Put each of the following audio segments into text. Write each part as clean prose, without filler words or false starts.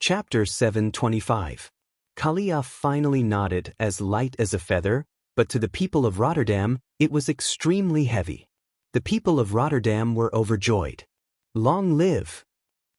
Chapter 725. Kalia finally nodded, as light as a feather, but to the people of Rotterdam, it was extremely heavy. The people of Rotterdam were overjoyed. Long live!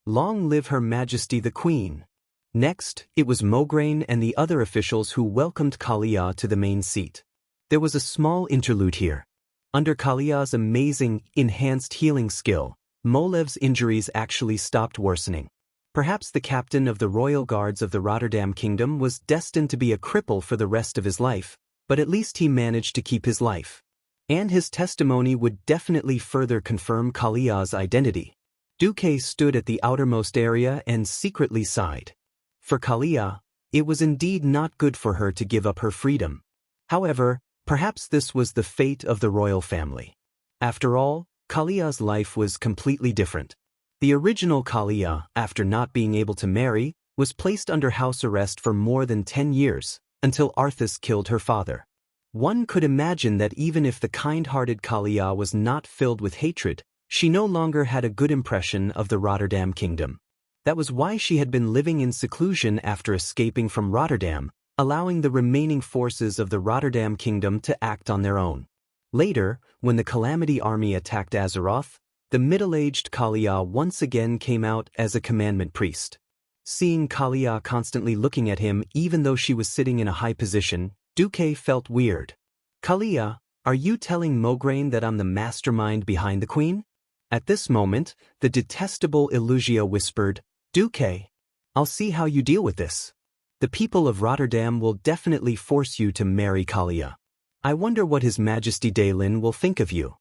Long live Her Majesty the Queen! Next, it was Mograine and the other officials who welcomed Kalia to the main seat. There was a small interlude here. Under Kalia's amazing, enhanced healing skill, Molev's injuries actually stopped worsening. Perhaps the captain of the Royal Guards of the Rotterdam Kingdom was destined to be a cripple for the rest of his life, but at least he managed to keep his life. And his testimony would definitely further confirm Kalia's identity. Duque stood at the outermost area and secretly sighed. For Kalia, it was indeed not good for her to give up her freedom. However, perhaps this was the fate of the royal family. After all, Kalia's life was completely different. The original Kalia, after not being able to marry, was placed under house arrest for more than 10 years, until Arthas killed her father. One could imagine that even if the kind-hearted Kalia was not filled with hatred, she no longer had a good impression of the Rotterdam Kingdom. That was why she had been living in seclusion after escaping from Rotterdam, allowing the remaining forces of the Rotterdam Kingdom to act on their own. Later, when the Calamity Army attacked Azeroth, the middle-aged Kalia once again came out as a commandment priest. Seeing Kalia constantly looking at him even though she was sitting in a high position, Duque felt weird. "Kalia, are you telling Mograine that I'm the mastermind behind the queen?" At this moment, the detestable Illugia whispered, "Duque, I'll see how you deal with this. The people of Rotterdam will definitely force you to marry Kalia. I wonder what His Majesty Daelin will think of you."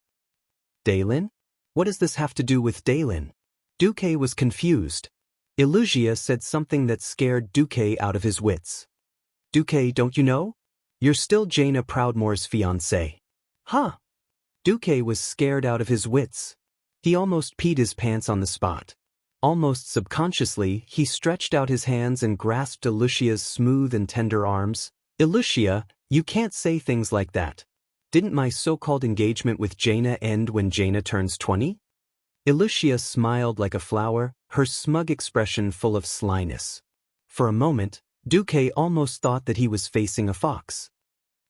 "Daelin? What does this have to do with Daelin?" Duque was confused. Illugia said something that scared Duque out of his wits. "Duque, don't you know? You're still Jaina Proudmoore's fiancé." "Huh?" Duque was scared out of his wits. He almost peed his pants on the spot. Almost subconsciously, he stretched out his hands and grasped Illugia's smooth and tender arms. "Illugia, you can't say things like that. Didn't my so-called engagement with Jaina end when Jaina turns 20? Illugia smiled like a flower, her smug expression full of slyness. For a moment, Duque almost thought that he was facing a fox.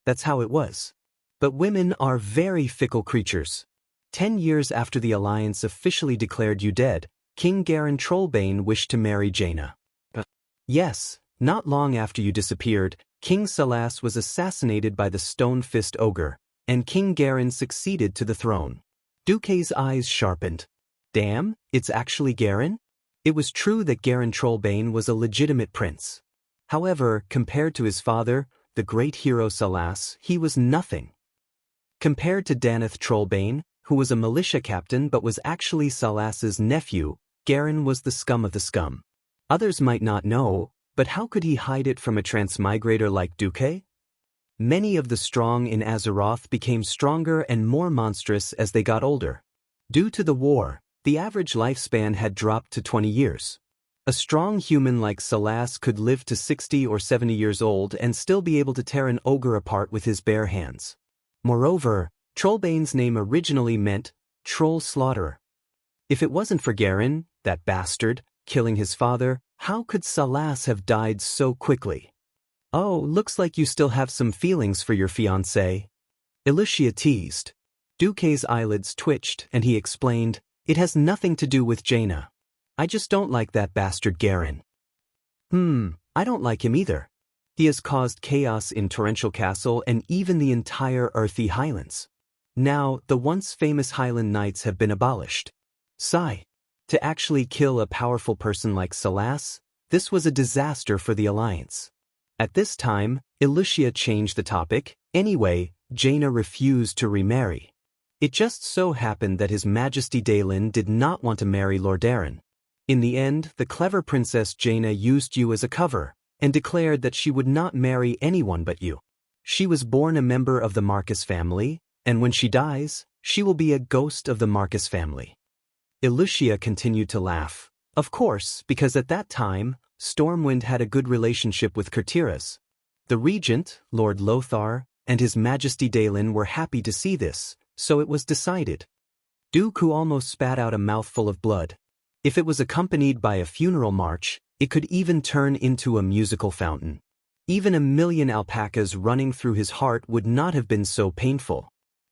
That's how it was. But women are very fickle creatures. 10 years after the Alliance officially declared you dead, King Garen Trollbane wished to marry Jaina. Yes, not long after you disappeared, King Salas was assassinated by the Stone-Fist Ogre, and King Garen succeeded to the throne. Duque's eyes sharpened. Damn, it's actually Garen? It was true that Garen Trollbane was a legitimate prince. However, compared to his father, the great hero Salas, he was nothing. Compared to Daneth Trollbane, who was a militia captain but was actually Salas's nephew, Garen was the scum of the scum. Others might not know, but how could he hide it from a transmigrator like Duque? Many of the strong in Azeroth became stronger and more monstrous as they got older. Due to the war, the average lifespan had dropped to 20 years. A strong human like Salas could live to 60 or 70 years old and still be able to tear an ogre apart with his bare hands. Moreover, Trollbane's name originally meant Troll Slaughterer. If it wasn't for Garen, that bastard, killing his father, how could Salas have died so quickly? "Oh, looks like you still have some feelings for your fiancé," Illugia teased. Duque's eyelids twitched and he explained, "It has nothing to do with Jaina. I just don't like that bastard Garen." I don't like him either. He has caused chaos in Torrential Castle and even the entire Earthy Highlands. Now, the once famous Highland Knights have been abolished. Sigh. To actually kill a powerful person like Salas, this was a disaster for the Alliance. At this time, Illugia changed the topic. Anyway, Jaina refused to remarry. It just so happened that His Majesty Daelin did not want to marry Lordaeron. In the end, the clever Princess Jaina used you as a cover, and declared that she would not marry anyone but you. She was born a member of the Marcus family, and when she dies, she will be a ghost of the Marcus family. Illugia continued to laugh. Of course, because at that time, Stormwind had a good relationship with Kurtiras. The regent, Lord Lothar, and His Majesty Daelin were happy to see this, so it was decided. Dooku almost spat out a mouthful of blood. If it was accompanied by a funeral march, It could even turn into a musical fountain. Even 1,000,000 alpacas running through his heart would not have been so painful.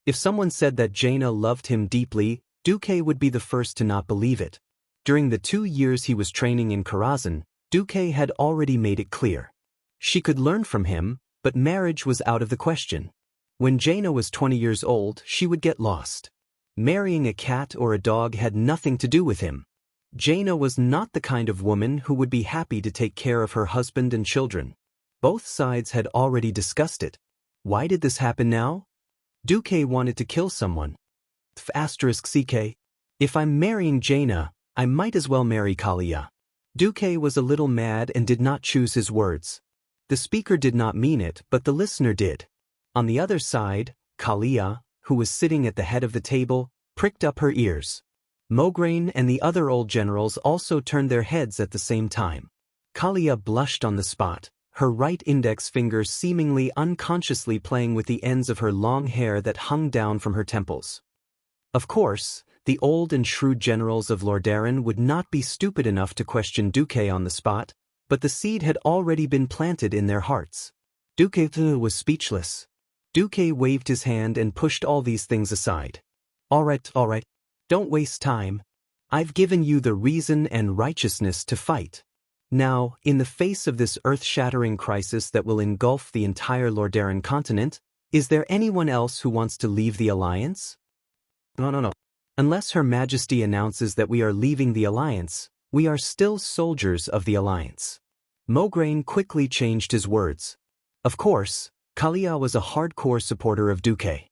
If someone said that Jaina loved him deeply, Duque would be the first to not believe it. During the 2 years he was training in Karazhan, Duque had already made it clear. She could learn from him, but marriage was out of the question. When Jaina was 20 years old, she would get lost. Marrying a cat or a dog had nothing to do with him. Jaina was not the kind of woman who would be happy to take care of her husband and children. Both sides had already discussed it. Why did this happen now? Duque wanted to kill someone. *CK. If I'm marrying Jaina, I might as well marry Kalia. Duque was a little mad and did not choose his words. The speaker did not mean it, but the listener did. On the other side, Kalia, who was sitting at the head of the table, pricked up her ears. Mograine and the other old generals also turned their heads at the same time. Kalia blushed on the spot, her right index finger seemingly unconsciously playing with the ends of her long hair that hung down from her temples. Of course, the old and shrewd generals of Lordaeron would not be stupid enough to question Duque on the spot, but the seed had already been planted in their hearts. Duque was speechless. Duque waved his hand and pushed all these things aside. All right. Don't waste time. I've given you the reason and righteousness to fight. Now, in the face of this earth-shattering crisis that will engulf the entire Lordaeron continent, is there anyone else who wants to leave the Alliance? No. Unless Her Majesty announces that we are leaving the Alliance, we are still soldiers of the Alliance. Mograine quickly changed his words. Of course, Kalia was a hardcore supporter of Duque.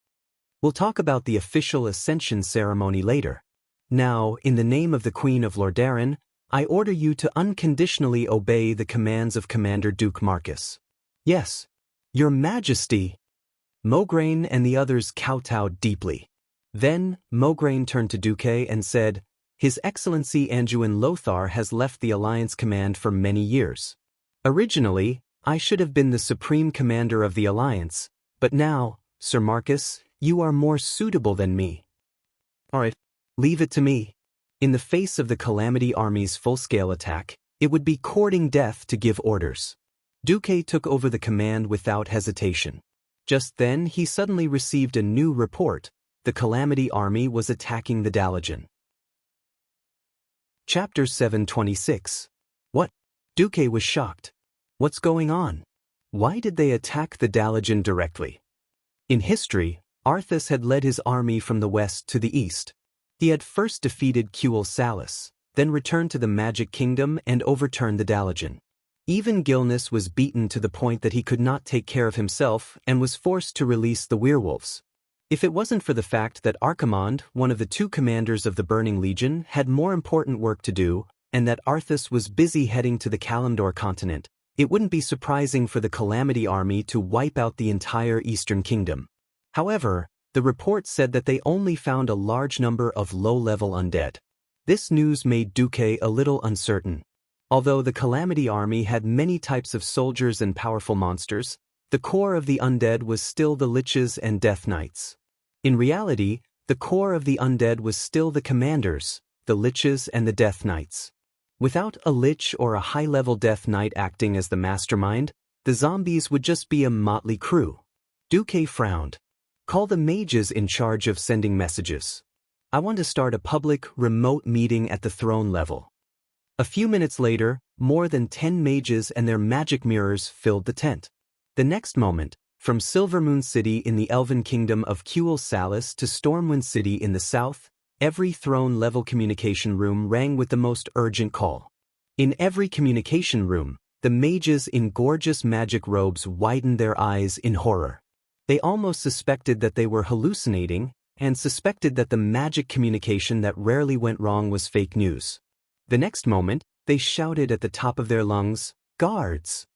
We'll talk about the official ascension ceremony later. Now, in the name of the Queen of Lordaeron, I order you to unconditionally obey the commands of Commander Duke Marcus. Yes, Your Majesty. Mograine and the others kowtowed deeply. Then, Mograine turned to Duque and said, His Excellency Anduin Lothar has left the Alliance command for many years. Originally, I should have been the supreme commander of the Alliance, but now, Sir Marcus, you are more suitable than me. All right, leave it to me. In the face of the Calamity Army's full-scale attack, it would be courting death to give orders. Duque took over the command without hesitation. Just then, he suddenly received a new report. The Calamity Army was attacking the Dalajan. Chapter 726. What? Duque was shocked. What's going on? Why did they attack the Dalajan directly? In history, Arthas had led his army from the west to the east. He had first defeated Cuel Salus, then returned to the Magic Kingdom and overturned the Dalajan. Even Gilnis was beaten to the point that he could not take care of himself and was forced to release the werewolves. If it wasn't for the fact that Archimonde, one of the 2 commanders of the Burning Legion, had more important work to do, and that Arthas was busy heading to the Kalimdor continent, it wouldn't be surprising for the Calamity Army to wipe out the entire Eastern Kingdom. However, the report said that they only found a large number of low-level undead. This news made Duque a little uncertain. Although the Calamity Army had many types of soldiers and powerful monsters, the core of the undead was still the Liches and Death Knights. In reality, the core of the undead was still the commanders, the Liches and the Death Knights. Without a Lich or a high-level Death Knight acting as the mastermind, the zombies would just be a motley crew. Duque frowned. Call the mages in charge of sending messages. I want to start a public, remote meeting at the throne level. A few minutes later, more than 10 mages and their magic mirrors filled the tent. The next moment, from Silvermoon City in the Elven Kingdom of Cuel Salus to Stormwind City in the south, every throne-level communication room rang with the most urgent call. In every communication room, the mages in gorgeous magic robes widened their eyes in horror. They almost suspected that they were hallucinating, and suspected that the magic communication that rarely went wrong was fake news. The next moment, they shouted at the top of their lungs, "Guards!"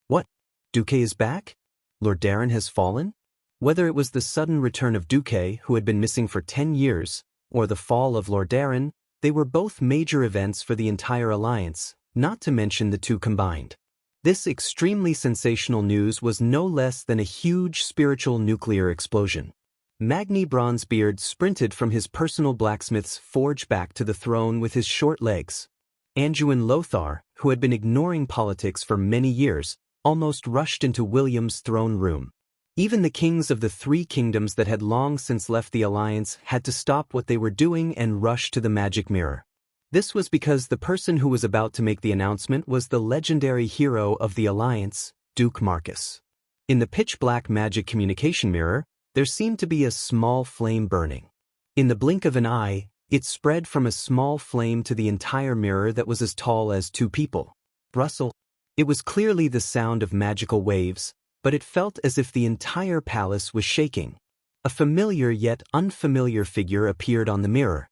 What? Duque is back? Lordaeron has fallen? Whether it was the sudden return of Duque, who had been missing for 10 years, or the fall of Lordaeron, they were both major events for the entire alliance, not to mention the 2 combined. This extremely sensational news was no less than a huge spiritual nuclear explosion. Magni Bronzebeard sprinted from his personal blacksmith's forge back to the throne with his short legs. Anduin Lothar, who had been ignoring politics for many years, almost rushed into William's throne room. Even the kings of the three kingdoms that had long since left the alliance had to stop what they were doing and rush to the magic mirror. This was because the person who was about to make the announcement was the legendary hero of the alliance, Duke Marcus. In the pitch-black magic communication mirror, there seemed to be a small flame burning. In the blink of an eye, it spread from a small flame to the entire mirror that was as tall as two people. Rustle. It was clearly the sound of magical waves, but it felt as if the entire palace was shaking. A familiar yet unfamiliar figure appeared on the mirror.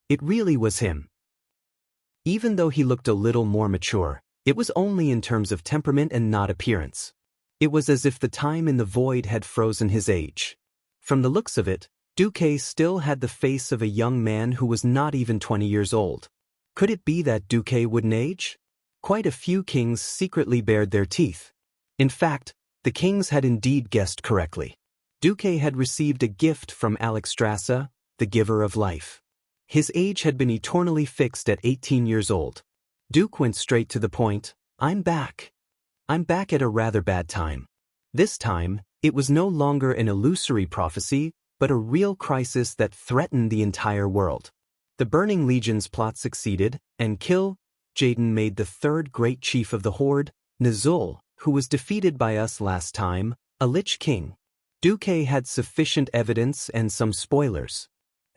It really was him. Even though he looked a little more mature, it was only in terms of temperament and not appearance. It was as if the time in the void had frozen his age. From the looks of it, Duque still had the face of a young man who was not even 20 years old. Could it be that Duque wouldn't age? Quite a few kings secretly bared their teeth. In fact, the kings had indeed guessed correctly. Duque had received a gift from Alexstrasza, the giver of life. His age had been eternally fixed at 18 years old. Duke went straight to the point. I'm back. I'm back at a rather bad time. This time, it was no longer an illusory prophecy, but a real crisis that threatened the entire world. The Burning Legion's plot succeeded, and Jaden made the third great chief of the Horde, Nazul, who was defeated by us last time, a Lich King. Duque had sufficient evidence and some spoilers.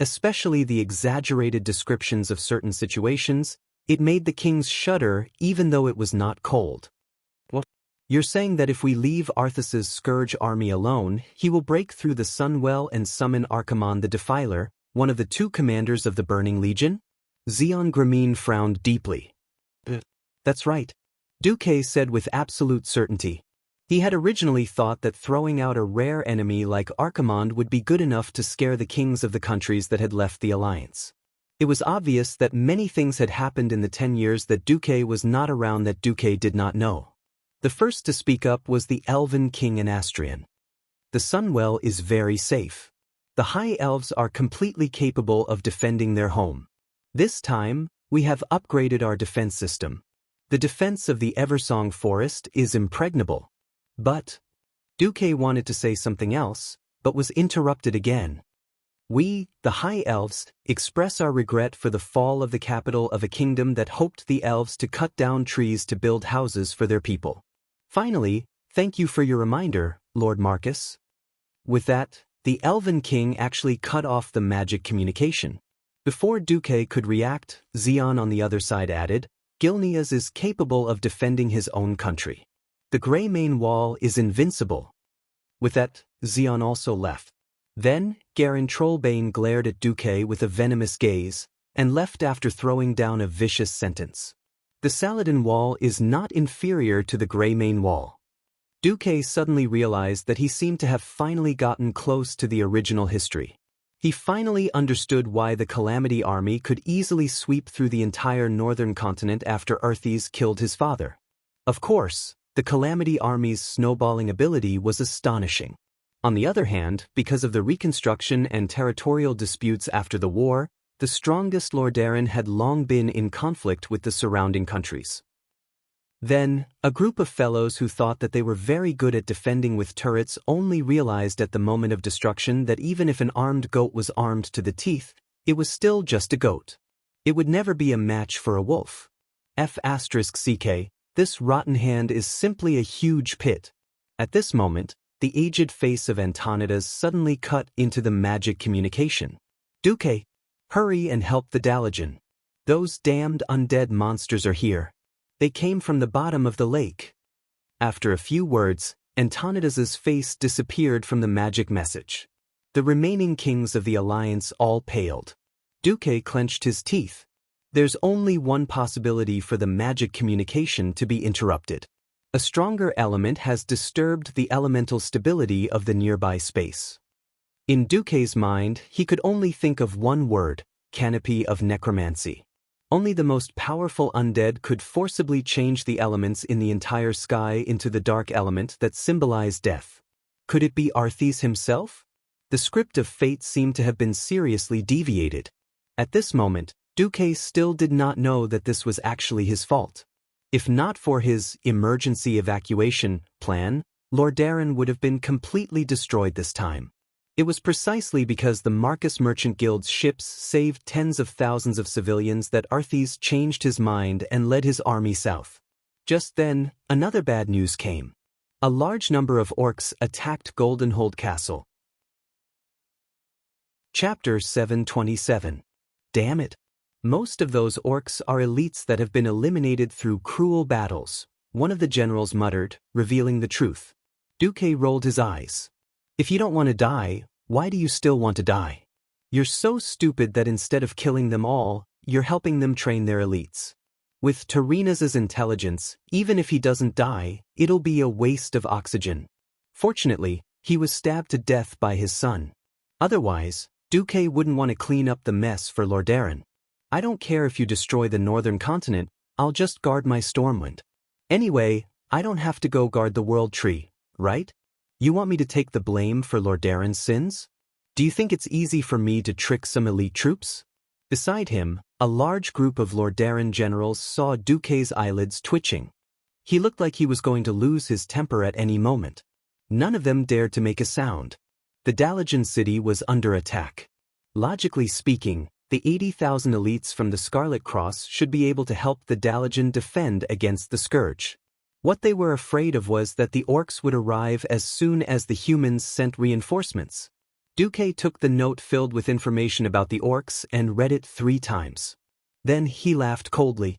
Especially the exaggerated descriptions of certain situations, it made the kings shudder even though it was not cold. What? You're saying that if we leave Arthas's Scourge army alone, he will break through the Sunwell and summon Archimonde the Defiler, one of the two commanders of the Burning Legion? Xeon Grameen frowned deeply. That's right, Duque said with absolute certainty. He had originally thought that throwing out a rare enemy like Archimonde would be good enough to scare the kings of the countries that had left the alliance. It was obvious that many things had happened in the 10 years that Duque was not around that Duque did not know. The first to speak up was the Elven King Anastrian. The Sunwell is very safe. The High Elves are completely capable of defending their home. This time, we have upgraded our defense system. The defense of the Eversong Forest is impregnable. But Duque wanted to say something else, but was interrupted again. We, the High Elves, express our regret for the fall of the capital of a kingdom that hoped the elves to cut down trees to build houses for their people. Finally, thank you for your reminder, Lord Marcus. With that, the Elven King actually cut off the magic communication. Before Duque could react, Xeon on the other side added, Gilneas is capable of defending his own country. The Grey Main Wall is invincible. With that, Xeon also left. Then, Garen Trollbane glared at Duque with a venomous gaze, and left after throwing down a vicious sentence. The Saladin Wall is not inferior to the Grey Main Wall. Duque suddenly realized that he seemed to have finally gotten close to the original history. He finally understood why the Calamity Army could easily sweep through the entire northern continent after Arthas killed his father. Of course, the Calamity Army's snowballing ability was astonishing. On the other hand, because of the reconstruction and territorial disputes after the war, the strongest Lordaeron had long been in conflict with the surrounding countries. Then, a group of fellows who thought that they were very good at defending with turrets only realized at the moment of destruction that even if an armed goat was armed to the teeth, it was still just a goat. It would never be a match for a wolf. F***ck, this rotten hand is simply a huge pit. At this moment, the aged face of Antonidas suddenly cut into the magic communication. Duque, hurry and help the Dalajan. Those damned undead monsters are here. They came from the bottom of the lake. After a few words, Antonidas's face disappeared from the magic message. The remaining kings of the alliance all paled. Duque clenched his teeth. There's only one possibility for the magic communication to be interrupted. A stronger element has disturbed the elemental stability of the nearby space. In Duque's mind, he could only think of one word, canopy of necromancy. Only the most powerful undead could forcibly change the elements in the entire sky into the dark element that symbolized death. Could it be Arthas himself? The script of fate seemed to have been seriously deviated. At this moment, Duque still did not know that this was actually his fault. If not for his emergency evacuation plan, Lordaeron would have been completely destroyed this time. It was precisely because the Marcus Merchant Guild's ships saved tens of thousands of civilians that Arthas changed his mind and led his army south. Just then, another bad news came. A large number of orcs attacked Goldenhold Castle. Chapter 727. Damn it. Most of those orcs are elites that have been eliminated through cruel battles, one of the generals muttered, revealing the truth. Duque rolled his eyes. If you don't want to die, why do you still want to die? You're so stupid that instead of killing them all, you're helping them train their elites. With Terenas' intelligence, even if he doesn't die, it'll be a waste of oxygen. Fortunately, he was stabbed to death by his son. Otherwise, Duque wouldn't want to clean up the mess for Lordaeron. I don't care if you destroy the northern continent, I'll just guard my Stormwind. Anyway, I don't have to go guard the World Tree, right? You want me to take the blame for Lordaeron's sins? Do you think it's easy for me to trick some elite troops? Beside him, a large group of Lordaeron generals saw Duque's eyelids twitching. He looked like he was going to lose his temper at any moment. None of them dared to make a sound. The Dalajan city was under attack. Logically speaking, the 80,000 elites from the Scarlet Cross should be able to help the Dalajan defend against the Scourge. What they were afraid of was that the orcs would arrive as soon as the humans sent reinforcements. Duque took the note filled with information about the orcs and read it 3 times. Then he laughed coldly.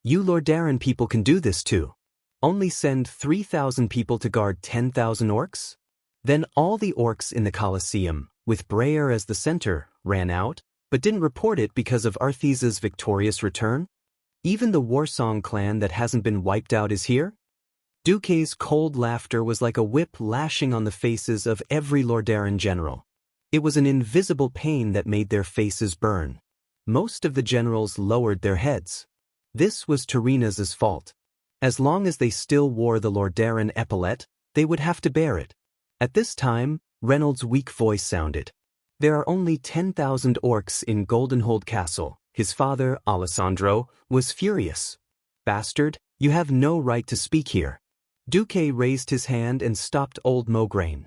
You Lordaeron people can do this too. Only send 3,000 people to guard 10,000 orcs? Then all the orcs in the Colosseum, with Breyer as the center, ran out, but didn't report it because of Arthas' victorious return? Even the Warsong clan that hasn't been wiped out is here? Duque's cold laughter was like a whip lashing on the faces of every Lordaeron general. It was an invisible pain that made their faces burn. Most of the generals lowered their heads. This was Terenas' fault. As long as they still wore the Lordaeron epaulet, they would have to bear it. At this time, Reynolds' weak voice sounded. There are only 10,000 orcs in Goldenhold Castle. His father, Alessandro, was furious. Bastard, you have no right to speak here. Duque raised his hand and stopped old Mograine.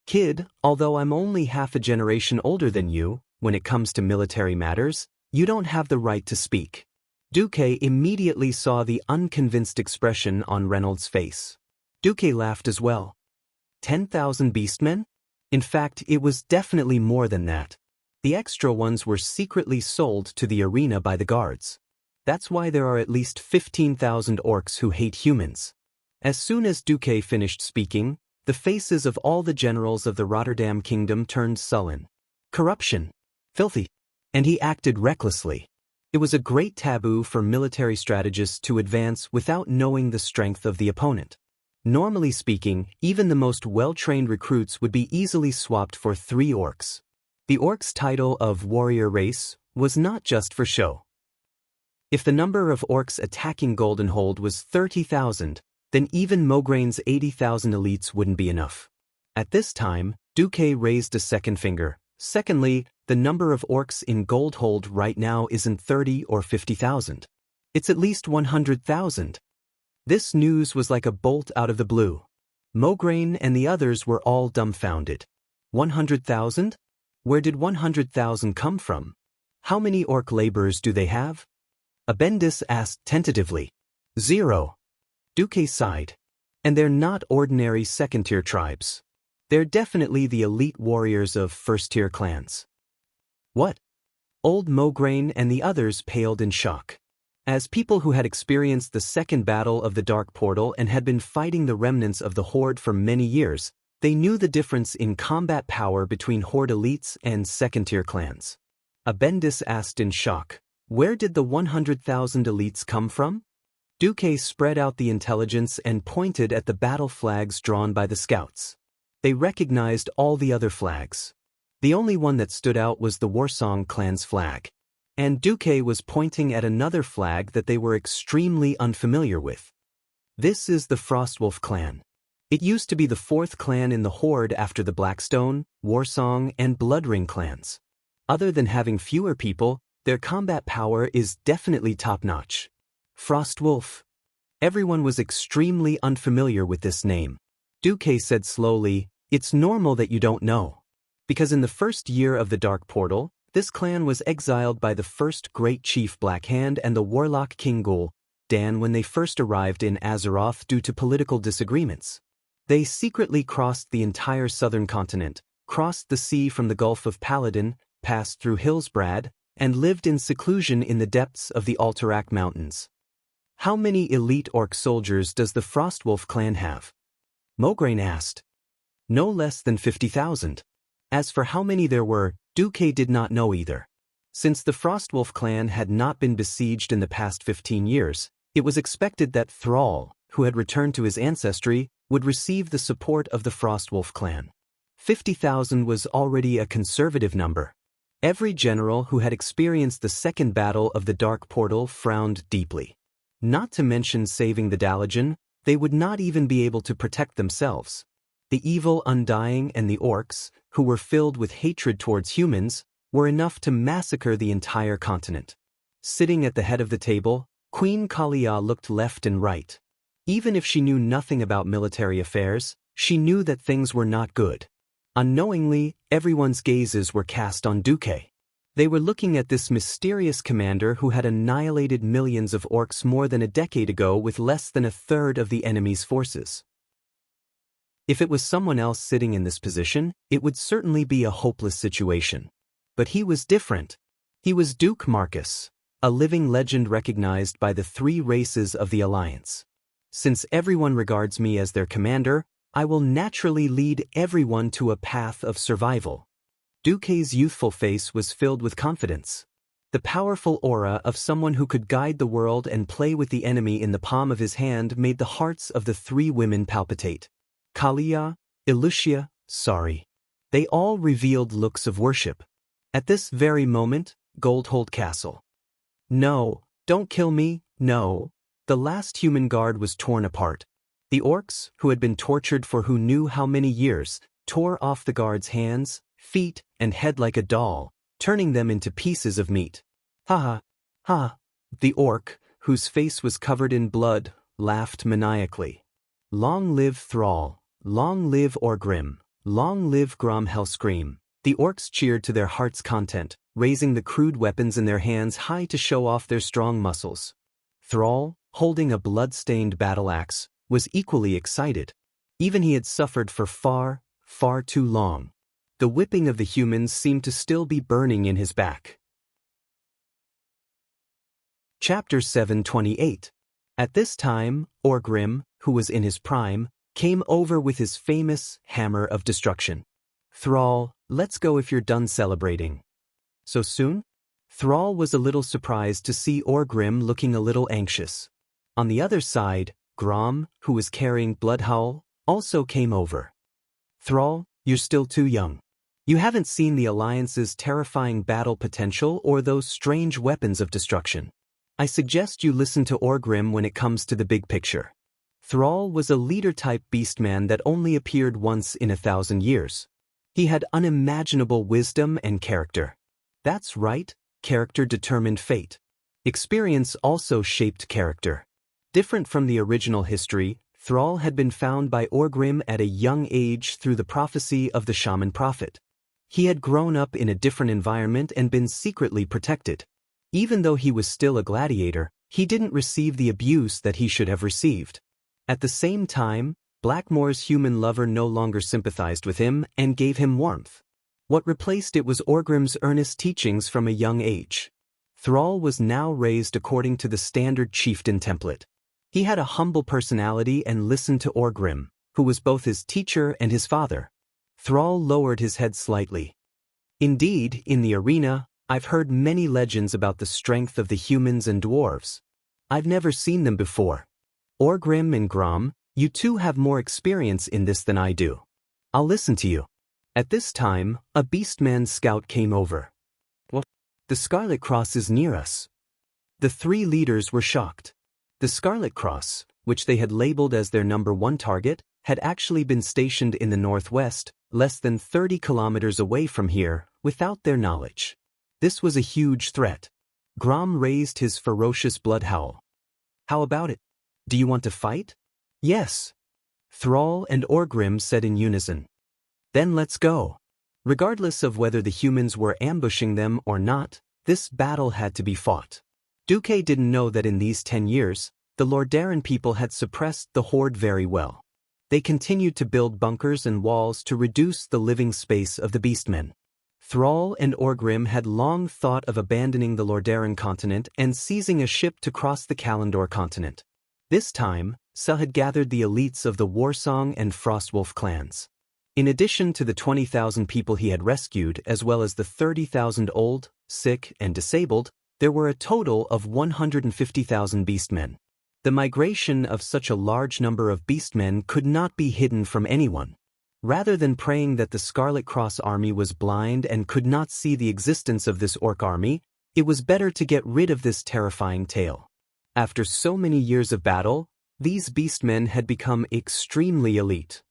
Kid, although I'm only half a generation older than you, when it comes to military matters, you don't have the right to speak. Duque immediately saw the unconvinced expression on Reynolds' face. Duque laughed as well. 10,000 beastmen? In fact, it was definitely more than that. The extra ones were secretly sold to the arena by the guards. That's why there are at least 15,000 orcs who hate humans. As soon as Duque finished speaking, the faces of all the generals of the Rotterdam kingdom turned sullen. Corruption. Filthy. And he acted recklessly. It was a great taboo for military strategists to advance without knowing the strength of the opponent. Normally speaking, even the most well-trained recruits would be easily swapped for 3 orcs. The orcs' title of warrior race was not just for show. If the number of orcs attacking Goldenhold was 30,000, then even Mograine's 80,000 elites wouldn't be enough. At this time, Duque raised a second finger. Secondly, the number of orcs in Goldhold right now isn't 30 or 50,000. It's at least 100,000. This news was like a bolt out of the blue. Mograine and the others were all dumbfounded. 100,000? Where did 100,000 come from? How many orc laborers do they have? Abendis asked tentatively. 0. Duque sighed. And they're not ordinary second-tier tribes. They're definitely the elite warriors of first-tier clans. What? Old Mograine and the others paled in shock. As people who had experienced the second battle of the Dark Portal and had been fighting the remnants of the Horde for many years, they knew the difference in combat power between Horde elites and second-tier clans. Abendis asked in shock, where did the 100,000 elites come from? Duque spread out the intelligence and pointed at the battle flags drawn by the scouts. They recognized all the other flags. The only one that stood out was the Warsong clan's flag. And Duque was pointing at another flag that they were extremely unfamiliar with. This is the Frostwolf clan. It used to be the 4th clan in the Horde after the Blackstone, Warsong, and Bloodring clans. Other than having fewer people, their combat power is definitely top-notch. Frostwolf. Everyone was extremely unfamiliar with this name. Duque said slowly, "It's normal that you don't know. Because in the first year of the Dark Portal, this clan was exiled by the first great chief Blackhand and the warlock King Gul Dan when they first arrived in Azeroth due to political disagreements. They secretly crossed the entire southern continent, crossed the sea from the Gulf of Paladin, passed through Hillsbrad, and lived in seclusion in the depths of the Alterac Mountains." "How many elite orc soldiers does the Frostwolf clan have?" Mograine asked. "No less than 50,000. As for how many there were, Duque did not know either. Since the Frostwolf clan had not been besieged in the past 15 years, it was expected that Thrall, who had returned to his ancestry, would receive the support of the Frostwolf clan. 50,000 was already a conservative number. Every general who had experienced the second battle of the Dark Portal frowned deeply. Not to mention saving the Dalajan, they would not even be able to protect themselves. The evil Undying and the orcs, who were filled with hatred towards humans, were enough to massacre the entire continent. Sitting at the head of the table, Queen Kalia looked left and right. Even if she knew nothing about military affairs, she knew that things were not good. Unknowingly, everyone's gazes were cast on Duque. They were looking at this mysterious commander who had annihilated millions of orcs more than a decade ago with less than a third of the enemy's forces. If it was someone else sitting in this position, it would certainly be a hopeless situation. But he was different. He was Duke Marcus, a living legend recognized by the three races of the Alliance. Since everyone regards me as their commander, I will naturally lead everyone to a path of survival. Duque's youthful face was filled with confidence. The powerful aura of someone who could guide the world and play with the enemy in the palm of his hand made the hearts of the three women palpitate. Kalia, Ilucia, Sari. They all revealed looks of worship. At this very moment, Goldhold Castle. "No, don't kill me, no." The last human guard was torn apart. The orcs, who had been tortured for who knew how many years, tore off the guard's hands, feet, and head like a doll, turning them into pieces of meat. "Ha ha, ha." The orc, whose face was covered in blood, laughed maniacally. "Long live Thrall, long live Orgrim, long live Grom Hellscream." The orcs cheered to their heart's content, raising the crude weapons in their hands high to show off their strong muscles. Thrall, holding a blood-stained battle axe, was equally excited. Even he had suffered for far, far too long. The whipping of the humans seemed to still be burning in his back. Chapter 728. At this time, Orgrim, who was in his prime, came over with his famous Hammer of Destruction. "Thrall, let's go if you're done celebrating." "So soon?" Thrall was a little surprised to see Orgrim looking a little anxious. On the other side, Grom, who was carrying Bloodhowl, also came over. "Thrall, you're still too young. You haven't seen the Alliance's terrifying battle potential or those strange weapons of destruction. I suggest you listen to Orgrim when it comes to the big picture." Thrall was a leader-type beastman that only appeared once in 1,000 years. He had unimaginable wisdom and character. That's right, character determined fate. Experience also shaped character. Different from the original history, Thrall had been found by Orgrim at a young age through the prophecy of the shaman prophet. He had grown up in a different environment and been secretly protected. Even though he was still a gladiator, he didn't receive the abuse that he should have received. At the same time, Blackmore's human lover no longer sympathized with him and gave him warmth. What replaced it was Orgrim's earnest teachings from a young age. Thrall was now raised according to the standard chieftain template. He had a humble personality and listened to Orgrim, who was both his teacher and his father. Thrall lowered his head slightly. "Indeed, in the arena, I've heard many legends about the strength of the humans and dwarves. I've never seen them before. Orgrim and Grom, you two have more experience in this than I do. I'll listen to you." At this time, a Beastman scout came over. "What? The Scarlet Cross is near us." The three leaders were shocked. The Scarlet Cross, which they had labeled as their #1 target, had actually been stationed in the northwest, less than 30 kilometers away from here, without their knowledge. This was a huge threat. Grom raised his ferocious blood howl. "How about it? Do you want to fight? Yes. Thrall and Orgrim said in unison. Then let's go. Regardless of whether the humans were ambushing them or not, this battle had to be fought. Duque didn't know that in these 10 years, the Lordaeron people had suppressed the horde very well. They continued to build bunkers and walls to reduce the living space of the beastmen. Thrall and Orgrim had long thought of abandoning the Lordaeron continent and seizing a ship to cross the Kalandor continent. This time, Sel had gathered the elites of the Warsong and Frostwolf clans. In addition to the 20,000 people he had rescued as well as the 30,000 old, sick, and disabled, there were a total of 150,000 beastmen. The migration of such a large number of beastmen could not be hidden from anyone. Rather than praying that the Scarlet Cross army was blind and could not see the existence of this orc army, it was better to get rid of this terrifying tale. After so many years of battle, these beastmen had become extremely elite.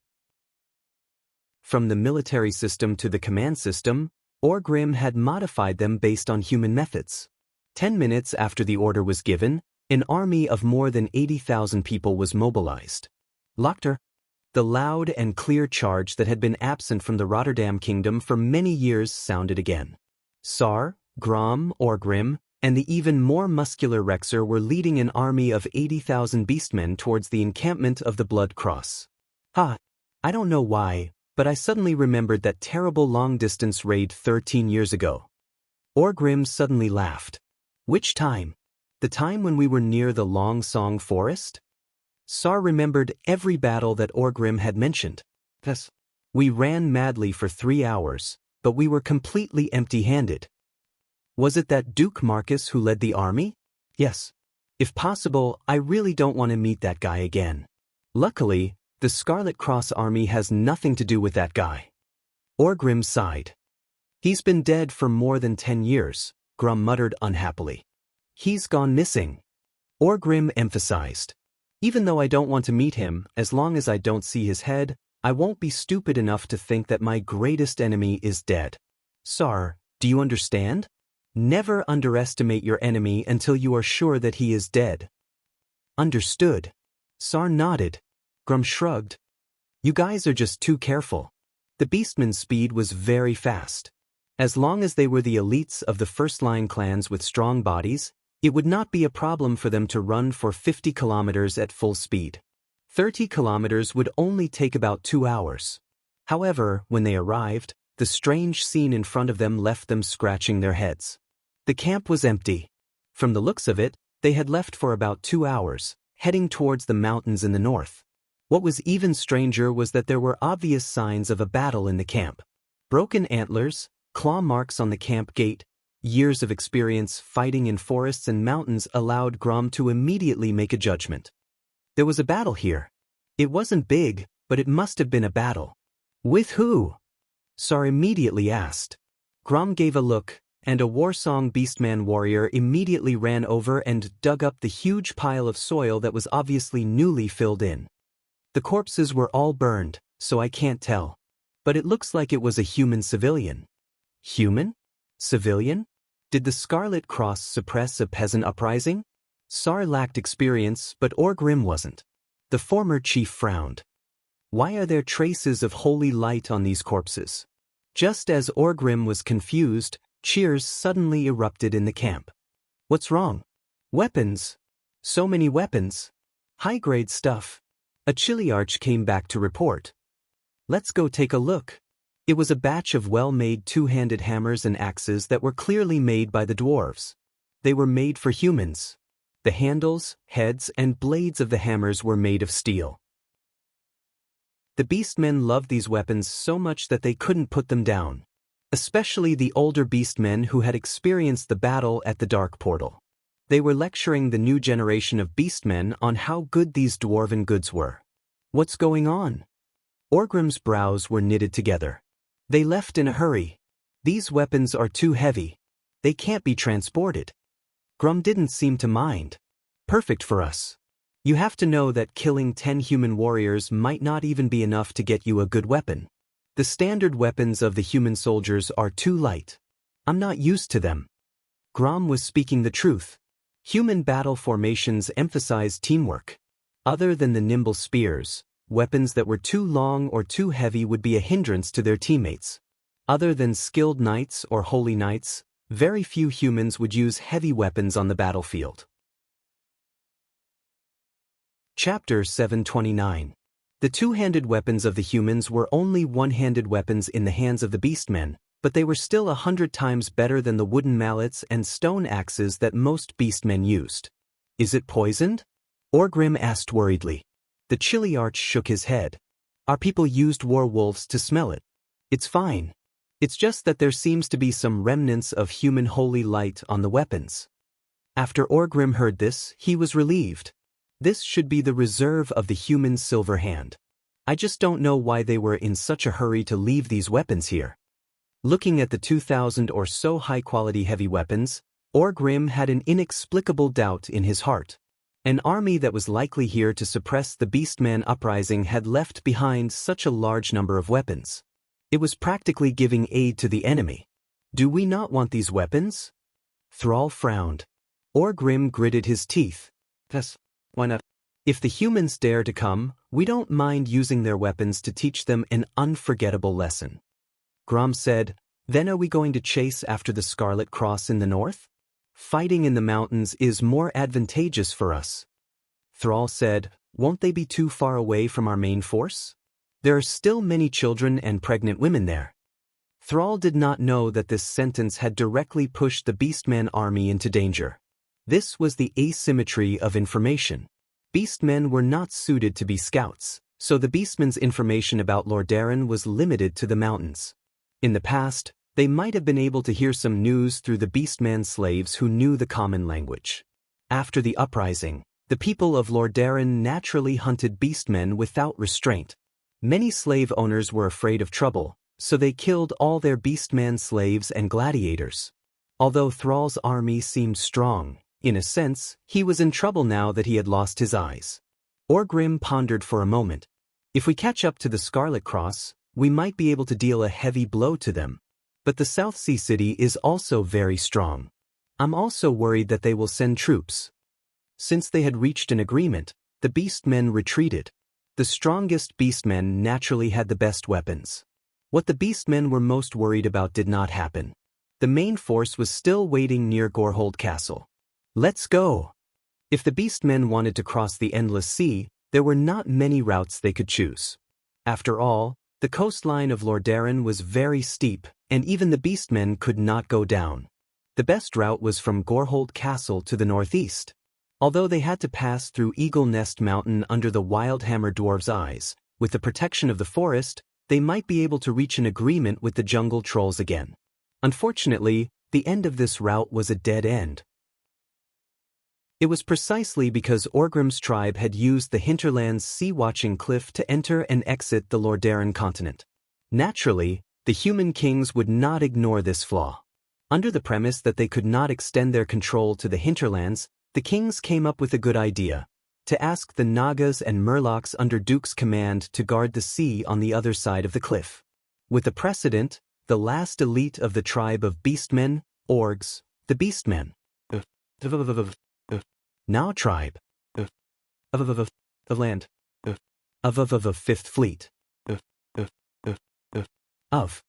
From the military system to the command system, Orgrim had modified them based on human methods. 10 minutes after the order was given, an army of more than 80,000 people was mobilized. Lochter, the loud and clear charge that had been absent from the Rotterdam kingdom for many years sounded again. Sar, Grom, Orgrim, and the even more muscular Rexer were leading an army of 80,000 beastmen towards the encampment of the Blood Cross. I don't know why, but I suddenly remembered that terrible long-distance raid 13 years ago. Orgrim suddenly laughed. Which time? The time when we were near the Long Song Forest? Sar remembered every battle that Orgrim had mentioned. Yes. We ran madly for 3 hours, but we were completely empty-handed. Was it that Duke Marcus who led the army? Yes. If possible, I really don't want to meet that guy again. Luckily, the Scarlet Cross army has nothing to do with that guy. Orgrim sighed. He's been dead for more than 10 years, Grom muttered unhappily. He's gone missing. Orgrim emphasized. Even though I don't want to meet him, as long as I don't see his head, I won't be stupid enough to think that my greatest enemy is dead. Sar, do you understand? Never underestimate your enemy until you are sure that he is dead. Understood. Sar nodded. Grom shrugged. You guys are just too careful. The beastmen's speed was very fast. As long as they were the elites of the first-line clans with strong bodies, it would not be a problem for them to run for 50 kilometers at full speed. 30 kilometers would only take about 2 hours. However, when they arrived, the strange scene in front of them left them scratching their heads. The camp was empty. From the looks of it, they had left for about 2 hours, heading towards the mountains in the north. What was even stranger was that there were obvious signs of a battle in the camp. Broken antlers, claw marks on the camp gate, years of experience fighting in forests and mountains allowed Grom to immediately make a judgment. There was a battle here. It wasn't big, but it must have been a battle. With who? Sar immediately asked. Grom gave a look, and a Warsong Beastman warrior immediately ran over and dug up the huge pile of soil that was obviously newly filled in. The corpses were all burned, so I can't tell. But it looks like it was a human civilian. Human? Civilian? Did the Scarlet Cross suppress a peasant uprising? Sar lacked experience, but Orgrim wasn't. The former chief frowned. Why are there traces of holy light on these corpses? Just as Orgrim was confused, cheers suddenly erupted in the camp. What's wrong? Weapons. So many weapons. High-grade stuff. A Chiliarch came back to report. Let's go take a look. It was a batch of well-made two-handed hammers and axes that were clearly made by the dwarves. They were made for humans. The handles, heads, and blades of the hammers were made of steel. The beastmen loved these weapons so much that they couldn't put them down, especially the older beastmen who had experienced the battle at the Dark Portal. They were lecturing the new generation of beastmen on how good these dwarven goods were. What's going on? Orgrim's brows were knitted together. They left in a hurry. These weapons are too heavy. They can't be transported. Grom didn't seem to mind. Perfect for us. You have to know that killing 10 human warriors might not even be enough to get you a good weapon. The standard weapons of the human soldiers are too light. I'm not used to them. Grom was speaking the truth. Human battle formations emphasize teamwork. Other than the nimble spears, weapons that were too long or too heavy would be a hindrance to their teammates. Other than skilled knights or holy knights, very few humans would use heavy weapons on the battlefield. Chapter 729. The two-handed weapons of the humans were only one-handed weapons in the hands of the beastmen, but they were still 100 times better than the wooden mallets and stone axes that most beastmen used. Is it poisoned? Orgrim asked worriedly. The Chiliarch shook his head. Our people used werewolves to smell it. It's fine. It's just that there seems to be some remnants of human holy light on the weapons. After Orgrim heard this, he was relieved. This should be the reserve of the human silver hand. I just don't know why they were in such a hurry to leave these weapons here. Looking at the 2,000 or so high-quality heavy weapons, Orgrim had an inexplicable doubt in his heart. An army that was likely here to suppress the Beastman uprising had left behind such a large number of weapons. It was practically giving aid to the enemy. Do we not want these weapons? Thrall frowned. Orgrim gritted his teeth. Yes, why not? If the humans dare to come, we don't mind using their weapons to teach them an unforgettable lesson. Grom said, then are we going to chase after the Scarlet Cross in the north? Fighting in the mountains is more advantageous for us. Thrall said, won't they be too far away from our main force? There are still many children and pregnant women there. Thrall did not know that this sentence had directly pushed the Beastman army into danger. This was the asymmetry of information. Beastmen were not suited to be scouts, so the Beastmen's information about Lordaeron was limited to the mountains. In the past, they might have been able to hear some news through the Beastman slaves who knew the common language. After the uprising, the people of Lordaeron naturally hunted beastmen without restraint. Many slave owners were afraid of trouble, so they killed all their beastman slaves and gladiators. Although Thrall's army seemed strong, in a sense, he was in trouble now that he had lost his eyes. Orgrim pondered for a moment. If we catch up to the Scarlet Cross, we might be able to deal a heavy blow to them. But the South Sea City is also very strong. I'm also worried that they will send troops. Since they had reached an agreement, the beastmen retreated. The strongest beastmen naturally had the best weapons. What the beastmen were most worried about did not happen. The main force was still waiting near Gorehold Castle. Let's go! If the beastmen wanted to cross the Endless Sea, there were not many routes they could choose. After all, the coastline of Lordaeron was very steep, and even the beastmen could not go down. The best route was from Gorehold Castle to the northeast. Although they had to pass through Eagle Nest Mountain under the Wildhammer dwarves' eyes, with the protection of the forest, they might be able to reach an agreement with the jungle trolls again. Unfortunately, the end of this route was a dead end. It was precisely because Orgrim's tribe had used the hinterland's sea-watching cliff to enter and exit the Lordaeron continent. Naturally, the human kings would not ignore this flaw. Under the premise that they could not extend their control to the hinterlands, the kings came up with a good idea, to ask the Nagas and Murlocs under Duke's command to guard the sea on the other side of the cliff. With a precedent, the last elite of the tribe of beastmen, orgs, the beastmen. Now tribe. Of land. Of Fifth Fleet. Of.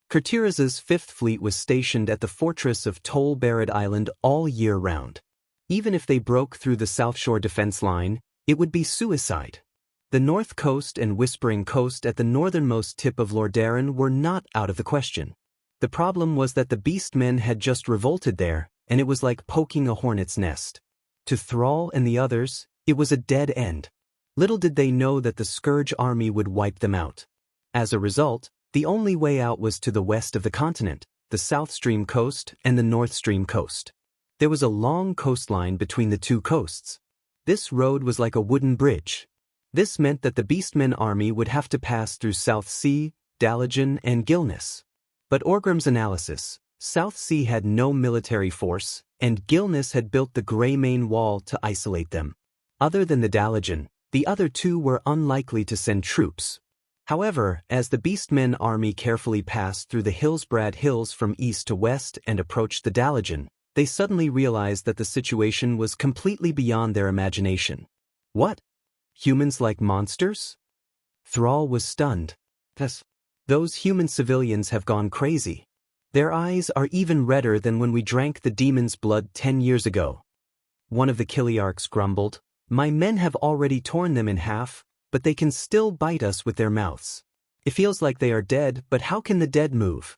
Kurtiraz's Fifth Fleet was stationed at the fortress of Tol Barad Island all year round. Even if they broke through the South Shore defense line, it would be suicide. The North Coast and Whispering Coast at the northernmost tip of Lordaeron were not out of the question. The problem was that the beastmen had just revolted there, and it was like poking a hornet's nest. To Thrall and the others, it was a dead end. Little did they know that the Scourge army would wipe them out. As a result, the only way out was to the west of the continent, the South Stream coast and the North Stream coast. There was a long coastline between the two coasts. This road was like a wooden bridge. This meant that the Beastmen army would have to pass through South Sea, Dalagen, and Gilnis. But Orgrim's analysis, South Sea had no military force, and Gilnis had built the Greymane Wall to isolate them. Other than the Dalagen, the other two were unlikely to send troops. However, as the Beastmen army carefully passed through the Hillsbrad Hills from east to west and approached the Dalagen, they suddenly realized that the situation was completely beyond their imagination. What? Humans like monsters? Thrall was stunned. Those human civilians have gone crazy. Their eyes are even redder than when we drank the demon's blood 10 years ago. One of the Kiliarchs grumbled, "My men have already torn them in half, but they can still bite us with their mouths. It feels like they are dead, but how can the dead move?"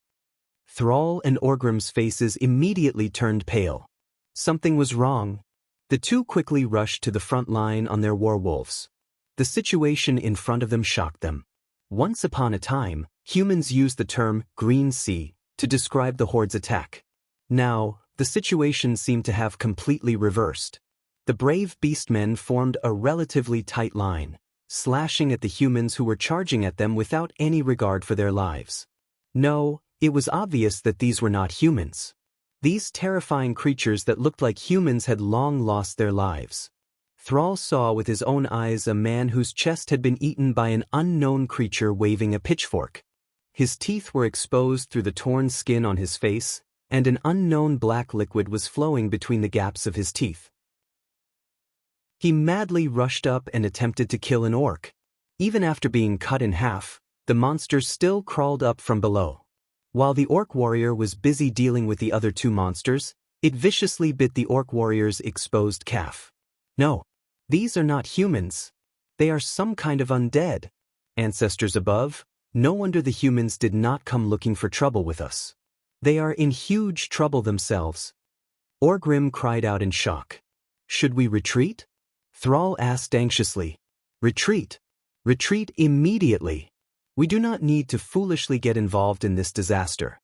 Thrall and Orgrim's faces immediately turned pale. Something was wrong. The two quickly rushed to the front line on their werewolves. The situation in front of them shocked them. Once upon a time, humans used the term green sea to describe the horde's attack. Now, the situation seemed to have completely reversed. The brave beastmen formed a relatively tight line, slashing at the humans who were charging at them without any regard for their lives. No, it was obvious that these were not humans. These terrifying creatures that looked like humans had long lost their lives. Thrall saw with his own eyes a man whose chest had been eaten by an unknown creature waving a pitchfork. His teeth were exposed through the torn skin on his face, and an unknown black liquid was flowing between the gaps of his teeth. He madly rushed up and attempted to kill an orc. Even after being cut in half, the monster still crawled up from below. While the orc warrior was busy dealing with the other two monsters, it viciously bit the orc warrior's exposed calf. No, these are not humans. They are some kind of undead. Ancestors above, no wonder the humans did not come looking for trouble with us. They are in huge trouble themselves. Orgrim cried out in shock. Should we retreat? Thrall asked anxiously. Retreat. Retreat immediately. We do not need to foolishly get involved in this disaster.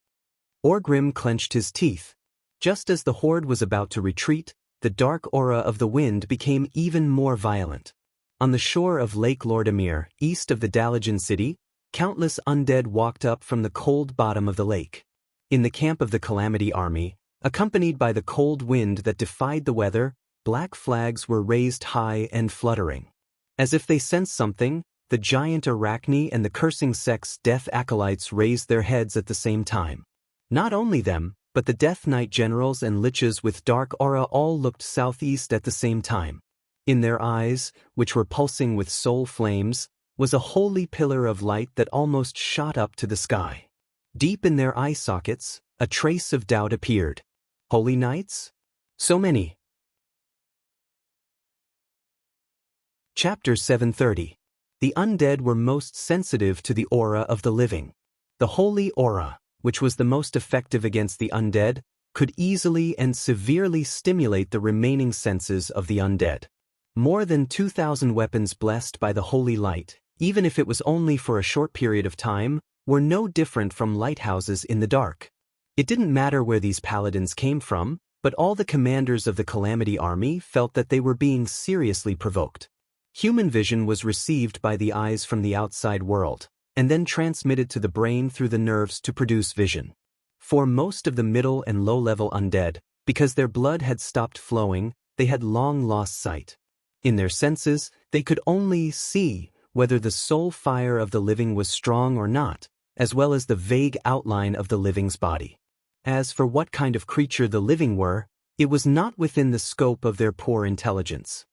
Orgrim clenched his teeth. Just as the horde was about to retreat, the dark aura of the wind became even more violent. On the shore of Lake Lordamere, east of the Dalajan city, countless undead walked up from the cold bottom of the lake. In the camp of the Calamity Army, accompanied by the cold wind that defied the weather, black flags were raised high and fluttering. As if they sensed something, the giant Arachne and the cursing sect's death acolytes raised their heads at the same time. Not only them, but the Death Knight generals and liches with dark aura all looked southeast at the same time. In their eyes, which were pulsing with soul flames, was a holy pillar of light that almost shot up to the sky. Deep in their eye sockets, a trace of doubt appeared. Holy Knights? So many. Chapter 730. The undead were most sensitive to the aura of the living. The holy aura, which was the most effective against the undead, could easily and severely stimulate the remaining senses of the undead. More than 2,000 weapons blessed by the holy light, even if it was only for a short period of time, were no different from lighthouses in the dark. It didn't matter where these paladins came from, but all the commanders of the Calamity Army felt that they were being seriously provoked. Human vision was received by the eyes from the outside world, and then transmitted to the brain through the nerves to produce vision. For most of the middle and low-level undead, because their blood had stopped flowing, they had long lost sight. In their senses, they could only see whether the soul fire of the living was strong or not, as well as the vague outline of the living's body. As for what kind of creature the living were, it was not within the scope of their poor intelligence.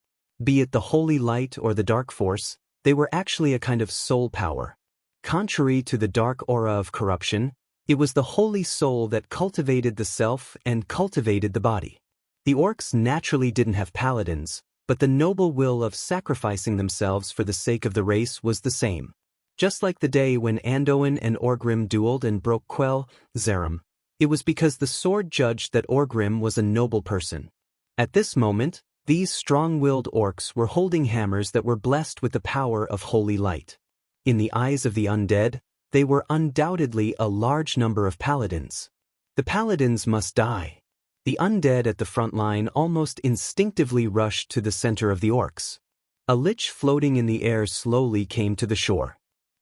Be it the holy light or the dark force, they were actually a kind of soul power. Contrary to the dark aura of corruption, it was the holy soul that cultivated the self and cultivated the body. The orcs naturally didn't have paladins, but the noble will of sacrificing themselves for the sake of the race was the same. Just like the day when Anduin and Orgrim dueled and broke Quell, Zerum, it was because the sword judged that Orgrim was a noble person. At this moment, these strong-willed orcs were holding hammers that were blessed with the power of holy light. In the eyes of the undead, they were undoubtedly a large number of paladins. The paladins must die. The undead at the front line almost instinctively rushed to the center of the orcs. A lich floating in the air slowly came to the shore.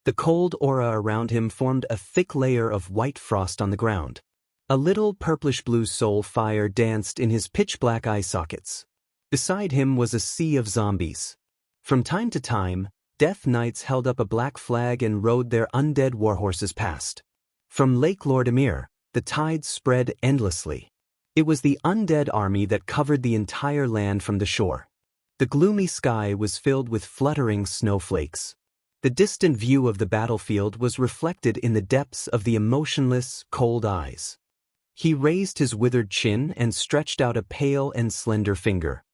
The cold aura around him formed a thick layer of white frost on the ground. A little purplish-blue soul fire danced in his pitch-black eye sockets. Beside him was a sea of zombies. From time to time, Death Knights held up a black flag and rode their undead warhorses past. From Lake Lordamere, the tide spread endlessly. It was the undead army that covered the entire land from the shore. The gloomy sky was filled with fluttering snowflakes. The distant view of the battlefield was reflected in the depths of the emotionless, cold eyes. He raised his withered chin and stretched out a pale and slender finger.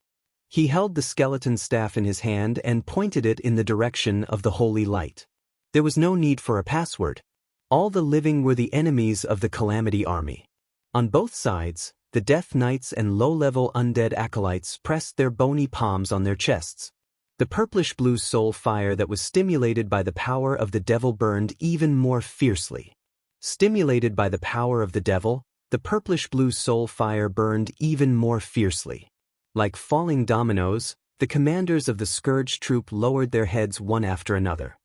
He held the skeleton staff in his hand and pointed it in the direction of the holy light. There was no need for a password. All the living were the enemies of the Calamity army. On both sides, the Death Knights and low-level undead acolytes pressed their bony palms on their chests. The purplish-blue soul fire that was stimulated by the power of the devil burned even more fiercely. Stimulated by the power of the devil, the purplish-blue soul fire burned even more fiercely. Like falling dominoes, the commanders of the Scourge troop lowered their heads one after another.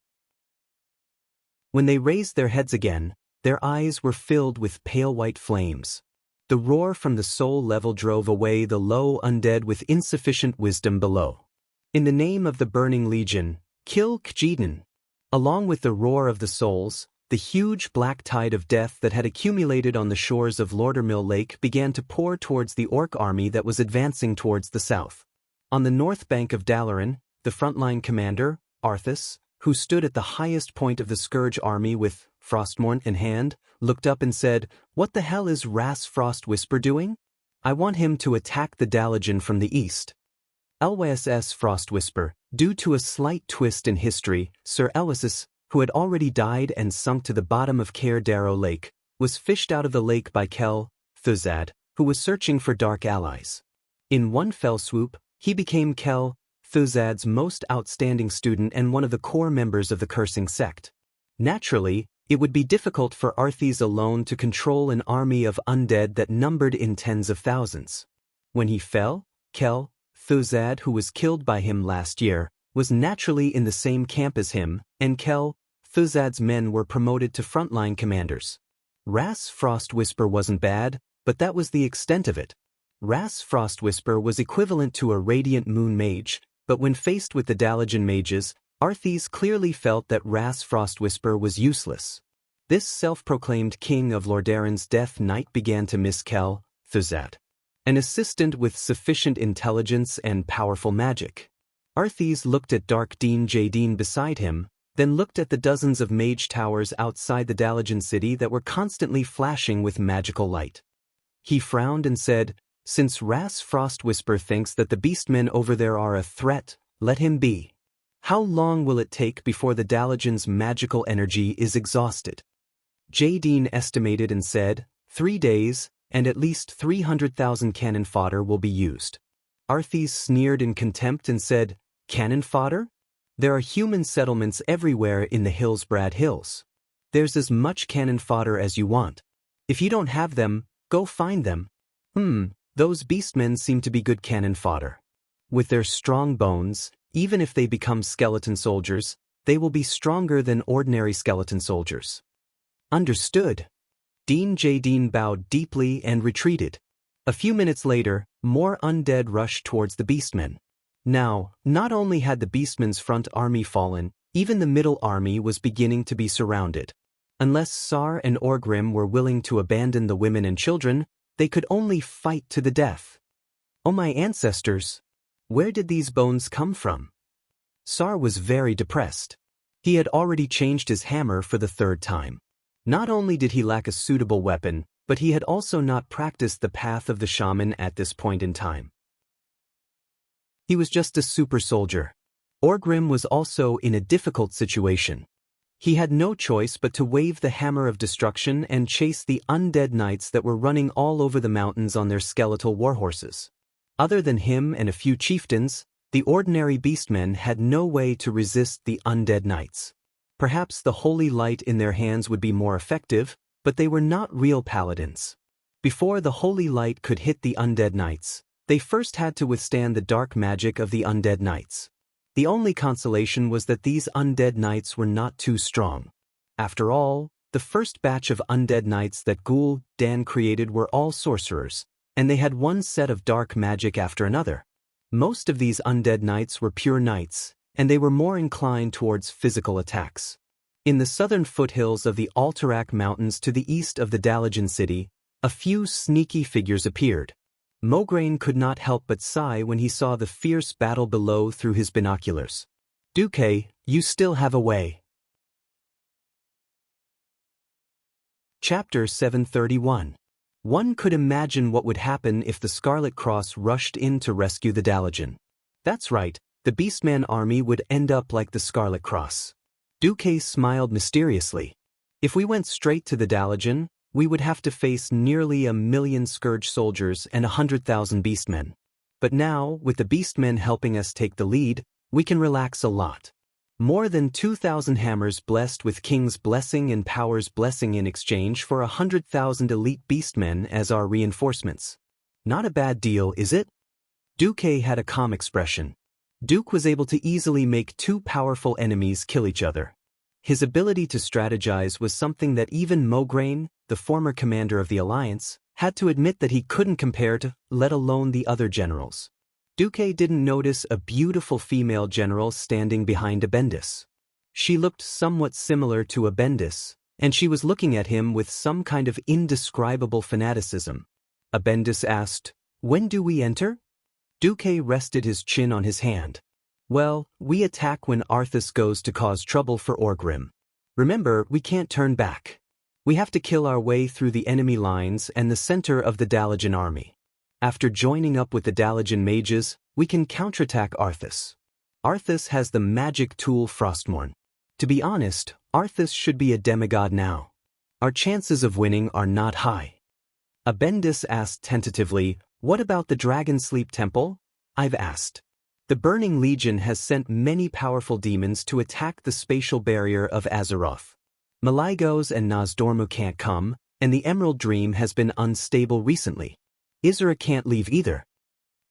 When they raised their heads again, their eyes were filled with pale white flames. The roar from the soul level drove away the low undead with insufficient wisdom below. In the name of the Burning Legion, kill Kjedan! Along with the roar of the souls, the huge black tide of death that had accumulated on the shores of Laudermill Lake began to pour towards the orc army that was advancing towards the south. On the north bank of Dalaran, the frontline commander, Arthas, who stood at the highest point of the Scourge army with Frostmourne in hand, looked up and said, "What the hell is Ras Frostwhisper doing? I want him to attack the Dalajan from the east." Elwes Frostwhisper, due to a slight twist in history, Sir Elwes, who had already died and sunk to the bottom of Caer Darrow Lake, was fished out of the lake by Kel Thuzad, who was searching for dark allies. In one fell swoop, he became Kel Thuzad's most outstanding student and one of the core members of the Cursing Sect. Naturally, it would be difficult for Arthas alone to control an army of undead that numbered in tens of thousands. When he fell, Kel Thuzad, who was killed by him last year, was naturally in the same camp as him, and Kel Thuzad's men were promoted to frontline commanders. Ras Frostwhisper wasn't bad, but that was the extent of it. Ras Frostwhisper was equivalent to a Radiant Moon Mage, but when faced with the Dalajan mages, Arthas clearly felt that Ras Frostwhisper was useless. This self-proclaimed king of Lordaeron's Death Knight began to miss Kel Thuzad, an assistant with sufficient intelligence and powerful magic. Arthas looked at Dark Dean Jadine beside him, then looked at the dozens of mage towers outside the Dalajan city that were constantly flashing with magical light. He frowned and said, "Since Ras Frostwhisper thinks that the beastmen over there are a threat, let him be. How long will it take before the Dalajan's magical energy is exhausted?" Jadine estimated and said, 3 days, and at least 300,000 cannon fodder will be used. Arthas sneered in contempt and said, "Cannon fodder? There are human settlements everywhere in the Hillsbrad Hills. There's as much cannon fodder as you want. If you don't have them, go find them." Those beastmen seem to be good cannon fodder. With their strong bones, even if they become skeleton soldiers, they will be stronger than ordinary skeleton soldiers. Understood. Dean Jadine bowed deeply and retreated. A few minutes later, more undead rushed towards the beastmen. Now, not only had the beastmen's front army fallen, even the middle army was beginning to be surrounded. Unless Sar and Orgrim were willing to abandon the women and children, they could only fight to the death. "Oh, my ancestors! Where did these bones come from?" Sar was very depressed. He had already changed his hammer for the 3rd time. Not only did he lack a suitable weapon, but he had also not practiced the path of the shaman at this point in time. He was just a super soldier. Orgrim was also in a difficult situation. He had no choice but to wave the hammer of destruction and chase the undead knights that were running all over the mountains on their skeletal warhorses. Other than him and a few chieftains, the ordinary beastmen had no way to resist the undead knights. Perhaps the holy light in their hands would be more effective, but they were not real paladins. Before the holy light could hit the undead knights, they first had to withstand the dark magic of the undead knights. The only consolation was that these undead knights were not too strong. After all, the first batch of undead knights that Ghoul Dan created were all sorcerers, and they had one set of dark magic after another. Most of these undead knights were pure knights, and they were more inclined towards physical attacks. In the southern foothills of the Alterac Mountains to the east of the Dalajan city, A few sneaky figures appeared. Mograine could not help but sigh when he saw the fierce battle below through his binoculars. Duque, you still have a way. Chapter 731. One could imagine what would happen if the Scarlet Cross rushed in to rescue the Dalajan. That's right, the Beastman army would end up like the Scarlet Cross. Duque smiled mysteriously. If we went straight to the Dalajan, we would have to face nearly 1,000,000 Scourge soldiers and 100,000 Beastmen. But now, with the Beastmen helping us take the lead, we can relax a lot. More than 2,000 hammers blessed with King's blessing and Power's blessing in exchange for 100,000 elite Beastmen as our reinforcements. Not a bad deal, is it? Duque had a calm expression. Duke was able to easily make two powerful enemies kill each other. His ability to strategize was something that even Mograine, the former commander of the Alliance, had to admit that he couldn't compare to, let alone the other generals. Duque didn't notice a beautiful female general standing behind Abendis. She looked somewhat similar to Abendis, and she was looking at him with some kind of indescribable fanaticism. Abendis asked, "When do we enter?" Duque rested his chin on his hand. "Well, we attack when Arthas goes to cause trouble for Orgrim. Remember, we can't turn back. We have to kill our way through the enemy lines and the center of the Dalajan army. After joining up with the Dalajan mages, we can counterattack Arthas. Arthas has the magic tool Frostmourne. To be honest, Arthas should be a demigod now. Our chances of winning are not high." Abendis asked tentatively, "What about the Dragon Sleep Temple?" "I've asked. The Burning Legion has sent many powerful demons to attack the spatial barrier of Azeroth. Maligos and Nozdormu can't come, and the Emerald Dream has been unstable recently. Isra can't leave either.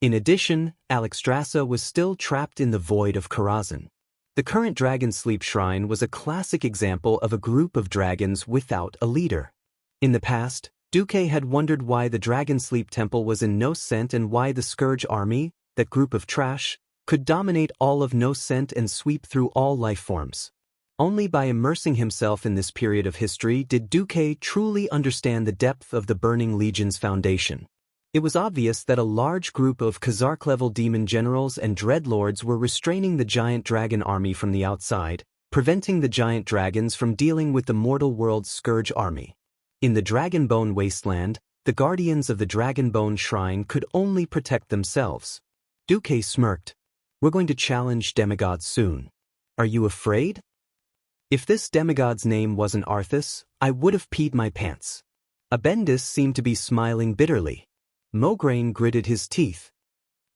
In addition, Alexstrasza was still trapped in the void of Karazhan. The current Dragon Sleep Shrine was a classic example of a group of dragons without a leader. In the past, Duque had wondered why the Dragon Sleep Temple was in Noscent and why the Scourge army, that group of trash, could dominate all of Noscent and sweep through all life forms. Only by immersing himself in this period of history did Duque truly understand the depth of the Burning Legion's foundation. It was obvious that a large group of Khazark-level demon generals and dreadlords were restraining the giant dragon army from the outside, preventing the giant dragons from dealing with the mortal world's Scourge army. In the Dragonbone Wasteland, the guardians of the Dragonbone Shrine could only protect themselves. Duque smirked. "We're going to challenge demigods soon. Are you afraid?" If this demigod's name wasn't Arthas, I would have peed my pants. Abendis seemed to be smiling bitterly. Mograine gritted his teeth.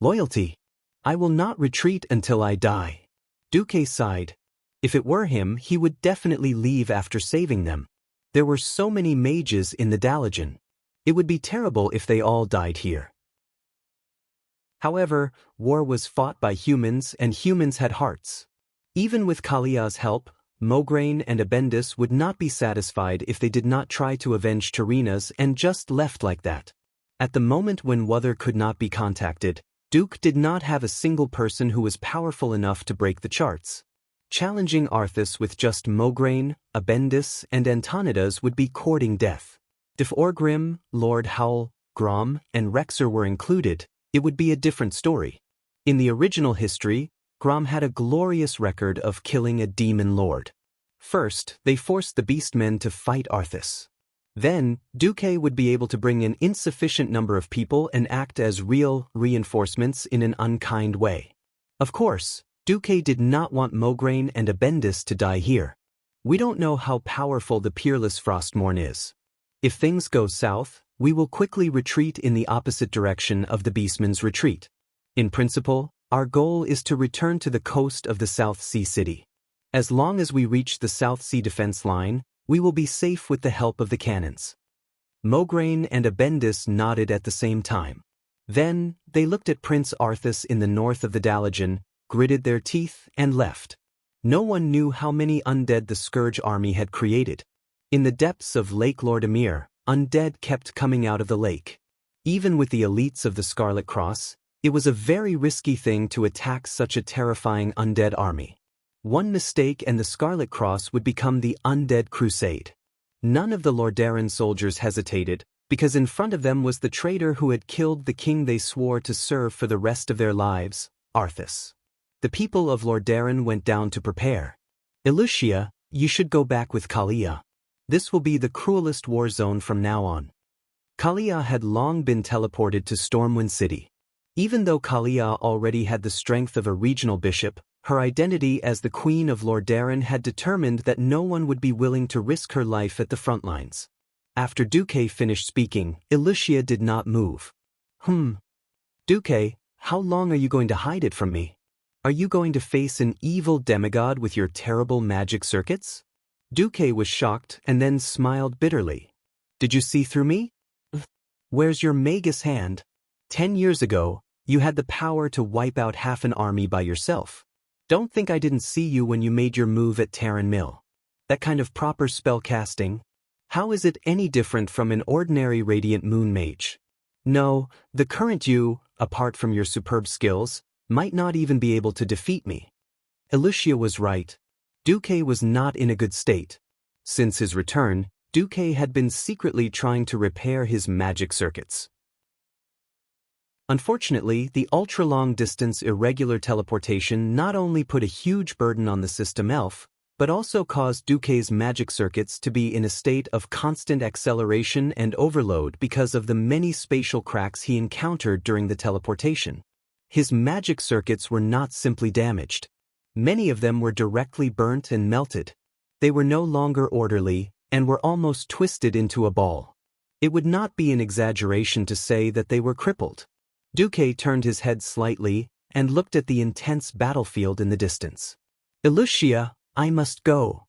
"Loyalty. I will not retreat until I die." Duque sighed. If it were him, he would definitely leave after saving them. There were so many mages in the Dalajan. It would be terrible if they all died here. However, war was fought by humans and humans had hearts. Even with Kalia's help, Mograine and Abendis would not be satisfied if they did not try to avenge Tirina's and just left like that. At the moment when Wuther could not be contacted, Duke did not have a single person who was powerful enough to break the charts. Challenging Arthas with just Mograine, Abendis, and Antonidas would be courting death. If Orgrim, Lord Howl, Grom, and Rexer were included, it would be a different story. In the original history, Grom had a glorious record of killing a demon lord. First, they forced the Beastmen to fight Arthas. Then, Duque would be able to bring in insufficient number of people and act as real reinforcements in an unkind way. Of course, Duque did not want Mograine and Abendis to die here. We don't know how powerful the peerless Frostmourne is. If things go south, we will quickly retreat in the opposite direction of the Beastmen's retreat. In principle, our goal is to return to the coast of the South Sea City. As long as we reach the South Sea defense line, we will be safe with the help of the cannons. Mograine and Abendis nodded at the same time. Then, they looked at Prince Arthas in the north of the Dalajan, gritted their teeth, and left. No one knew how many undead the Scourge army had created. In the depths of Lake Lordamir, undead kept coming out of the lake. Even with the elites of the Scarlet Cross, it was a very risky thing to attack such a terrifying undead army. One mistake and the Scarlet Cross would become the Undead Crusade. None of the Lordaeron soldiers hesitated, because in front of them was the traitor who had killed the king they swore to serve for the rest of their lives, Arthas. The people of Lordaeron went down to prepare. Elucia, you should go back with Kalia. This will be the cruelest war zone from now on. Kalia had long been teleported to Stormwind City. Even though Kalia already had the strength of a regional bishop, her identity as the Queen of Lordaeron had determined that no one would be willing to risk her life at the front lines. After Duque finished speaking, Elucia did not move. Duque, how long are you going to hide it from me? Are you going to face an evil demigod with your terrible magic circuits? Duque was shocked and then smiled bitterly. Did you see through me? Where's your magus hand? 10 years ago, you had the power to wipe out half an army by yourself. Don't think I didn't see you when you made your move at Terran Mill. That kind of proper spell casting? How is it any different from an ordinary Radiant Moon Mage? No, the current you, apart from your superb skills, might not even be able to defeat me. Elucia was right. Duque was not in a good state. Since his return, Duque had been secretly trying to repair his magic circuits. Unfortunately, the ultra-long-distance irregular teleportation not only put a huge burden on the system elf, but also caused Duque's magic circuits to be in a state of constant acceleration and overload because of the many spatial cracks he encountered during the teleportation. His magic circuits were not simply damaged. Many of them were directly burnt and melted. They were no longer orderly and were almost twisted into a ball. It would not be an exaggeration to say that they were crippled. Duque turned his head slightly and looked at the intense battlefield in the distance. Elucia, I must go.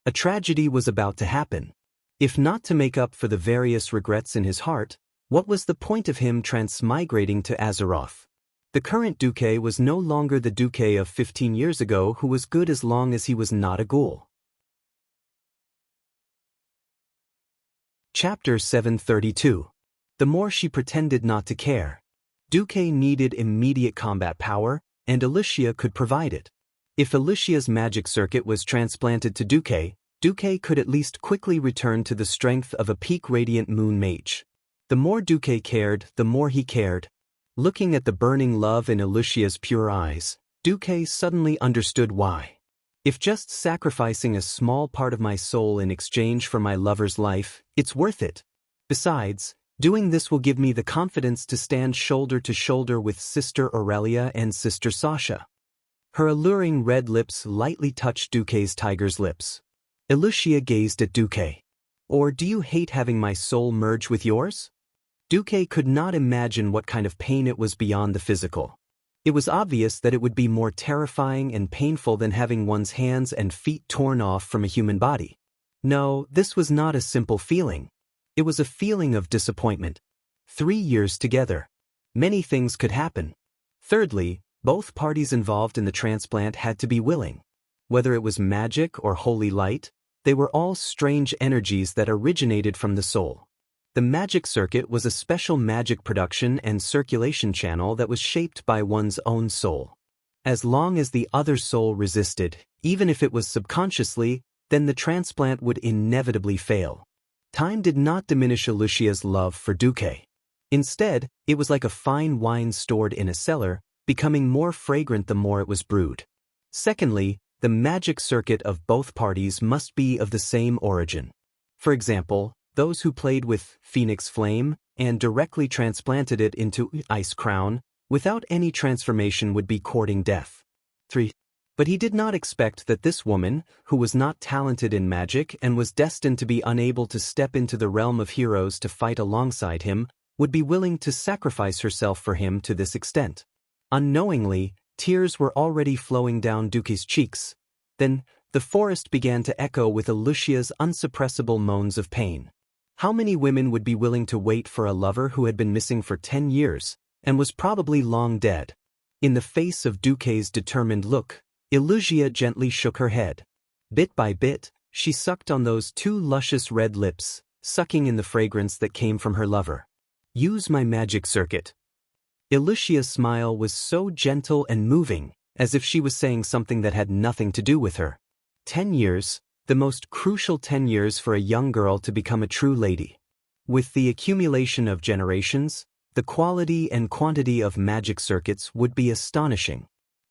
A tragedy was about to happen. If not to make up for the various regrets in his heart, what was the point of him transmigrating to Azeroth? The current Duque was no longer the Duque of 15 years ago who was good as long as he was not a ghoul. Chapter 732. The more she pretended not to care. Duque needed immediate combat power, and Elucia could provide it. If Elucia's magic circuit was transplanted to Duque, Duque could at least quickly return to the strength of a peak Radiant Moon Mage. The more Duque cared, the more he cared. Looking at the burning love in Elucia's pure eyes, Duque suddenly understood why. If just sacrificing a small part of my soul in exchange for my lover's life, it's worth it. Besides, doing this will give me the confidence to stand shoulder to shoulder with Sister Aurelia and Sister Sasha. Her alluring red lips lightly touched Duque's tiger's lips. Elucia gazed at Duque. Or do you hate having my soul merge with yours? Duque could not imagine what kind of pain it was beyond the physical. It was obvious that it would be more terrifying and painful than having one's hands and feet torn off from a human body. No, this was not a simple feeling. It was a feeling of disappointment. 3 years together. Many things could happen. Thirdly, both parties involved in the transplant had to be willing. Whether it was magic or holy light, they were all strange energies that originated from the soul. The magic circuit was a special magic production and circulation channel that was shaped by one's own soul. As long as the other soul resisted, even if it was subconsciously, then the transplant would inevitably fail. Time did not diminish Elucia's love for Duque. Instead, it was like a fine wine stored in a cellar, becoming more fragrant the more it was brewed. Secondly, the magic circuit of both parties must be of the same origin. For example, those who played with Phoenix Flame and directly transplanted it into Ice Crown, without any transformation would be courting death. 3. But he did not expect that this woman, who was not talented in magic and was destined to be unable to step into the realm of heroes to fight alongside him, would be willing to sacrifice herself for him to this extent. Unknowingly, tears were already flowing down Duque's cheeks. Then, the forest began to echo with Elucia's unsuppressible moans of pain. How many women would be willing to wait for a lover who had been missing for 10 years, and was probably long dead? In the face of Duque's determined look, Elucia gently shook her head. Bit by bit, she sucked on those 2 luscious red lips, sucking in the fragrance that came from her lover. Use my magic circuit. Elucia's smile was so gentle and moving, as if she was saying something that had nothing to do with her. 10 years, the most crucial 10 years for a young girl to become a true lady. With the accumulation of generations, the quality and quantity of magic circuits would be astonishing.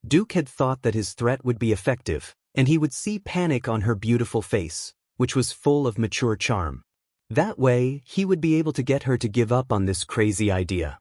Duke had thought that his threat would be effective, and he would see panic on her beautiful face, which was full of mature charm. That way, he would be able to get her to give up on this crazy idea.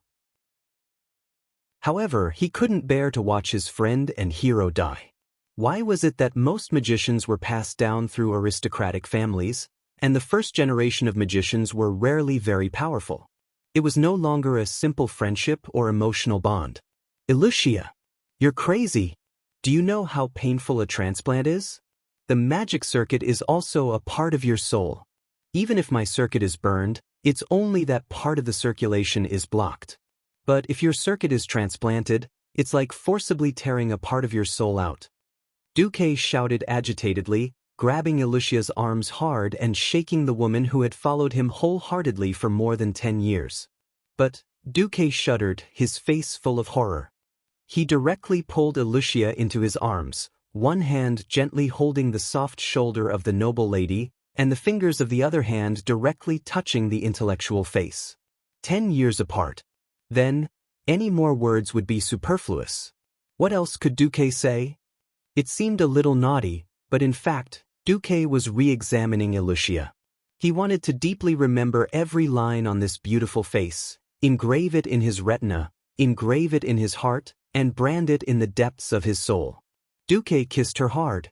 However, he couldn't bear to watch his friend and hero die. Why was it that most magicians were passed down through aristocratic families, and the first generation of magicians were rarely very powerful? It was no longer a simple friendship or emotional bond. Elucia, you're crazy. Do you know how painful a transplant is? The magic circuit is also a part of your soul. Even if my circuit is burned, it's only that part of the circulation is blocked. But if your circuit is transplanted, it's like forcibly tearing a part of your soul out. Duque shouted agitatedly, grabbing Elucia's arms hard and shaking the woman who had followed him wholeheartedly for more than 10 years. But Duque shuddered, his face full of horror. He directly pulled Elucia into his arms, one hand gently holding the soft shoulder of the noble lady, and the fingers of the other hand directly touching the intellectual face. 10 years apart. Then, any more words would be superfluous. What else could Duque say? It seemed a little naughty, but in fact, Duque was re-examining Elucia. He wanted to deeply remember every line on this beautiful face, engrave it in his retina, engrave it in his heart, and brand it in the depths of his soul. Duque kissed her hard.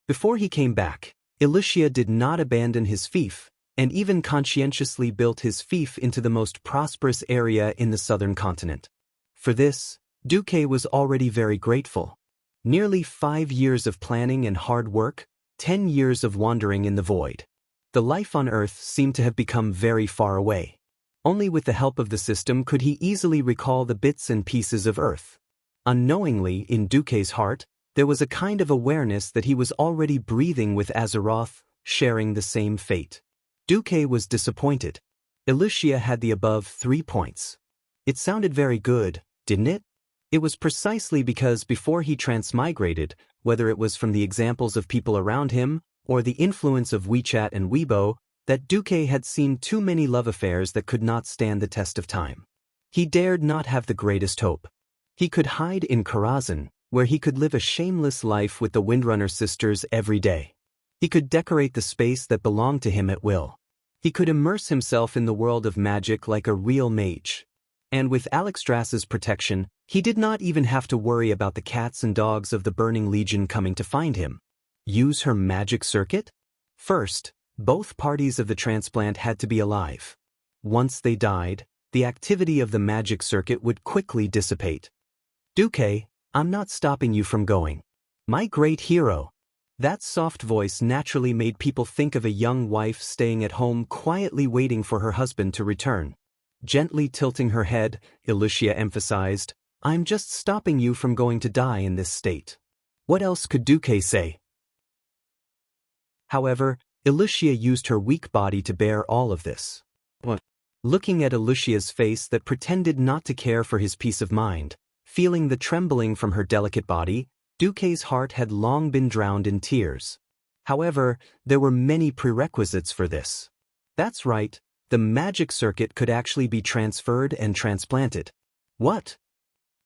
Before he came back, Elucia did not abandon his fief, and even conscientiously built his fief into the most prosperous area in the southern continent. For this, Duque was already very grateful. Nearly 5 years of planning and hard work, 10 years of wandering in the void. The life on Earth seemed to have become very far away. Only with the help of the system could he easily recall the bits and pieces of Earth. Unknowingly, in Duque's heart, there was a kind of awareness that he was already breathing with Azeroth, sharing the same fate. Duque was disappointed. Elucia had the above 3 points. It sounded very good, didn't it? It was precisely because before he transmigrated, whether it was from the examples of people around him, or the influence of WeChat and Weibo, that Duque had seen too many love affairs that could not stand the test of time. He dared not have the greatest hope. He could hide in Karazhan, where he could live a shameless life with the Windrunner sisters every day. He could decorate the space that belonged to him at will. He could immerse himself in the world of magic like a real mage. And with Alexstras's protection, he did not even have to worry about the cats and dogs of the Burning Legion coming to find him. Use her magic circuit? First, both parties of the transplant had to be alive. Once they died, the activity of the magic circuit would quickly dissipate. Duque, I'm not stopping you from going. My great hero. That soft voice naturally made people think of a young wife staying at home quietly waiting for her husband to return. Gently tilting her head, Elucia emphasized, I'm just stopping you from going to die in this state. What else could Duque say? However, Elucia used her weak body to bear all of this. Looking at Elucia's face that pretended not to care for his peace of mind, feeling the trembling from her delicate body, Duque's heart had long been drowned in tears. However, there were many prerequisites for this. That's right, the magic circuit could actually be transferred and transplanted. What?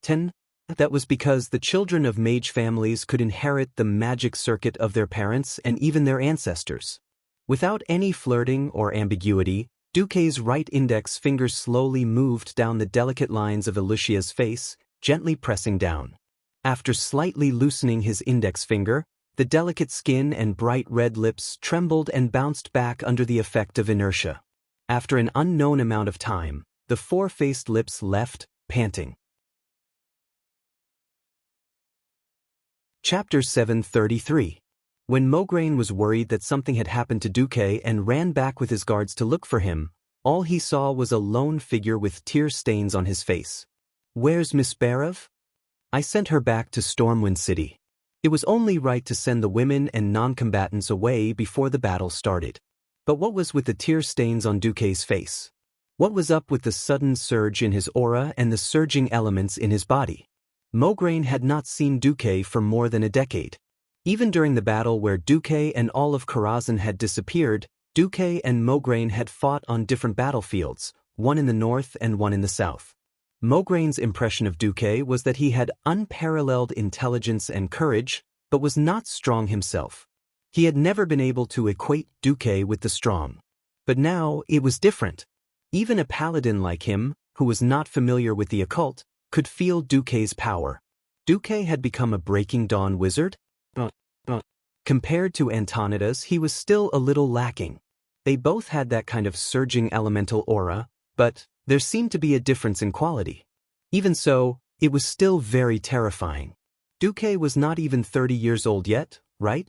10. That was because the children of mage families could inherit the magic circuit of their parents and even their ancestors. Without any flirting or ambiguity, Duque's right index finger slowly moved down the delicate lines of Elucia's face, gently pressing down. After slightly loosening his index finger, the delicate skin and bright red lips trembled and bounced back under the effect of inertia. After an unknown amount of time, the four-faced lips left, panting. Chapter 733. When Mograine was worried that something had happened to Duque and ran back with his guards to look for him, all he saw was a lone figure with tear stains on his face. Where's Miss Barev? I sent her back to Stormwind City. It was only right to send the women and non-combatants away before the battle started. But what was with the tear stains on Duque's face? What was up with the sudden surge in his aura and the surging elements in his body? Mograine had not seen Duque for more than a decade. Even during the battle where Duque and all of Karazhan had disappeared, Duque and Mograine had fought on different battlefields, one in the north and one in the south. Mograine's impression of Duque was that he had unparalleled intelligence and courage, but was not strong himself. He had never been able to equate Duque with the strong. But now it was different. Even a paladin like him, who was not familiar with the occult, could feel Duque's power. Duque had become a Breaking Dawn wizard? Compared to Antonidas, he was still a little lacking. They both had that kind of surging elemental aura, but there seemed to be a difference in quality. Even so, it was still very terrifying. Duque was not even 30 years old yet, right?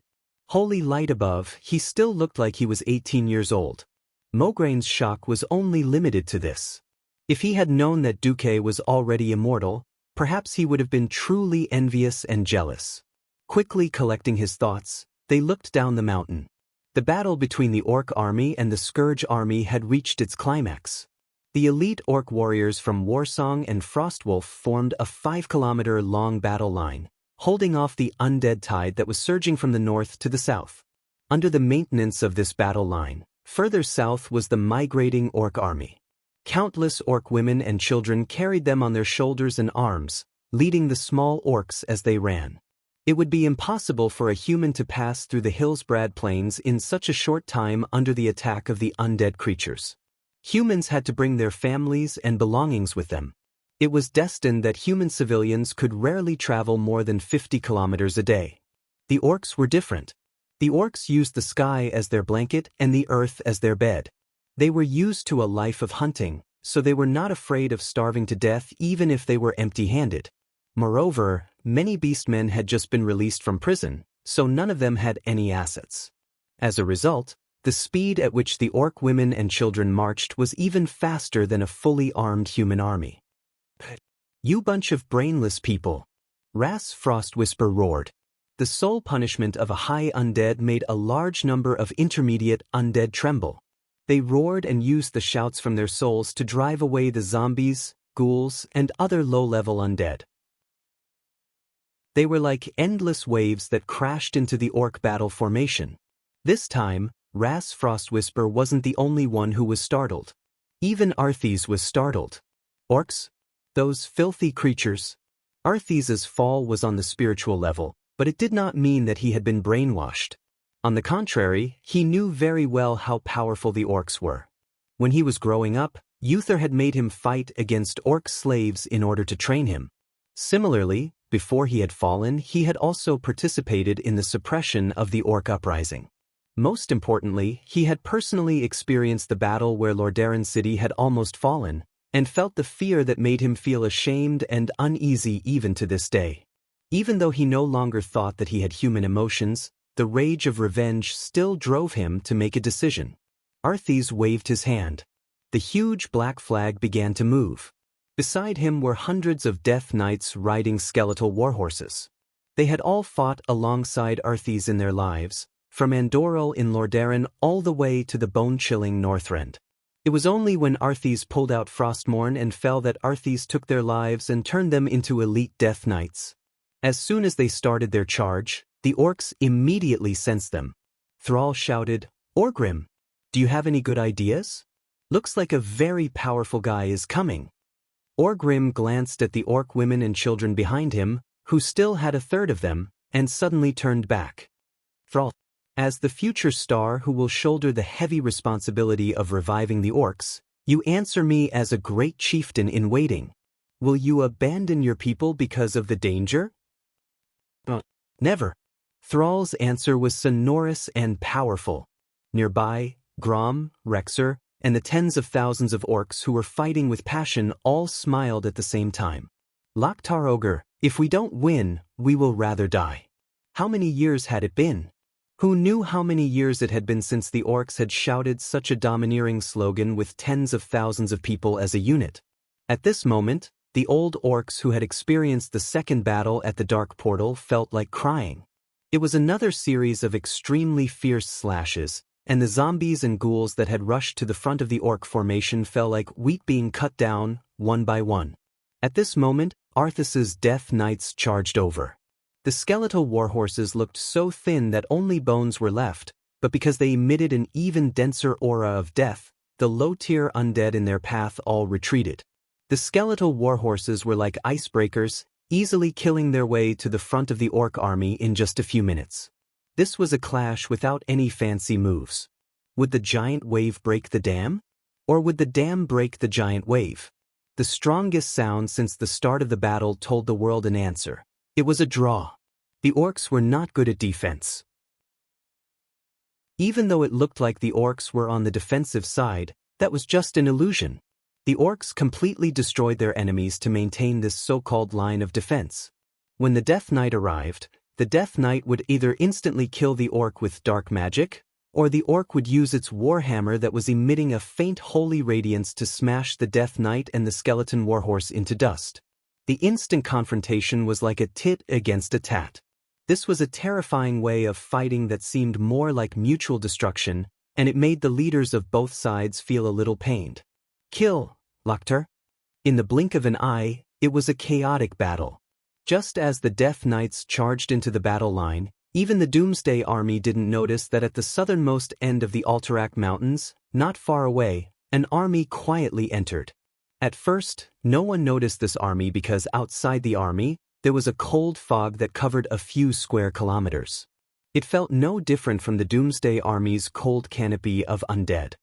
Holy light above, he still looked like he was 18 years old. Mograine's shock was only limited to this. If he had known that Duque was already immortal, perhaps he would have been truly envious and jealous. Quickly collecting his thoughts, they looked down the mountain. The battle between the Orc army and the Scourge army had reached its climax. The elite Orc warriors from Warsong and Frostwolf formed a 5-kilometer-long battle line, holding off the undead tide that was surging from the north to the south. Under the maintenance of this battle line, further south was the migrating Orc army. Countless Orc women and children carried them on their shoulders and arms, leading the small Orcs as they ran. It would be impossible for a human to pass through the Hillsbrad Plains in such a short time under the attack of the undead creatures. Humans had to bring their families and belongings with them. It was destined that human civilians could rarely travel more than 50 kilometers a day. The Orcs were different. The Orcs used the sky as their blanket and the earth as their bed. They were used to a life of hunting, so they were not afraid of starving to death even if they were empty-handed. Moreover, many beastmen had just been released from prison, so none of them had any assets. As a result, the speed at which the Orc women and children marched was even faster than a fully armed human army. "You bunch of brainless people!" Ras Frostwhisper roared. The sole punishment of a high undead made a large number of intermediate undead tremble. They roared and used the shouts from their souls to drive away the zombies, ghouls, and other low-level undead. They were like endless waves that crashed into the Orc battle formation. This time, Ras Frostwhisper wasn't the only one who was startled. Even Arthes was startled. Orcs? Those filthy creatures. Arthes's fall was on the spiritual level, but it did not mean that he had been brainwashed. On the contrary, he knew very well how powerful the Orcs were. When he was growing up, Uther had made him fight against Orc slaves in order to train him. Similarly, before he had fallen, he had also participated in the suppression of the Orc uprising. Most importantly, he had personally experienced the battle where Lordaeron City had almost fallen, and felt the fear that made him feel ashamed and uneasy even to this day. Even though he no longer thought that he had human emotions, the rage of revenge still drove him to make a decision. Arthes waved his hand. The huge black flag began to move. Beside him were hundreds of Death Knights riding skeletal warhorses. They had all fought alongside Arthes in their lives, from Andoril in Lordaeron all the way to the bone-chilling Northrend. It was only when Arthes pulled out Frostmourne and fell that Arthes took their lives and turned them into elite Death Knights. As soon as they started their charge, the Orcs immediately sensed them. Thrall shouted, "Orgrim, do you have any good ideas? Looks like a very powerful guy is coming." Orgrim glanced at the Orc women and children behind him, who still had a third of them, and suddenly turned back. Thrall, as the future star who will shoulder the heavy responsibility of reviving the Orcs, you answer me as a great chieftain in waiting. Will you abandon your people because of the danger? Never. Thrall's answer was sonorous and powerful. Nearby, Grom, Rexer, and the tens of thousands of Orcs who were fighting with passion all smiled at the same time. Loktar Ogre, if we don't win, we will rather die. How many years had it been? Who knew how many years it had been since the Orcs had shouted such a domineering slogan with tens of thousands of people as a unit? At this moment, the old Orcs who had experienced the second battle at the Dark Portal felt like crying. It was another series of extremely fierce slashes, and the zombies and ghouls that had rushed to the front of the Orc formation fell like wheat being cut down, one by one. At this moment, Arthas's Death Knights charged over. The skeletal warhorses looked so thin that only bones were left, but because they emitted an even denser aura of death, the low-tier undead in their path all retreated. The skeletal warhorses were like icebreakers, easily killing their way to the front of the orc army in just a few minutes. This was a clash without any fancy moves. Would the giant wave break the dam? Or would the dam break the giant wave? The strongest sound since the start of the battle told the world an answer. It was a draw. The orcs were not good at defense. Even though it looked like the orcs were on the defensive side, that was just an illusion. The orcs completely destroyed their enemies to maintain this so-called line of defense. When the Death Knight arrived, the Death Knight would either instantly kill the orc with dark magic, or the orc would use its warhammer that was emitting a faint holy radiance to smash the Death Knight and the skeleton warhorse into dust. The instant confrontation was like a tit against a tat. This was a terrifying way of fighting that seemed more like mutual destruction, and it made the leaders of both sides feel a little pained. Kill, Lecter. In the blink of an eye, it was a chaotic battle. Just as the Death Knights charged into the battle line, even the Doomsday army didn't notice that at the southernmost end of the Alterac Mountains, not far away, an army quietly entered. At first, no one noticed this army because outside the army, there was a cold fog that covered a few square kilometers. It felt no different from the Doomsday army's cold canopy of undead.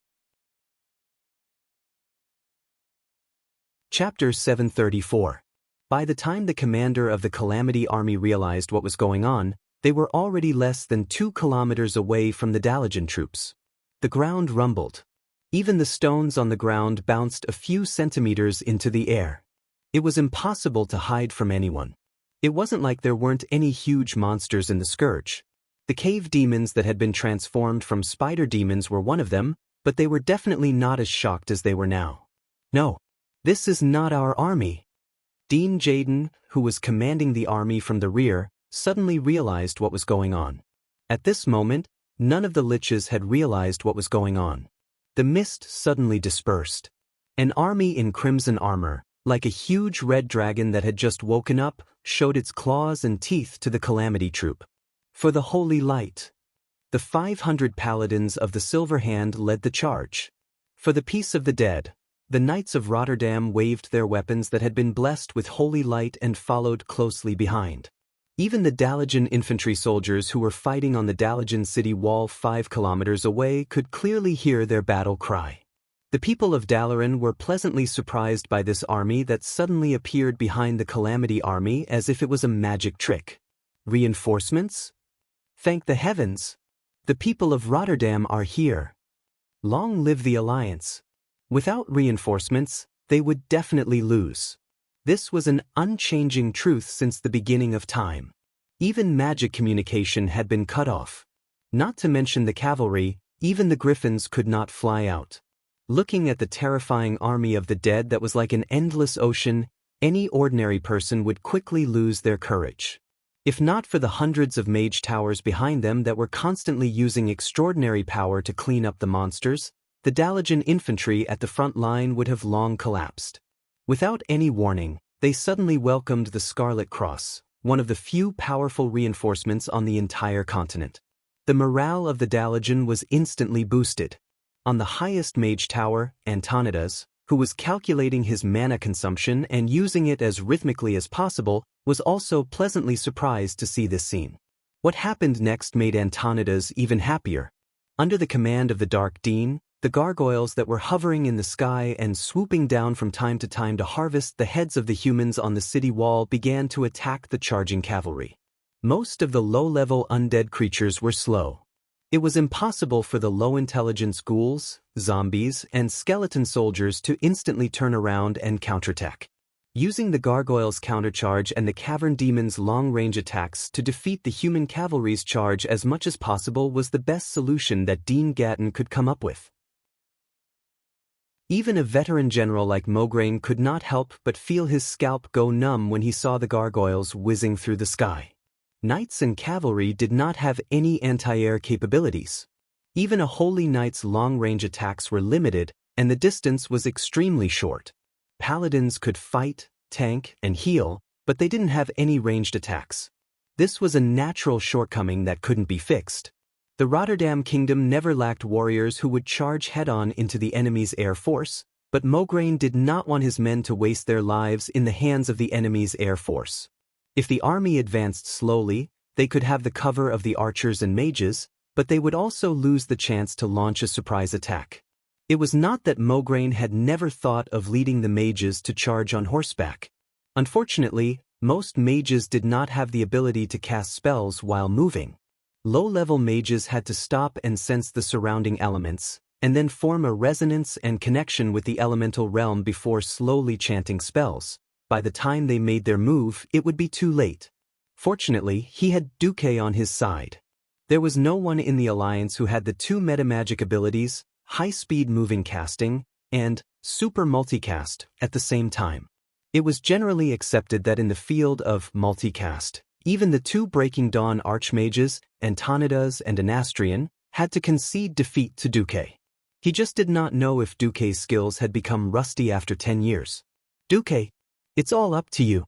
Chapter 734. By the time the commander of the Calamity army realized what was going on, they were already less than 2 kilometers away from the Dalajan troops. The ground rumbled. Even the stones on the ground bounced a few centimeters into the air. It was impossible to hide from anyone. It wasn't like there weren't any huge monsters in the Scourge. The cave demons that had been transformed from spider demons were one of them, but they were definitely not as shocked as they were now. No, this is not our army. Dean Jaden, who was commanding the army from the rear, suddenly realized what was going on. At this moment, none of the liches had realized what was going on. The mist suddenly dispersed. An army in crimson armor, like a huge red dragon that had just woken up, showed its claws and teeth to the Calamity troop. For the Holy Light. The 500 paladins of the Silver Hand led the charge. For the peace of the dead, the Knights of Rotterdam waved their weapons that had been blessed with Holy Light and followed closely behind. Even the Dalajan infantry soldiers who were fighting on the Dalajan city wall 5 kilometers away could clearly hear their battle cry. The people of Dalaran were pleasantly surprised by this army that suddenly appeared behind the Calamity army as if it was a magic trick. Reinforcements? Thank the heavens! The people of Rotterdam are here. Long live the Alliance. Without reinforcements, they would definitely lose. This was an unchanging truth since the beginning of time. Even magic communication had been cut off. Not to mention the cavalry, even the griffins could not fly out. Looking at the terrifying army of the dead that was like an endless ocean, any ordinary person would quickly lose their courage. If not for the hundreds of mage towers behind them that were constantly using extraordinary power to clean up the monsters, the Dalajan infantry at the front line would have long collapsed. Without any warning, they suddenly welcomed the Scarlet Cross, one of the few powerful reinforcements on the entire continent. The morale of the Dalajan was instantly boosted. On the highest mage tower, Antonidas, who was calculating his mana consumption and using it as rhythmically as possible, was also pleasantly surprised to see this scene. What happened next made Antonidas even happier. Under the command of the Dark Dean, the gargoyles that were hovering in the sky and swooping down from time to time to harvest the heads of the humans on the city wall began to attack the charging cavalry. Most of the low-level undead creatures were slow. It was impossible for the low-intelligence ghouls, zombies, and skeleton soldiers to instantly turn around and counterattack. Using the gargoyles' countercharge and the cavern demons' long-range attacks to defeat the human cavalry's charge as much as possible was the best solution that Dean Gatton could come up with. Even a veteran general like Mograine could not help but feel his scalp go numb when he saw the gargoyles whizzing through the sky. Knights and cavalry did not have any anti-air capabilities. Even a holy knight's long-range attacks were limited, and the distance was extremely short. Paladins could fight, tank, and heal, but they didn't have any ranged attacks. This was a natural shortcoming that couldn't be fixed. The Rotterdam kingdom never lacked warriors who would charge head-on into the enemy's air force, but Mograine did not want his men to waste their lives in the hands of the enemy's air force. If the army advanced slowly, they could have the cover of the archers and mages, but they would also lose the chance to launch a surprise attack. It was not that Mograine had never thought of leading the mages to charge on horseback. Unfortunately, most mages did not have the ability to cast spells while moving. Low-level mages had to stop and sense the surrounding elements, and then form a resonance and connection with the elemental realm before slowly chanting spells. By the time they made their move, it would be too late. Fortunately, he had Duque on his side. There was no one in the Alliance who had the two metamagic abilities, high-speed moving casting, and super multicast, at the same time. It was generally accepted that in the field of multicast, even the two Breaking Dawn archmages, Antonidas and Anastrian, had to concede defeat to Duque. He just did not know if Duque's skills had become rusty after 10 years. Duque, it's all up to you.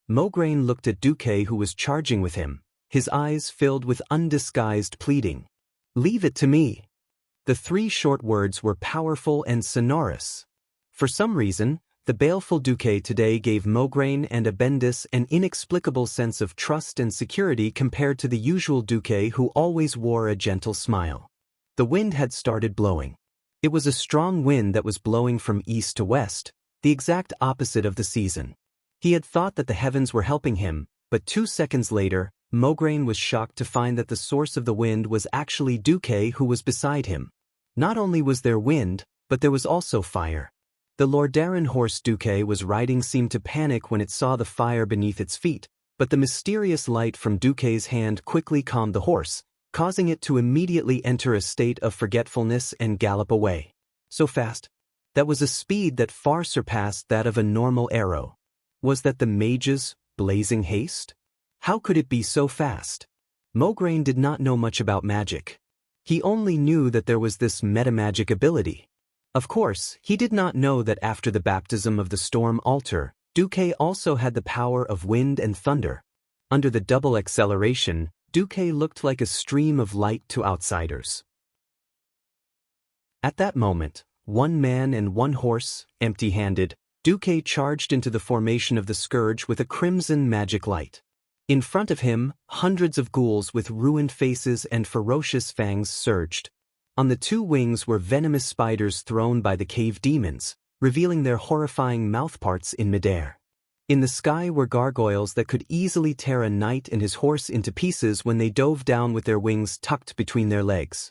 Mograine looked at Duque, who was charging with him, his eyes filled with undisguised pleading. Leave it to me. The three short words were powerful and sonorous. For some reason, the baleful Duque today gave Mograine and Abendis an inexplicable sense of trust and security compared to the usual Duque, who always wore a gentle smile. The wind had started blowing. It was a strong wind that was blowing from east to west, the exact opposite of the season. He had thought that the heavens were helping him, but 2 seconds later, Mograine was shocked to find that the source of the wind was actually Duque, who was beside him. Not only was there wind, but there was also fire. The Lordaeron horse Duque was riding seemed to panic when it saw the fire beneath its feet, but the mysterious light from Duque's hand quickly calmed the horse, causing it to immediately enter a state of forgetfulness and gallop away. So fast. That was a speed that far surpassed that of a normal arrow. Was that the mage's blazing haste? How could it be so fast? Mograine did not know much about magic. He only knew that there was this metamagic ability. Of course, he did not know that after the baptism of the storm altar, Duque also had the power of wind and thunder. Under the double acceleration, Duque looked like a stream of light to outsiders. At that moment, one man and one horse, empty-handed, Duque charged into the formation of the Scourge with a crimson magic light. In front of him, hundreds of ghouls with ruined faces and ferocious fangs surged. On the two wings were venomous spiders thrown by the cave demons, revealing their horrifying mouthparts in midair. In the sky were gargoyles that could easily tear a knight and his horse into pieces when they dove down with their wings tucked between their legs.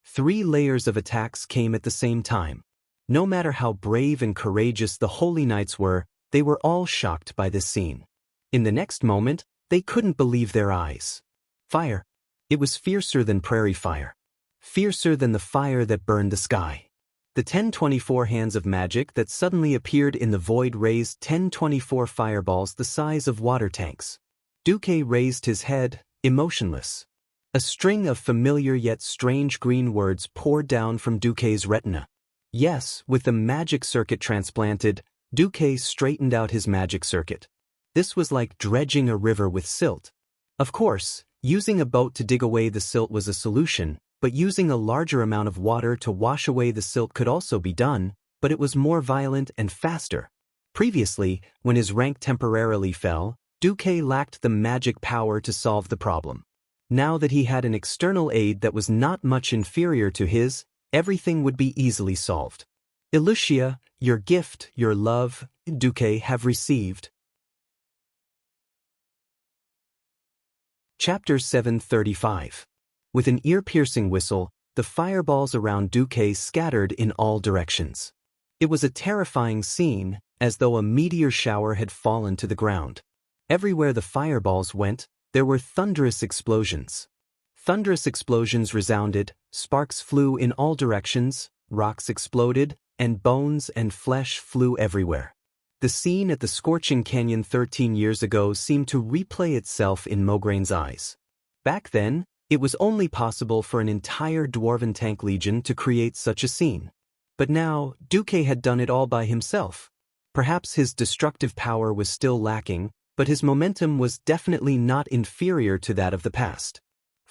3 layers of attacks came at the same time. No matter how brave and courageous the holy knights were, they were all shocked by this scene. In the next moment, they couldn't believe their eyes. Fire. It was fiercer than prairie fire. Fiercer than the fire that burned the sky. The 1024 hands of magic that suddenly appeared in the void raised 1024 fireballs the size of water tanks. Duque raised his head, emotionless. A string of familiar yet strange green words poured down from Duque's retina. Yes, with the magic circuit transplanted, Duque straightened out his magic circuit. This was like dredging a river with silt. Of course, using a boat to dig away the silt was a solution, but using a larger amount of water to wash away the silt could also be done, but it was more violent and faster. Previously, when his rank temporarily fell, Duque lacked the magic power to solve the problem. Now that he had an external aid that was not much inferior to his, everything would be easily solved. Elucia, your gift, your love, Duque have received. Chapter 735. With an ear-piercing whistle, the fireballs around Duque scattered in all directions. It was a terrifying scene, as though a meteor shower had fallen to the ground. Everywhere the fireballs went, there were thunderous explosions. Thunderous explosions resounded, sparks flew in all directions, rocks exploded, and bones and flesh flew everywhere. The scene at the Scorching Canyon 13 years ago seemed to replay itself in Mograine's eyes. Back then, it was only possible for an entire Dwarven tank legion to create such a scene. But now, Duque had done it all by himself. Perhaps his destructive power was still lacking, but his momentum was definitely not inferior to that of the past.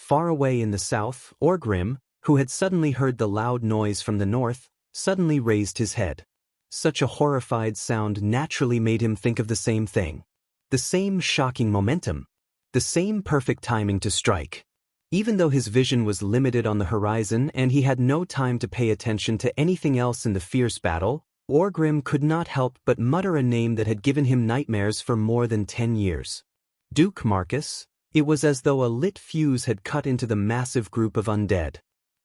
Far away in the south, Orgrim, who had suddenly heard the loud noise from the north, suddenly raised his head. Such a horrified sound naturally made him think of the same thing. The same shocking momentum. The same perfect timing to strike. Even though his vision was limited on the horizon and he had no time to pay attention to anything else in the fierce battle, Orgrim could not help but mutter a name that had given him nightmares for more than 10 years. Duke Marcus. It was as though a lit fuse had cut into the massive group of undead.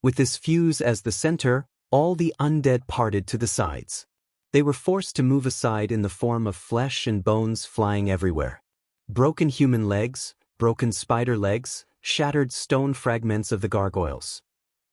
With this fuse as the center, all the undead parted to the sides. They were forced to move aside in the form of flesh and bones flying everywhere. Broken human legs, broken spider legs, shattered stone fragments of the gargoyles.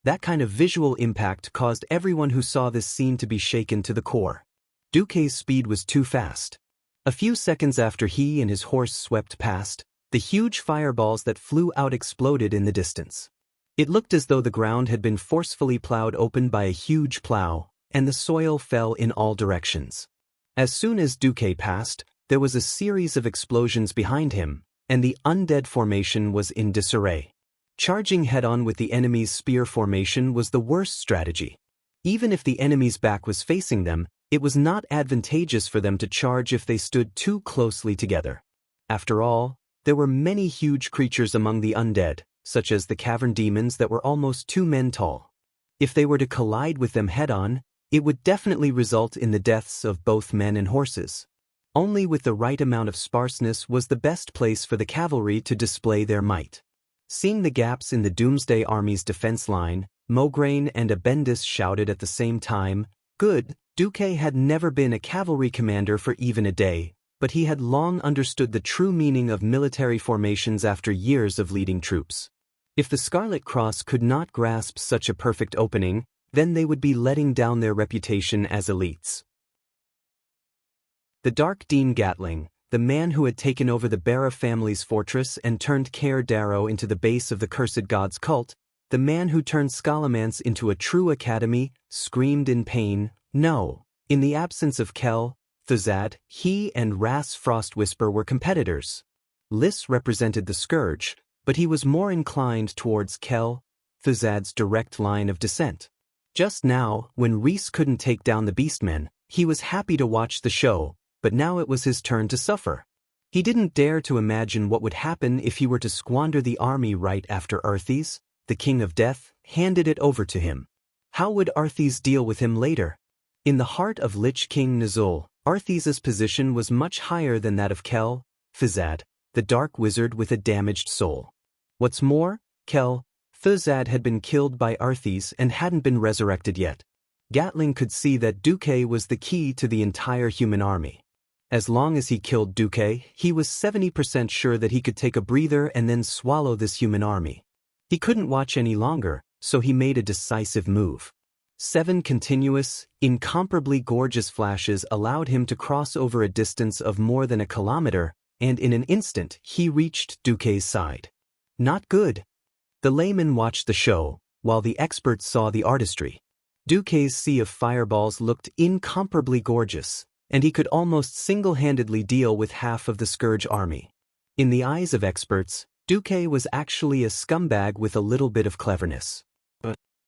That kind of visual impact caused everyone who saw this scene to be shaken to the core. Duque's speed was too fast. A few seconds after he and his horse swept past, the huge fireballs that flew out exploded in the distance. It looked as though the ground had been forcefully plowed open by a huge plow, and the soil fell in all directions. As soon as Duque passed, there was a series of explosions behind him, and the undead formation was in disarray. Charging head-on with the enemy's spear formation was the worst strategy. Even if the enemy's back was facing them, it was not advantageous for them to charge if they stood too closely together. After all, there were many huge creatures among the undead, such as the cavern demons that were almost 2 men tall. If they were to collide with them head-on, it would definitely result in the deaths of both men and horses. Only with the right amount of sparseness was the best place for the cavalry to display their might. Seeing the gaps in the Doomsday Army's defense line, Mograine and Abendis shouted at the same time, "Good!" Duque had never been a cavalry commander for even a day, but he had long understood the true meaning of military formations after years of leading troops. If the Scarlet Cross could not grasp such a perfect opening, then they would be letting down their reputation as elites. The Dark Dean Gatling, the man who had taken over the Barra family's fortress and turned Caer Darrow into the base of the Cursed Gods cult, the man who turned Scalomance into a true academy, screamed in pain, "No!" In the absence of Kel, Thuzad, he and Ras Frostwhisper were competitors. Lys represented the Scourge, but he was more inclined towards Kel, Thuzad's direct line of descent. Just now, when Rhys couldn't take down the Beastmen, he was happy to watch the show, but now it was his turn to suffer. He didn't dare to imagine what would happen if he were to squander the army right after Arthas, the King of Death, handed it over to him. How would Arthas deal with him later? In the heart of Lich King Nuzul, Arthas' position was much higher than that of Kel, Thuzad, the dark wizard with a damaged soul. What's more, Kel, Thuzad had been killed by Arthas and hadn't been resurrected yet. Gatling could see that Duque was the key to the entire human army. As long as he killed Duque, he was 70% sure that he could take a breather and then swallow this human army. He couldn't watch any longer, so he made a decisive move. 7 continuous, incomparably gorgeous flashes allowed him to cross over a distance of more than a kilometer, and in an instant he reached Duque's side. Not good. The layman watched the show, while the experts saw the artistry. Duque's sea of fireballs looked incomparably gorgeous, and he could almost single-handedly deal with half of the Scourge army. In the eyes of experts, Duque was actually a scumbag with a little bit of cleverness.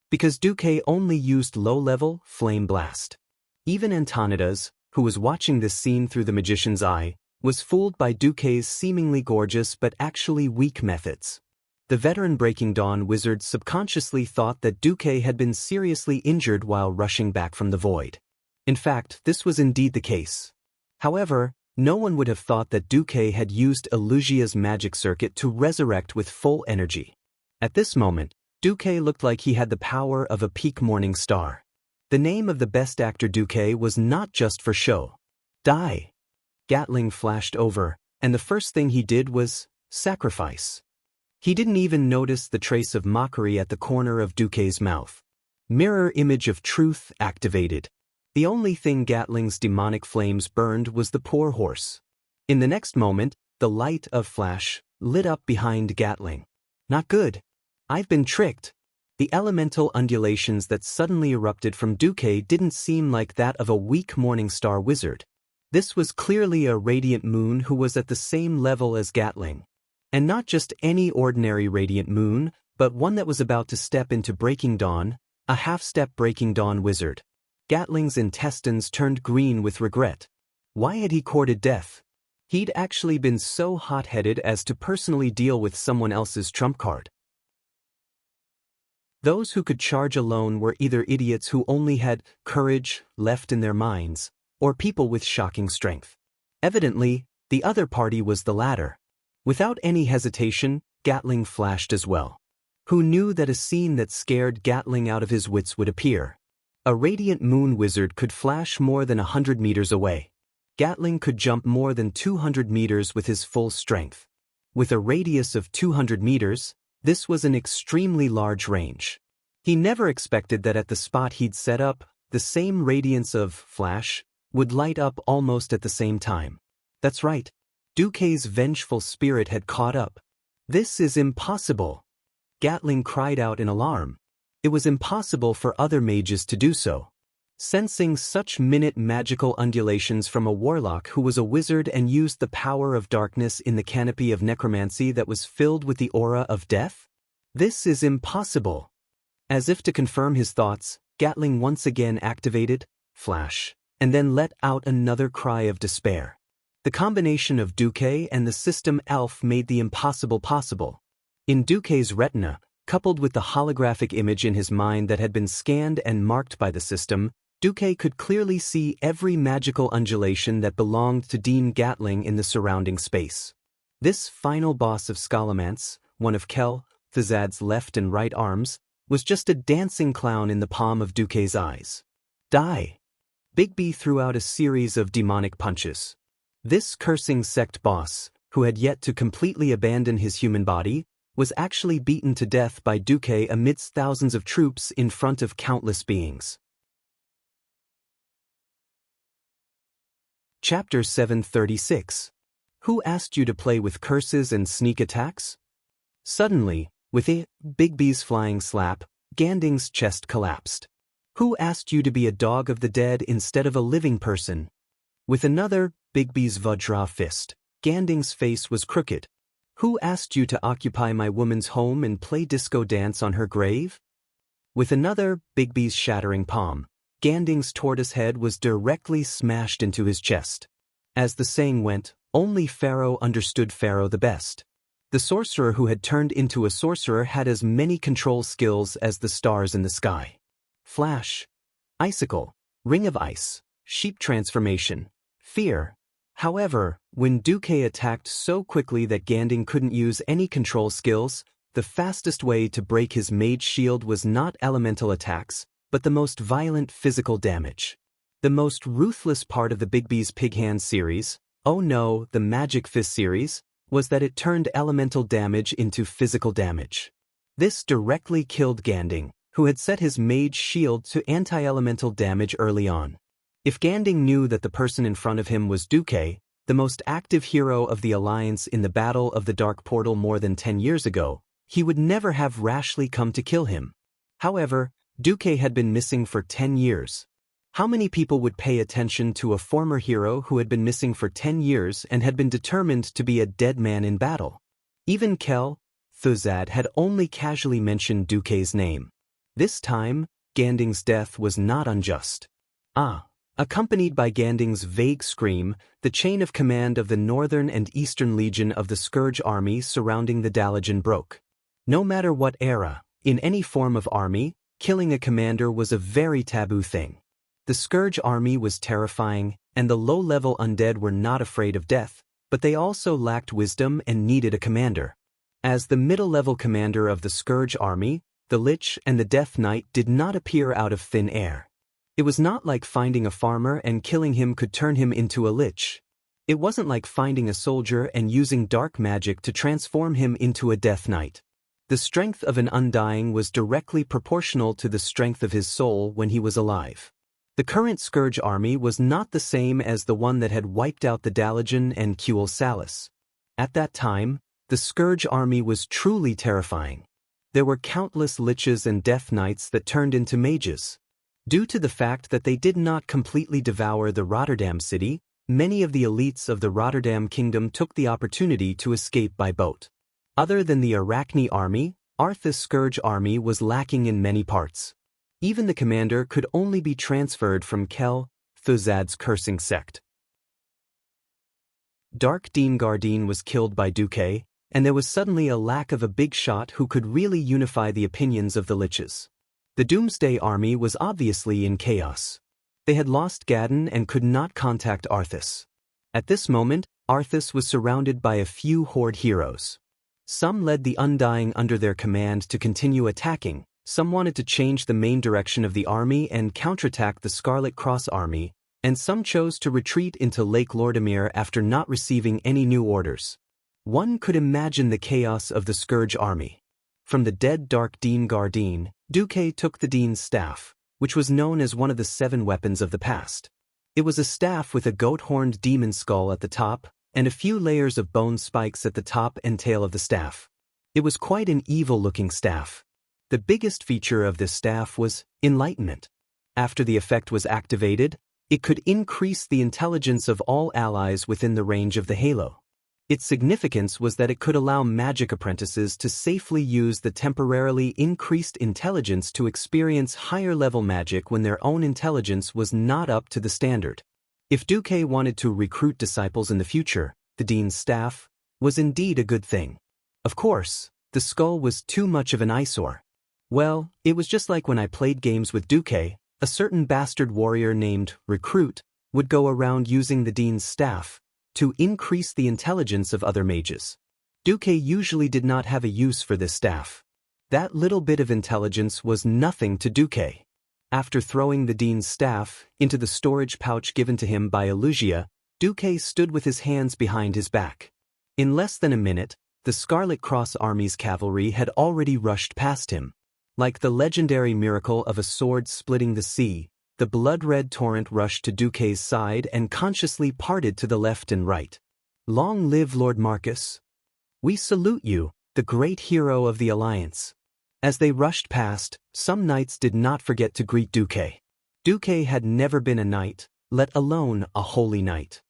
Because Duque only used low-level Flame Blast. Even Antonidas, who was watching this scene through the magician's eye, was fooled by Duque's seemingly gorgeous but actually weak methods. The veteran Breaking Dawn wizard subconsciously thought that Duque had been seriously injured while rushing back from the void. In fact, this was indeed the case. However, no one would have thought that Duque had used Elusia's magic circuit to resurrect with full energy. At this moment, Duque looked like he had the power of a peak morning star. The name of the best actor Duque was not just for show. Die. Gatling flashed over, and the first thing he did was sacrifice. He didn't even notice the trace of mockery at the corner of Duque's mouth. Mirror image of truth activated. The only thing Gatling's demonic flames burned was the poor horse. In the next moment, the light of flash lit up behind Gatling. Not good. I've been tricked. The elemental undulations that suddenly erupted from Duque didn't seem like that of a weak morning star wizard. This was clearly a radiant moon who was at the same level as Gatling. And not just any ordinary radiant moon, but one that was about to step into Breaking Dawn, a half-step Breaking Dawn wizard. Gatling's intestines turned green with regret. Why had he courted death? He'd actually been so hot-headed as to personally deal with someone else's trump card. Those who could charge alone were either idiots who only had courage left in their minds, or people with shocking strength. Evidently, the other party was the latter. Without any hesitation, Gatling flashed as well. Who knew that a scene that scared Gatling out of his wits would appear? A radiant moon wizard could flash more than 100 meters away. Gatling could jump more than 200 meters with his full strength. With a radius of 200 meters, this was an extremely large range. He never expected that at the spot he'd set up, the same radiance of flash would light up almost at the same time. That's right. Duque's vengeful spirit had caught up. This is impossible. Gatling cried out in alarm. It was impossible for other mages to do so. Sensing such minute magical undulations from a warlock who was a wizard and used the power of darkness in the canopy of necromancy that was filled with the aura of death? This is impossible. As if to confirm his thoughts, Gatling once again activated flash, and then let out another cry of despair. The combination of Duque and the system Elf made the impossible possible. In Duque's retina, coupled with the holographic image in his mind that had been scanned and marked by the system, Duque could clearly see every magical undulation that belonged to Dean Gatling in the surrounding space. This final boss of Scholomance, one of Kel Thazad's left and right arms, was just a dancing clown in the palm of Duque's eyes. Die! Bigby threw out a series of demonic punches. This cursing sect boss, who had yet to completely abandon his human body, was actually beaten to death by Duque amidst thousands of troops in front of countless beings. Chapter 736. Who asked you to play with curses and sneak attacks? Suddenly, with a Bigby's flying slap, Ganding's chest collapsed. Who asked you to be a dog of the dead instead of a living person? With another Bigby's Vajra fist, Ganding's face was crooked. Who asked you to occupy my woman's home and play disco dance on her grave? With another Bigby's shattering palm, Ganding's tortoise head was directly smashed into his chest. As the saying went, only Pharaoh understood Pharaoh the best. The sorcerer who had turned into a sorcerer had as many control skills as the stars in the sky. Flash, icicle, ring of ice, sheep transformation, fear. However, when Duque attacked so quickly that Ganding couldn't use any control skills, the fastest way to break his mage shield was not elemental attacks, but the most violent physical damage. The most ruthless part of the Bigby's Pig Hand series, oh no, the Magic Fist series, was that it turned elemental damage into physical damage. This directly killed Ganding, who had set his mage shield to anti-elemental damage early on. If Ganding knew that the person in front of him was Duque, the most active hero of the Alliance in the Battle of the Dark Portal more than 10 years ago, he would never have rashly come to kill him. However, Duque had been missing for 10 years. How many people would pay attention to a former hero who had been missing for 10 years and had been determined to be a dead man in battle? Even Kel Thazad had only casually mentioned Duque's name. This time, Ganding's death was not unjust. Accompanied by Ganding's vague scream, the chain of command of the Northern and Eastern Legion of the Scourge Army surrounding the Dalajan broke. No matter what era, in any form of army, killing a commander was a very taboo thing. The Scourge Army was terrifying, and the low-level undead were not afraid of death, but they also lacked wisdom and needed a commander. As the middle-level commander of the Scourge Army, the Lich and the Death Knight did not appear out of thin air. It was not like finding a farmer and killing him could turn him into a lich. It wasn't like finding a soldier and using dark magic to transform him into a Death Knight. The strength of an Undying was directly proportional to the strength of his soul when he was alive. The current Scourge Army was not the same as the one that had wiped out the Dalajan and Kuel Salis. At that time, the Scourge Army was truly terrifying. There were countless liches and Death Knights that turned into mages. Due to the fact that they did not completely devour the Rotterdam city, many of the elites of the Rotterdam kingdom took the opportunity to escape by boat. Other than the Arachne army, Arthas' Scourge army was lacking in many parts. Even the commander could only be transferred from Kel Thuzad's cursing sect. Dark Dean Gardine was killed by Duque, and there was suddenly a lack of a big shot who could really unify the opinions of the Liches. The Doomsday army was obviously in chaos. They had lost Gadon and could not contact Arthas. At this moment, Arthas was surrounded by a few Horde heroes. Some led the Undying under their command to continue attacking, some wanted to change the main direction of the army and counterattack the Scarlet Cross army, and some chose to retreat into Lake Lordamere after not receiving any new orders. One could imagine the chaos of the Scourge army. From the dead Dark Dean Gardine, Duque took the Dean's staff, which was known as one of the 7 weapons of the past. It was a staff with a goat-horned demon skull at the top, and a few layers of bone spikes at the top and tail of the staff. It was quite an evil-looking staff. The biggest feature of this staff was enlightenment. After the effect was activated, it could increase the intelligence of all allies within the range of the halo. Its significance was that it could allow magic apprentices to safely use the temporarily increased intelligence to experience higher-level magic when their own intelligence was not up to the standard. If Duque wanted to recruit disciples in the future, the Dean's staff was indeed a good thing. Of course, the skull was too much of an eyesore. Well, it was just like when I played games with Duque, a certain bastard warrior named Recruit would go around using the Dean's staff to increase the intelligence of other mages. Duque usually did not have a use for this staff. That little bit of intelligence was nothing to Duque. After throwing the Dean's staff into the storage pouch given to him by Elugia, Duque stood with his hands behind his back. In less than a minute, the Scarlet Cross army's cavalry had already rushed past him. Like the legendary miracle of a sword splitting the sea, the blood-red torrent rushed to Duque's side and consciously parted to the left and right. Long live Lord Marcus! We salute you, the great hero of the Alliance. As they rushed past, some knights did not forget to greet Duque. Duque had never been a knight, let alone a holy knight.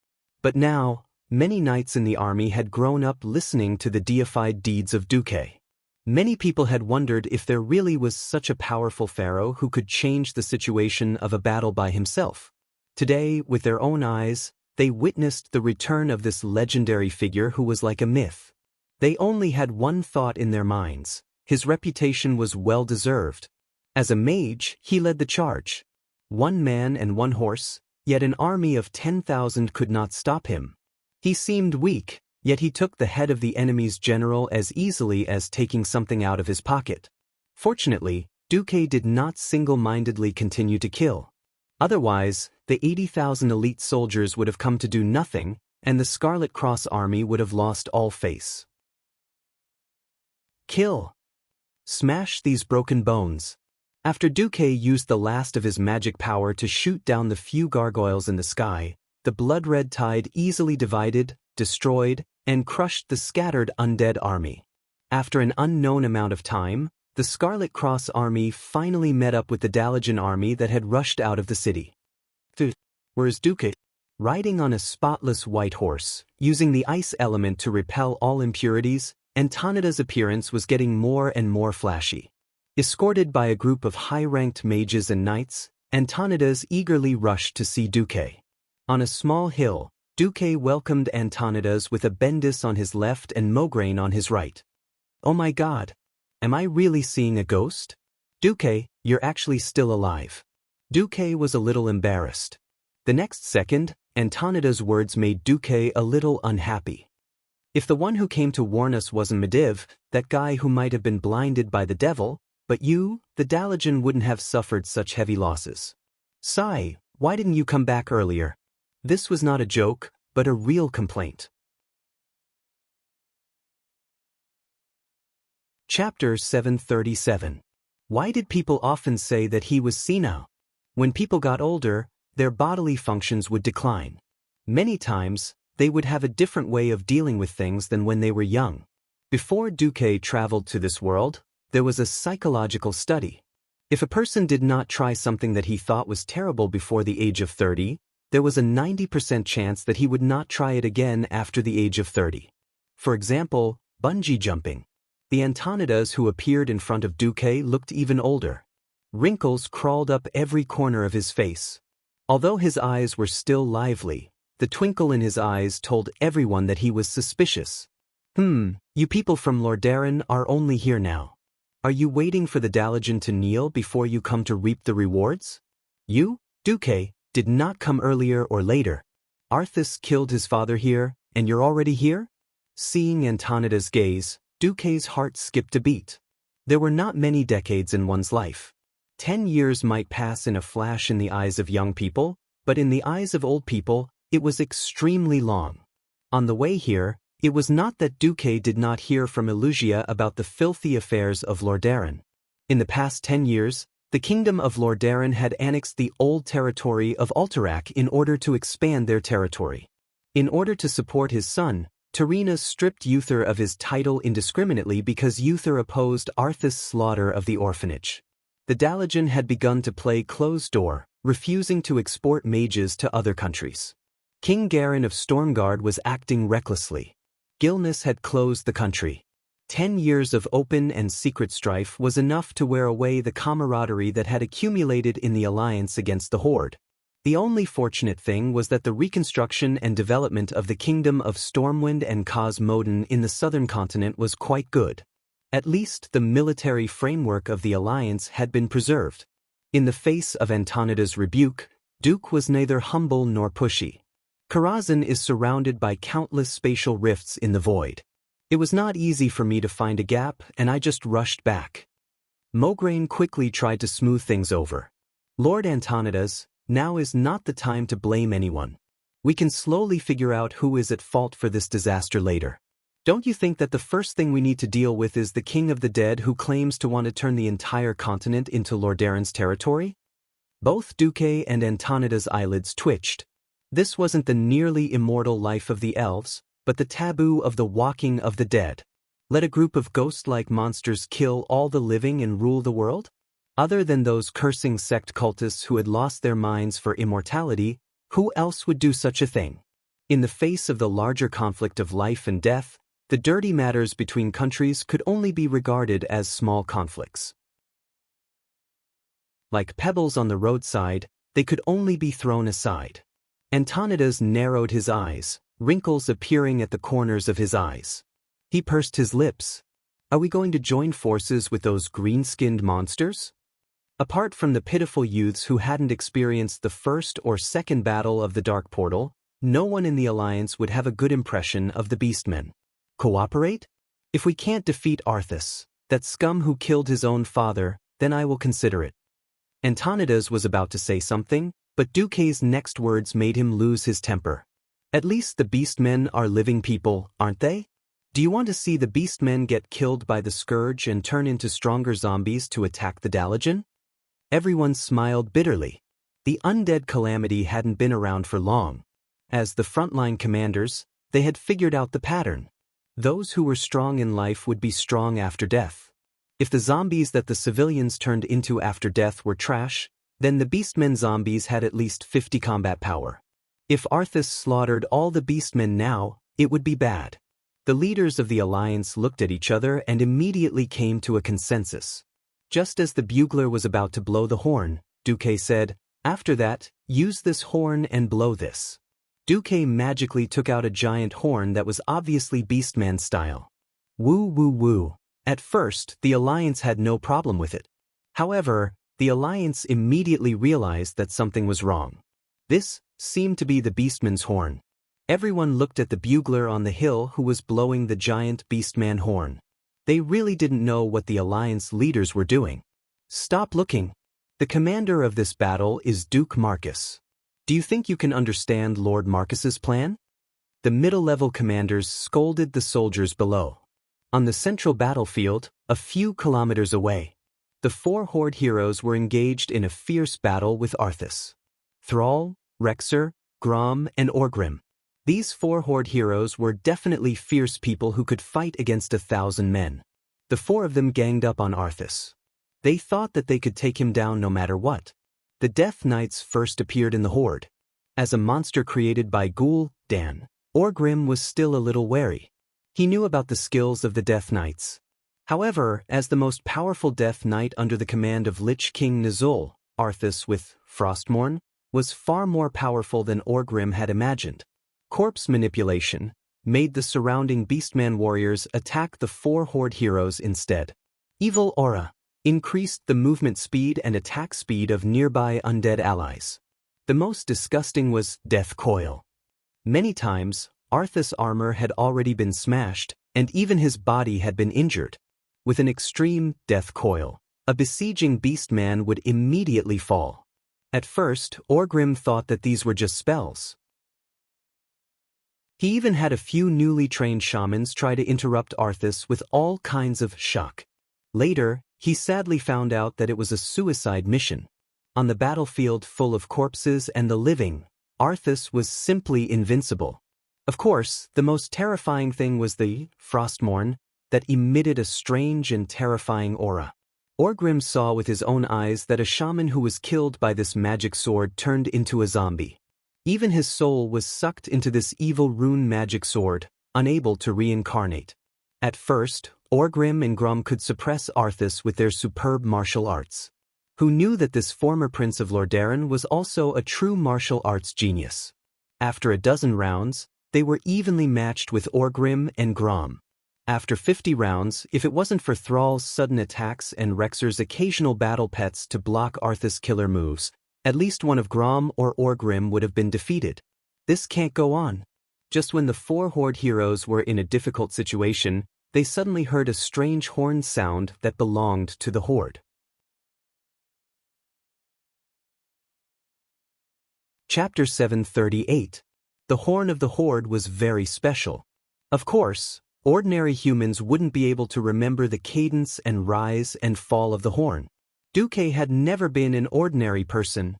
But now, many knights in the army had grown up listening to the deified deeds of Duque. Many people had wondered if there really was such a powerful pharaoh who could change the situation of a battle by himself. Today, with their own eyes, they witnessed the return of this legendary figure who was like a myth. They only had one thought in their minds: his reputation was well-deserved. As a mage, he led the charge. 1 man and 1 horse, yet an army of 10,000 could not stop him. He seemed weak, yet he took the head of the enemy's general as easily as taking something out of his pocket. Fortunately, Duque did not single-mindedly continue to kill. Otherwise, the 80,000 elite soldiers would have come to do nothing, and the Scarlet Cross army would have lost all face. Kill! Smash these broken bones. After Duque used the last of his magic power to shoot down the few gargoyles in the sky, the blood-red tide easily divided, destroyed, and crushed the scattered undead army. After an unknown amount of time, the Scarlet Cross army finally met up with the Dalajan army that had rushed out of the city. Where's Duque? Riding on a spotless white horse, using the ice element to repel all impurities, Antonida's appearance was getting more and more flashy. Escorted by a group of high-ranked mages and knights, Antonidas eagerly rushed to see Duque. On a small hill, Duque welcomed Antonidas with a Bendis on his left and Mograine on his right. Oh my god! Am I really seeing a ghost? Duque, you're actually still alive. Duque was a little embarrassed. The next second, Antonida's words made Duque a little unhappy. If the one who came to warn us wasn't Medivh, that guy who might have been blinded by the devil, but you, the Dalajan, wouldn't have suffered such heavy losses. Sigh, why didn't you come back earlier? This was not a joke, but a real complaint. Chapter 737. Why did people often say that he was senile? When people got older, their bodily functions would decline. Many times, they would have a different way of dealing with things than when they were young. Before Duque traveled to this world, there was a psychological study. If a person did not try something that he thought was terrible before the age of 30, there was a 90% chance that he would not try it again after the age of 30. For example, bungee jumping. The Antonidas who appeared in front of Duque looked even older. Wrinkles crawled up every corner of his face. Although his eyes were still lively, the twinkle in his eyes told everyone that he was suspicious. You people from Lordaeron are only here now. Are you waiting for the Dalajan to kneel before you come to reap the rewards? You, Duque, did not come earlier or later. Arthas killed his father here, and you're already here? Seeing Antonida's gaze, Duque's heart skipped a beat. There were not many decades in one's life. 10 years might pass in a flash in the eyes of young people, but in the eyes of old people, it was extremely long. On the way here, it was not that Duque did not hear from Elugia about the filthy affairs of Lordaeron. In the past 10 years, the kingdom of Lordaeron had annexed the old territory of Alterac in order to expand their territory. In order to support his son, Tyrrhena stripped Uther of his title indiscriminately because Uther opposed Arthas' slaughter of the orphanage. The Dalajan had begun to play closed door, refusing to export mages to other countries. King Garin of Stormguard was acting recklessly. Gilnis had closed the country. 10 years of open and secret strife was enough to wear away the camaraderie that had accumulated in the alliance against the Horde. The only fortunate thing was that the reconstruction and development of the kingdom of Stormwind and Cosmodan in the southern continent was quite good. At least the military framework of the alliance had been preserved. In the face of Antonida's rebuke, Duke was neither humble nor pushy. Karazhan is surrounded by countless spatial rifts in the void. It was not easy for me to find a gap, and I just rushed back. Mograine quickly tried to smooth things over. Lord Antonidas, now is not the time to blame anyone. We can slowly figure out who is at fault for this disaster later. Don't you think that the first thing we need to deal with is the King of the Dead who claims to want to turn the entire continent into Lordaeron's territory? Both Duque and Antonida's eyelids twitched. This wasn't the nearly immortal life of the elves, but the taboo of the walking of the dead. Let a group of ghost-like monsters kill all the living and rule the world? Other than those cursing sect cultists who had lost their minds for immortality, who else would do such a thing? In the face of the larger conflict of life and death, the dirty matters between countries could only be regarded as small conflicts. Like pebbles on the roadside, they could only be thrown aside. Antonidas narrowed his eyes, wrinkles appearing at the corners of his eyes. He pursed his lips. Are we going to join forces with those green-skinned monsters? Apart from the pitiful youths who hadn't experienced the first or second battle of the Dark Portal, no one in the Alliance would have a good impression of the Beastmen. Cooperate? If we can't defeat Arthas, that scum who killed his own father, then I will consider it. Antonidas was about to say something, but Duque's next words made him lose his temper. At least the Beastmen are living people, aren't they? Do you want to see the Beastmen get killed by the Scourge and turn into stronger zombies to attack the Dalajan? Everyone smiled bitterly. The undead calamity hadn't been around for long. As the frontline commanders, they had figured out the pattern. Those who were strong in life would be strong after death. If the zombies that the civilians turned into after death were trash, then the Beastmen zombies had at least 50 combat power. If Arthas slaughtered all the Beastmen now, it would be bad. The leaders of the Alliance looked at each other and immediately came to a consensus. Just as the bugler was about to blow the horn, Duque said, "After that, use this horn and blow this." Duque magically took out a giant horn that was obviously Beastman style. Woo woo woo. At first, the Alliance had no problem with it. However, the Alliance immediately realized that something was wrong. This seemed to be the Beastman's horn. Everyone looked at the bugler on the hill who was blowing the giant Beastman horn. They really didn't know what the Alliance leaders were doing. Stop looking. The commander of this battle is Duke Marcus. Do you think you can understand Lord Marcus's plan? The middle-level commanders scolded the soldiers below. On the central battlefield, a few kilometers away, the 4 Horde heroes were engaged in a fierce battle with Arthas. Thrall, Rexer, Grom, and Orgrim. These 4 Horde heroes were definitely fierce people who could fight against 1,000 men. The 4 of them ganged up on Arthas. They thought that they could take him down no matter what. The Death Knights first appeared in the Horde. As a monster created by Gul'dan, Orgrim was still a little wary. He knew about the skills of the Death Knights. However, as the most powerful Death Knight under the command of Lich King Nizul, Arthas with Frostmourne was far more powerful than Orgrim had imagined. Corpse manipulation made the surrounding Beastman warriors attack the 4 Horde heroes instead. Evil Aura increased the movement speed and attack speed of nearby undead allies. The most disgusting was Death Coil. Many times, Arthas' armor had already been smashed, and even his body had been injured. With an extreme Death Coil, a besieging Beastman would immediately fall. At first, Orgrim thought that these were just spells. He even had a few newly trained shamans try to interrupt Arthas with all kinds of shock. Later, he sadly found out that it was a suicide mission. On the battlefield full of corpses and the living, Arthas was simply invincible. Of course, the most terrifying thing was the Frostmourne that emitted a strange and terrifying aura. Orgrim saw with his own eyes that a shaman who was killed by this magic sword turned into a zombie. Even his soul was sucked into this evil rune magic sword, unable to reincarnate. At first, Orgrim and Grom could suppress Arthas with their superb martial arts. Who knew that this former prince of Lordaeron was also a true martial arts genius? After a dozen rounds, they were evenly matched with Orgrim and Grom. After 50 rounds, if it wasn't for Thrall's sudden attacks and Rexor's occasional battle pets to block Arthas' killer moves, at least one of Grom or Orgrim would have been defeated. This can't go on. Just when the 4 Horde heroes were in a difficult situation, they suddenly heard a strange horn sound that belonged to the Horde. Chapter 738. The Horn of the Horde was very special. Of course, ordinary humans wouldn't be able to remember the cadence and rise and fall of the horn. Duque had never been an ordinary person.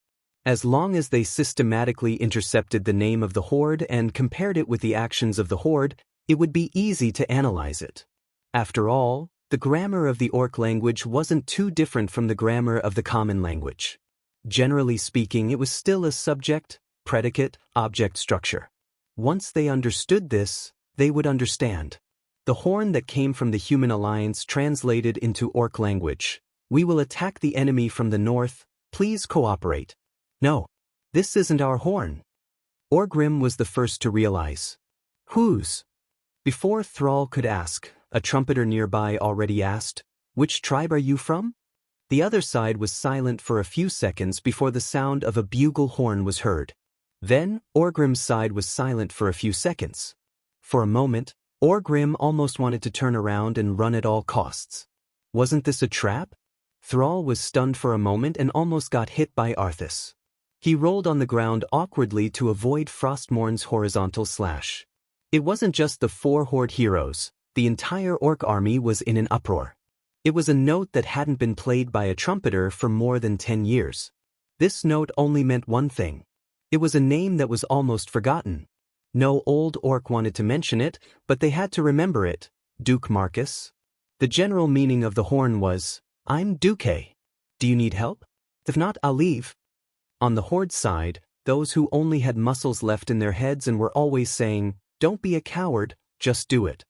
As long as they systematically intercepted the name of the Horde and compared it with the actions of the Horde, it would be easy to analyze it. After all, the grammar of the Orc language wasn't too different from the grammar of the common language. Generally speaking, it was still a subject, predicate, object structure. Once they understood this, they would understand. The horn that came from the Human Alliance translated into Orc language. We will attack the enemy from the north, please cooperate. No, this isn't our horn. Orgrim was the first to realize. Whose? Before Thrall could ask, a trumpeter nearby already asked, which tribe are you from? The other side was silent for a few seconds before the sound of a bugle horn was heard. Then, Orgrim's side was silent for a few seconds. For a moment, Orgrim almost wanted to turn around and run at all costs. Wasn't this a trap? Thrall was stunned for a moment and almost got hit by Arthas. He rolled on the ground awkwardly to avoid Frostmourne's horizontal slash. It wasn't just the 4 Horde heroes, the entire Orc army was in an uproar. It was a note that hadn't been played by a trumpeter for more than 10 years. This note only meant one thing. It was a name that was almost forgotten. No old Orc wanted to mention it, but they had to remember it, Duke Marcus. The general meaning of the horn was, I'm Duque. Do you need help? If not, I'll leave. On the Horde side, those who only had muscles left in their heads and were always saying, don't be a coward, just do it.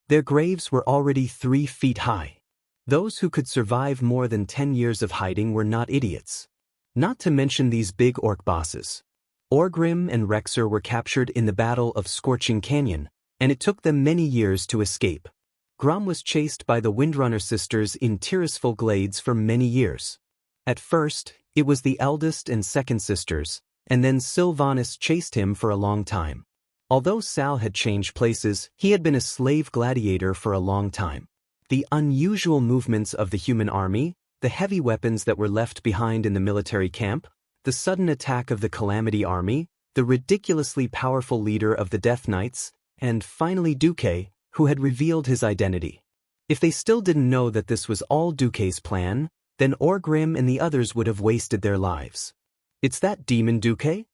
Their graves were already 3 feet high. Those who could survive more than 10 years of hiding were not idiots. Not to mention these big Orc bosses. Orgrim and Rexor were captured in the Battle of Scorching Canyon, and it took them many years to escape. Grom was chased by the Windrunner sisters in Tirisful Glades for many years. At first, it was the eldest and second sisters, and then Sylvanas chased him for a long time. Although Sal had changed places, he had been a slave gladiator for a long time. The unusual movements of the human army, the heavy weapons that were left behind in the military camp, the sudden attack of the Calamity Army, the ridiculously powerful leader of the Death Knights, and finally Duque, who had revealed his identity. If they still didn't know that this was all Duque's plan, then Orgrim and the others would have wasted their lives. It's that demon Duque?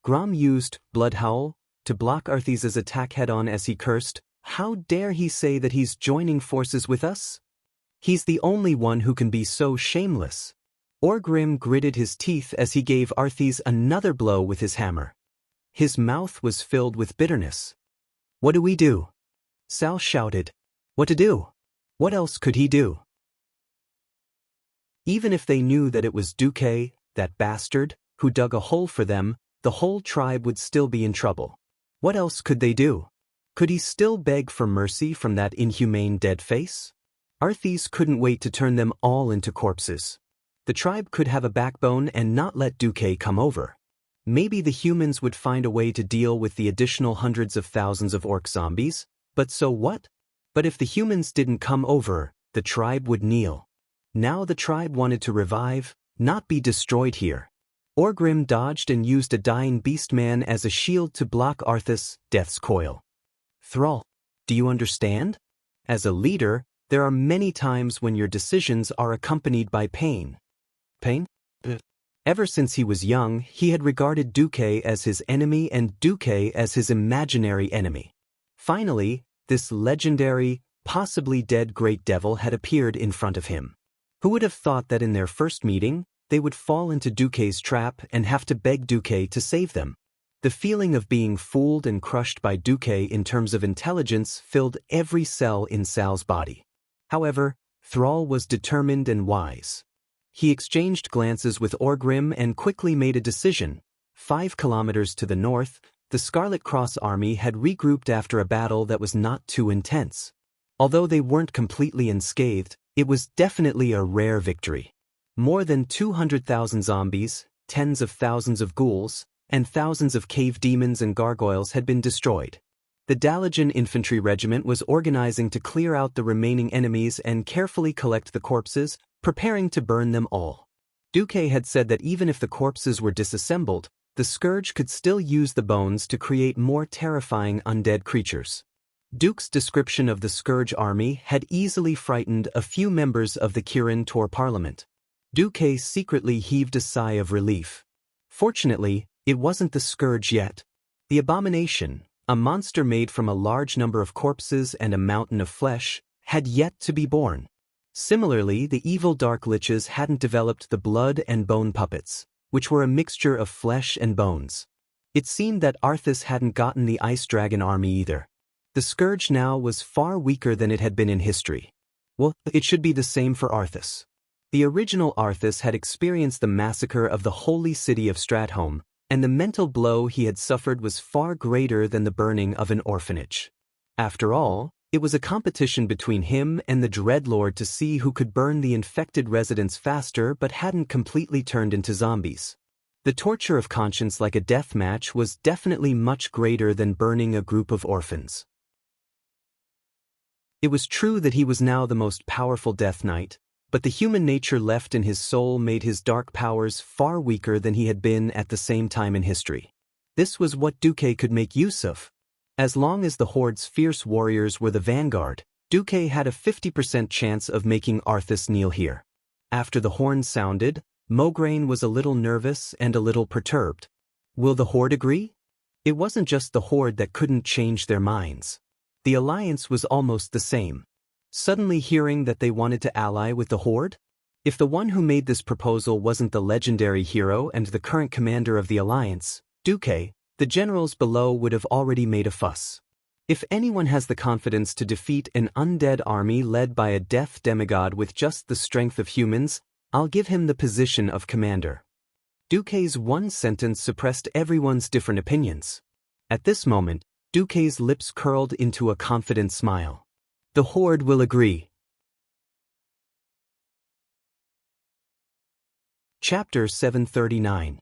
Grom used Bloodhowl to block Arthas' attack head-on as he cursed, how dare he say that he's joining forces with us? He's the only one who can be so shameless. Orgrim gritted his teeth as he gave Arthas another blow with his hammer. His mouth was filled with bitterness. What do we do? Sal shouted. What to do? What else could he do? Even if they knew that it was Deity, that bastard, who dug a hole for them, the whole tribe would still be in trouble. What else could they do? Could he still beg for mercy from that inhumane dead face? Arthas couldn't wait to turn them all into corpses. The tribe could have a backbone and not let Deity come over. Maybe the humans would find a way to deal with the additional hundreds of thousands of orc zombies, but so what? But if the humans didn't come over, the tribe would kneel. Now the tribe wanted to revive, not be destroyed here. Orgrim dodged and used a dying beastman as a shield to block Arthas' death's coil. Thrall, do you understand? As a leader, there are many times when your decisions are accompanied by pain. Pain? Ever since he was young, he had regarded Deity as his enemy and Deity as his imaginary enemy. Finally, this legendary, possibly dead great devil had appeared in front of him. Who would have thought that in their first meeting, they would fall into Deity's trap and have to beg Deity to save them? The feeling of being fooled and crushed by Deity in terms of intelligence filled every cell in Sal's body. However, Thrall was determined and wise. He exchanged glances with Orgrim and quickly made a decision. 5 kilometers to the north, the Scarlet Cross army had regrouped after a battle that was not too intense. Although they weren't completely unscathed, it was definitely a rare victory. More than 200,000 zombies, tens of thousands of ghouls, and thousands of cave demons and gargoyles had been destroyed. The Dalajan infantry regiment was organizing to clear out the remaining enemies and carefully collect the corpses, preparing to burn them all. Deity had said that even if the corpses were disassembled, the Scourge could still use the bones to create more terrifying undead creatures. Duke's description of the Scourge army had easily frightened a few members of the Kirin Tor parliament. Deity secretly heaved a sigh of relief. Fortunately, it wasn't the Scourge yet. The Abomination, a monster made from a large number of corpses and a mountain of flesh, had yet to be born. Similarly, the evil Dark Liches hadn't developed the blood and bone puppets, which were a mixture of flesh and bones. It seemed that Arthas hadn't gotten the Ice Dragon army either. The Scourge now was far weaker than it had been in history. Well, it should be the same for Arthas. The original Arthas had experienced the massacre of the holy city of Stratholme, and the mental blow he had suffered was far greater than the burning of an orphanage. After all, it was a competition between him and the Dreadlord to see who could burn the infected residents faster but hadn't completely turned into zombies. The torture of conscience like a death match was definitely much greater than burning a group of orphans. It was true that he was now the most powerful Death Knight, but the human nature left in his soul made his dark powers far weaker than he had been at the same time in history. This was what Deity could make use of. As long as the Horde's fierce warriors were the vanguard, Deity had a 50% chance of making Arthas kneel here. After the horn sounded, Mograine was a little nervous and a little perturbed. Will the Horde agree? It wasn't just the Horde that couldn't change their minds. The alliance was almost the same. Suddenly hearing that they wanted to ally with the Horde? If the one who made this proposal wasn't the legendary hero and the current commander of the alliance, Deity, the generals below would have already made a fuss. If anyone has the confidence to defeat an undead army led by a death demigod with just the strength of humans, I'll give him the position of commander. Deity's one sentence suppressed everyone's different opinions. At this moment, Deity's lips curled into a confident smile. The Horde will agree. Chapter 739.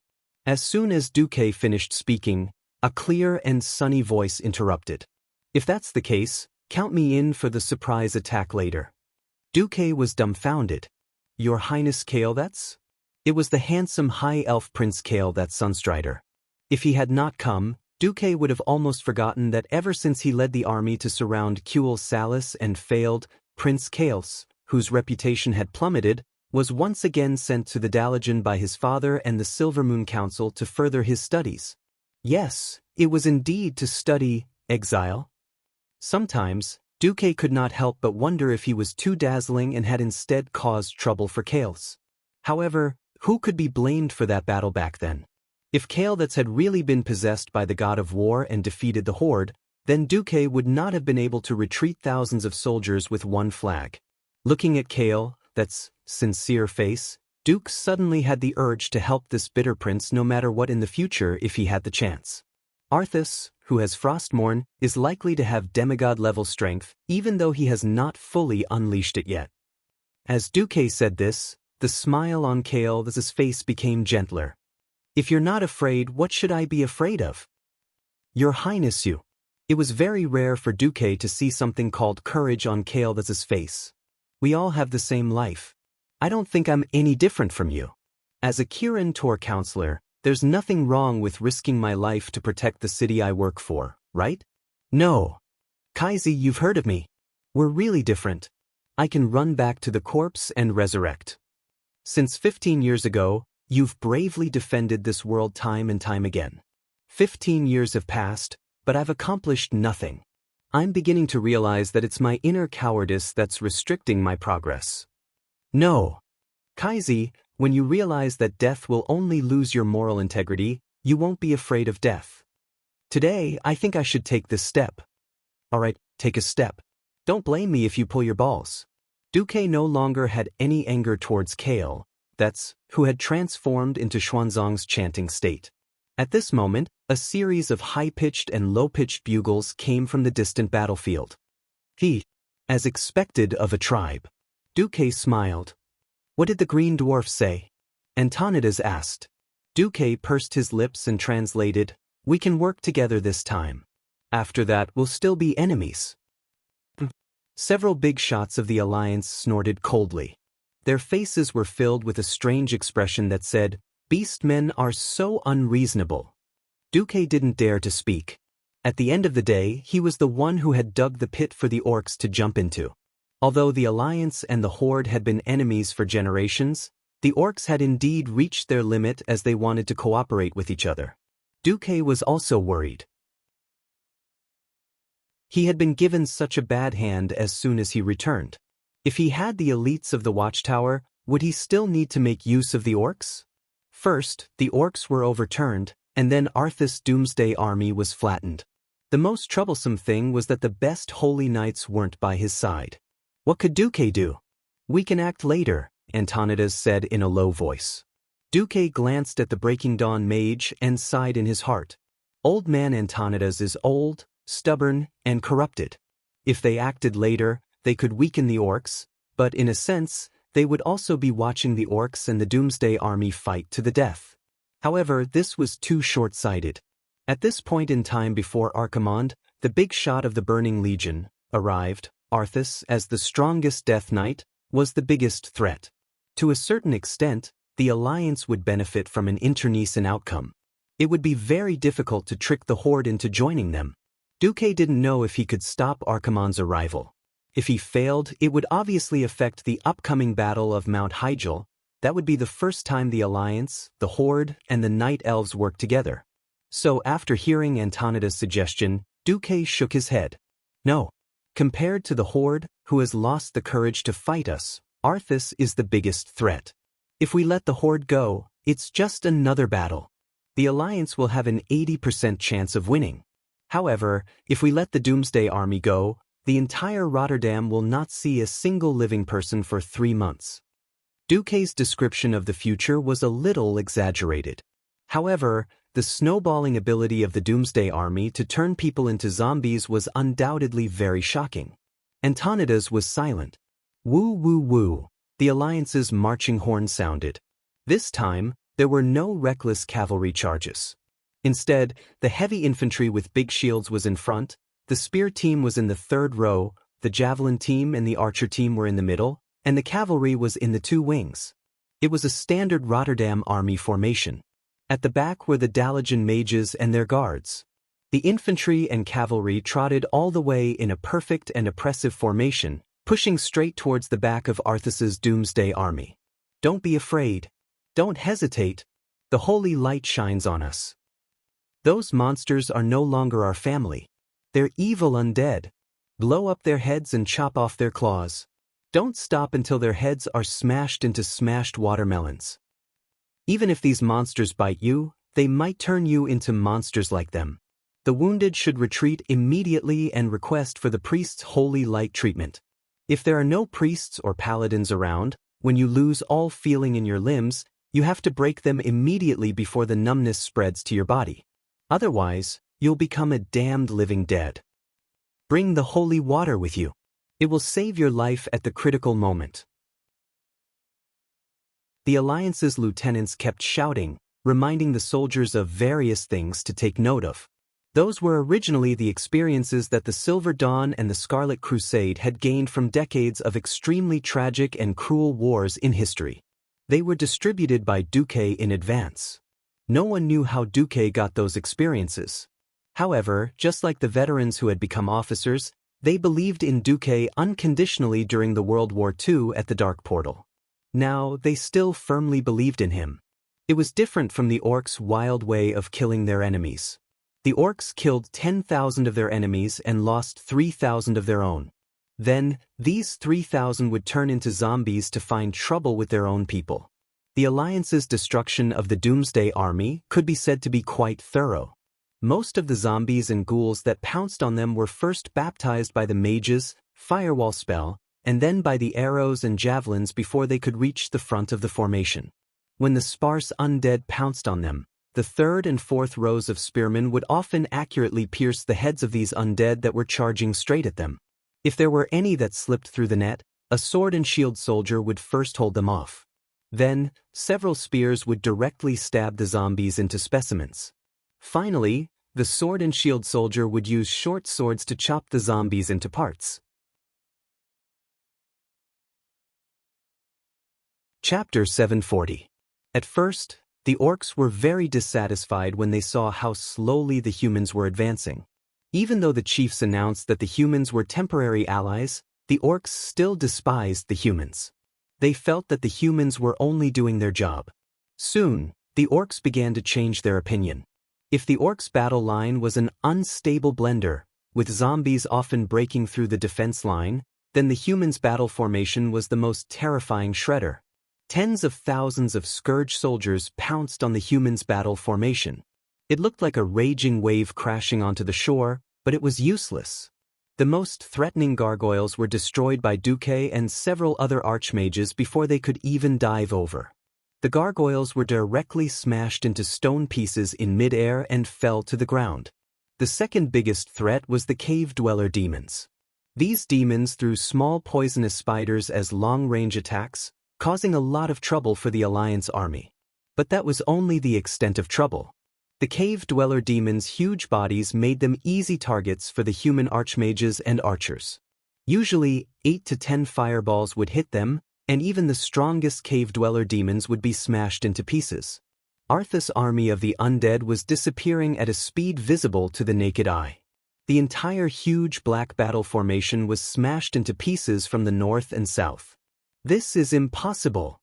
As soon as Deity finished speaking, a clear and sunny voice interrupted. If that's the case, count me in for the surprise attack later. Deity was dumbfounded. Your Highness Kael'thas? It was the handsome high elf Prince Kael'thas Sunstrider. If he had not come, Deity would have almost forgotten that ever since he led the army to surround Kuel Salis and failed, Prince Kael'thas, whose reputation had plummeted, was once again sent to the Dalajan by his father and the Silvermoon Council to further his studies. Yes, it was indeed to study exile. Sometimes, Deity could not help but wonder if he was too dazzling and had instead caused trouble for Kael'thas. However, who could be blamed for that battle back then? If Kael'thas had really been possessed by the god of war and defeated the Horde, then Deity would not have been able to retreat thousands of soldiers with one flag. Looking at Kale, that's sincere face, Duke suddenly had the urge to help this bitter prince no matter what in the future if he had the chance. Arthas, who has Frostmourne, is likely to have demigod-level strength even though he has not fully unleashed it yet. As Duque said this, the smile on Kale's face became gentler. If you're not afraid, what should I be afraid of? Your Highness, you. It was very rare for Duque to see something called courage on Kale's face. We all have the same life. I don't think I'm any different from you. As a Kirin Tor counselor, there's nothing wrong with risking my life to protect the city I work for, right? No. Kaizi, you've heard of me. We're really different. I can run back to the corpse and resurrect. Since 15 years ago, you've bravely defended this world time and time again. 15 years have passed, but I've accomplished nothing. I'm beginning to realize that it's my inner cowardice that's restricting my progress. No. Kaizi, when you realize that death will only lose your moral integrity, you won't be afraid of death. Today, I think I should take this step. Alright, take a step. Don't blame me if you pull your balls. Duque no longer had any anger towards Kale, who had transformed into Xuanzang's chanting state. At this moment, a series of high-pitched and low-pitched bugles came from the distant battlefield. As expected of a tribe. Duque smiled. What did the green dwarf say? Antonidas asked. Duque pursed his lips and translated, we can work together this time. After that, we'll still be enemies. Several big shots of the alliance snorted coldly. Their faces were filled with a strange expression that said, Beastmen are so unreasonable. Duque didn't dare to speak. At the end of the day, he was the one who had dug the pit for the orcs to jump into. Although the Alliance and the Horde had been enemies for generations, the orcs had indeed reached their limit as they wanted to cooperate with each other. Duque was also worried. He had been given such a bad hand as soon as he returned. If he had the elites of the Watchtower, would he still need to make use of the orcs? First, the orcs were overturned, and then Arthas' Doomsday army was flattened. The most troublesome thing was that the best holy knights weren't by his side. What could Duque do? We can act later, Antonidas said in a low voice. Duque glanced at the Breaking Dawn mage and sighed in his heart. Old man Antonidas is old, stubborn, and corrupted. If they acted later, they could weaken the orcs, but in a sense, they would also be watching the orcs and the Doomsday army fight to the death. However, this was too short-sighted. At this point in time before Archimonde, the big shot of the Burning Legion, arrived. Arthas, as the strongest Death Knight, was the biggest threat. To a certain extent, the Alliance would benefit from an internecine outcome. It would be very difficult to trick the Horde into joining them. Duque didn't know if he could stop Archimonde's arrival. If he failed, it would obviously affect the upcoming battle of Mount Hyjal. That would be the first time the Alliance, the Horde, and the Night Elves worked together. So after hearing Antonidas' suggestion, Duque shook his head. No. Compared to the Horde, who has lost the courage to fight us, Arthas is the biggest threat. If we let the Horde go, it's just another battle. The Alliance will have an 80% chance of winning. However, if we let the Doomsday army go, the entire Rotterdam will not see a single living person for 3 months. Duque's description of the future was a little exaggerated. However, the snowballing ability of the Doomsday army to turn people into zombies was undoubtedly very shocking. Antonidas was silent. Woo woo woo, the Alliance's marching horn sounded. This time, there were no reckless cavalry charges. Instead, the heavy infantry with big shields was in front, the spear team was in the third row, the javelin team and the archer team were in the middle, and the cavalry was in the 2 wings. It was a standard Rotterdam army formation. At the back were the Dalajan mages and their guards. The infantry and cavalry trotted all the way in a perfect and oppressive formation, pushing straight towards the back of Arthas's Doomsday army. Don't be afraid. Don't hesitate. The holy light shines on us. Those monsters are no longer our family. They're evil undead. Blow up their heads and chop off their claws. Don't stop until their heads are smashed into smashed watermelons. Even if these monsters bite you, they might turn you into monsters like them. The wounded should retreat immediately and request for the priest's holy light treatment. If there are no priests or paladins around, when you lose all feeling in your limbs, you have to break them immediately before the numbness spreads to your body. Otherwise, you'll become a damned living dead. Bring the holy water with you. It will save your life at the critical moment. The Alliance's lieutenants kept shouting, reminding the soldiers of various things to take note of. Those were originally the experiences that the Silver Dawn and the Scarlet Crusade had gained from decades of extremely tragic and cruel wars in history. They were distributed by Duque in advance. No one knew how Duque got those experiences. However, just like the veterans who had become officers, they believed in Duque unconditionally during the World War II at the Dark Portal. Now, they still firmly believed in him. It was different from the orcs' wild way of killing their enemies. The orcs killed 10,000 of their enemies and lost 3,000 of their own. Then, these 3,000 would turn into zombies to find trouble with their own people. The Alliance's destruction of the Doomsday Army could be said to be quite thorough. Most of the zombies and ghouls that pounced on them were first baptized by the mages, firewall spell, and then by the arrows and javelins before they could reach the front of the formation. When the sparse undead pounced on them, the third and fourth rows of spearmen would often accurately pierce the heads of these undead that were charging straight at them. If there were any that slipped through the net, a sword and shield soldier would first hold them off. Then, several spears would directly stab the zombies into specimens. Finally, the sword and shield soldier would use short swords to chop the zombies into parts. Chapter 740. At first, the orcs were very dissatisfied when they saw how slowly the humans were advancing. Even though the chiefs announced that the humans were temporary allies, the orcs still despised the humans. They felt that the humans were only doing their job. Soon, the orcs began to change their opinion. If the orcs' battle line was an unstable blender, with zombies often breaking through the defense line, then the humans' battle formation was the most terrifying shredder. Tens of thousands of scourge soldiers pounced on the humans' battle formation. It looked like a raging wave crashing onto the shore, but it was useless. The most threatening gargoyles were destroyed by Duque and several other archmages before they could even dive over. The gargoyles were directly smashed into stone pieces in midair and fell to the ground. The second biggest threat was the cave-dweller demons. These demons threw small poisonous spiders as long-range attacks, causing a lot of trouble for the Alliance army. But that was only the extent of trouble. The cave-dweller demons' huge bodies made them easy targets for the human archmages and archers. Usually, 8 to 10 fireballs would hit them, and even the strongest cave-dweller demons would be smashed into pieces. Arthas' army of the undead was disappearing at a speed visible to the naked eye. The entire huge black battle formation was smashed into pieces from the north and south. This is impossible.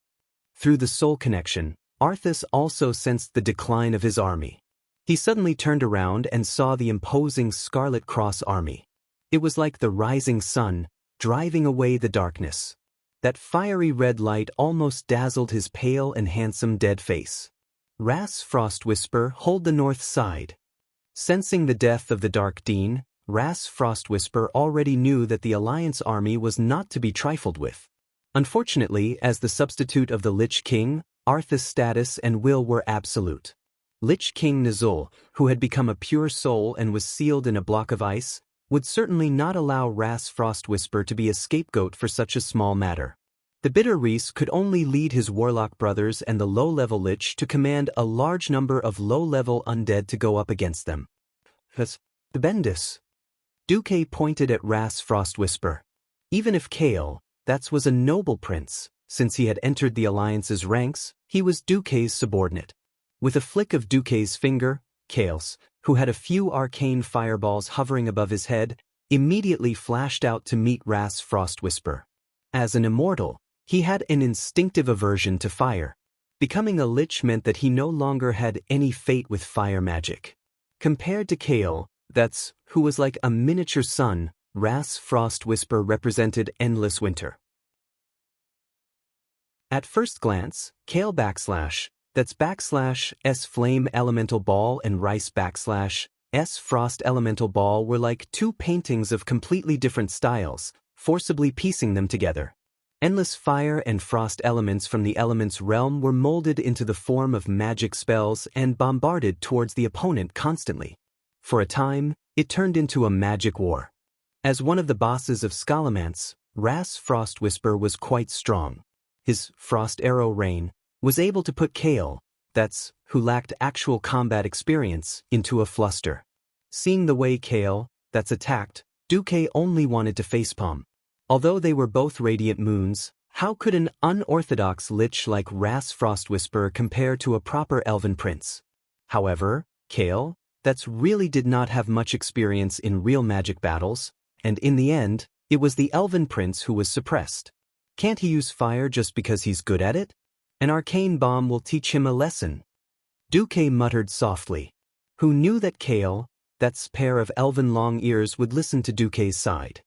Through the soul connection, Arthas also sensed the decline of his army. He suddenly turned around and saw the imposing Scarlet Cross army. It was like the rising sun, driving away the darkness. That fiery red light almost dazzled his pale and handsome dead face. Ras Frostwhisper, hold the north side. Sensing the death of the Dark Dean, Ras Frostwhisper already knew that the Alliance army was not to be trifled with. Unfortunately, as the substitute of the Lich King, Arthas' status and will were absolute. Lich King Nizul, who had become a pure soul and was sealed in a block of ice, would certainly not allow Ras Frostwhisper to be a scapegoat for such a small matter. The Bitter Reese could only lead his warlock brothers and the low-level Lich to command a large number of low-level undead to go up against them. The Bendis. Duque pointed at Ras Frostwhisper. Even if Kale, that was a noble prince, since he had entered the Alliance's ranks, he was Duque's subordinate. With a flick of Duque's finger, Kales, who had a few arcane fireballs hovering above his head, immediately flashed out to meet Ras Frostwhisper. As an immortal, he had an instinctive aversion to fire. Becoming a lich meant that he no longer had any fate with fire magic. Compared to Kale, who was like a miniature sun, Ras Frostwhisper represented endless winter. At first glance, Kale /S Flame Elemental Ball and Rice /S Frost Elemental Ball were like two paintings of completely different styles, forcibly piecing them together. Endless fire and frost elements from the elements realm were molded into the form of magic spells and bombarded towards the opponent constantly. For a time, it turned into a magic war. As one of the bosses of Scholomance, Ras Frostwhisper was quite strong. His Frost Arrow Rain was able to put Kale, who lacked actual combat experience, into a fluster. Seeing the way Kale, attacked, Duque only wanted to facepalm. Although they were both radiant moons, how could an unorthodox lich like Ras Frostwhisper compare to a proper elven prince? However, Kale, really did not have much experience in real magic battles, and in the end, it was the elven prince who was suppressed. Can't he use fire just because he's good at it? An arcane bomb will teach him a lesson. Duque muttered softly. Who knew that Kale, pair of elven long ears, would listen to Duque's side?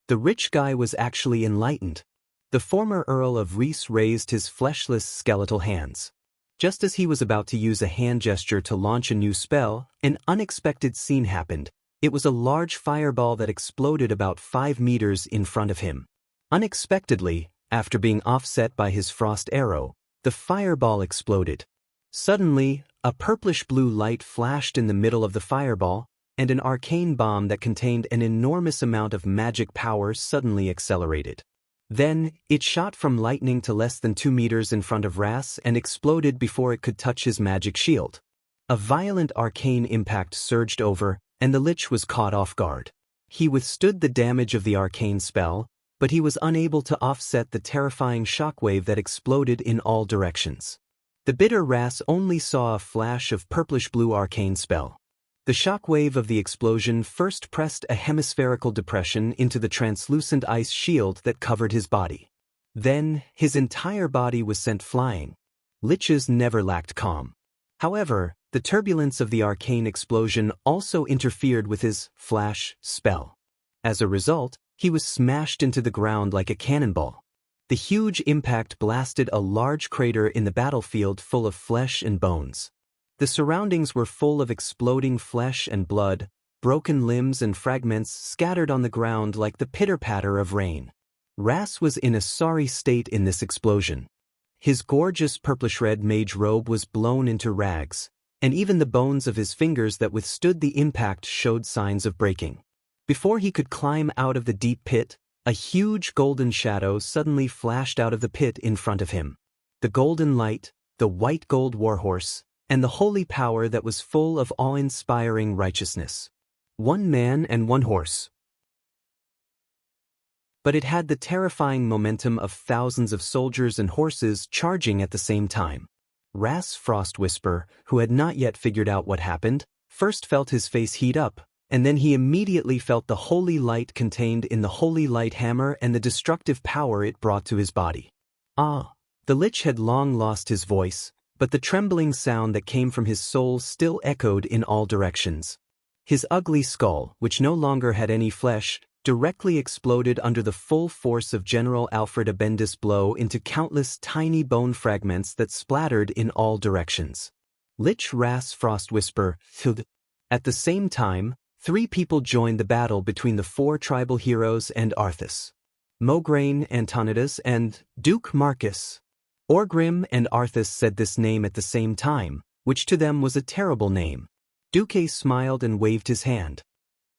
The rich guy was actually enlightened. The former Earl of Reese raised his fleshless skeletal hands. Just as he was about to use a hand gesture to launch a new spell, an unexpected scene happened. It was a large fireball that exploded about 5 meters in front of him. Unexpectedly, after being offset by his frost arrow, the fireball exploded. Suddenly, a purplish-blue light flashed in the middle of the fireball, and an arcane bomb that contained an enormous amount of magic power suddenly accelerated. Then, it shot from lightning to less than 2 meters in front of Ras and exploded before it could touch his magic shield. A violent arcane impact surged over, and the lich was caught off guard. He withstood the damage of the arcane spell, but he was unable to offset the terrifying shockwave that exploded in all directions. The bitter Ras only saw a flash of purplish-blue arcane spell. The shockwave of the explosion first pressed a hemispherical depression into the translucent ice shield that covered his body. Then, his entire body was sent flying. Liches never lacked calm. However, the turbulence of the arcane explosion also interfered with his flash spell. As a result, he was smashed into the ground like a cannonball. The huge impact blasted a large crater in the battlefield full of flesh and bones. The surroundings were full of exploding flesh and blood, broken limbs and fragments scattered on the ground like the pitter-patter of rain. Ras was in a sorry state in this explosion. His gorgeous purplish-red mage robe was blown into rags, and even the bones of his fingers that withstood the impact showed signs of breaking. Before he could climb out of the deep pit, a huge golden shadow suddenly flashed out of the pit in front of him. The golden light, the white gold warhorse, and the holy power that was full of awe-inspiring righteousness. 1 man and 1 horse. But it had the terrifying momentum of thousands of soldiers and horses charging at the same time. Ras Frostwhisper, who had not yet figured out what happened, first felt his face heat up, and then he immediately felt the holy light contained in the holy light hammer and the destructive power it brought to his body. Ah! The lich had long lost his voice, but the trembling sound that came from his soul still echoed in all directions. His ugly skull, which no longer had any flesh, directly exploded under the full force of General Alfred Abendis' blow into countless tiny bone fragments that splattered in all directions. Lich Ras Frostwhisper. At the same time, 3 people joined the battle between the 4 tribal heroes and Arthas. Mograine Antonidas and Duke Marcus. Orgrim and Arthas said this name at the same time, which to them was a terrible name. Duque smiled and waved his hand.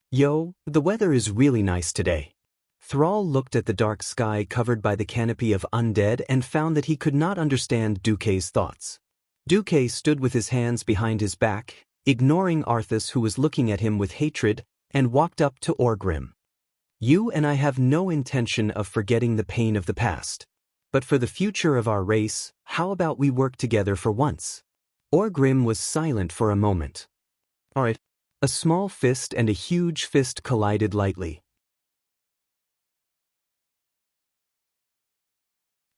Yo, the weather is really nice today. Thrall looked at the dark sky covered by the canopy of undead and found that he could not understand Duque's thoughts. Duque stood with his hands behind his back, ignoring Arthas, who was looking at him with hatred, and walked up to Orgrim. You and I have no intention of forgetting the pain of the past. But for the future of our race, how about we work together for once? Orgrim was silent for a moment. All right. A small fist and a huge fist collided lightly.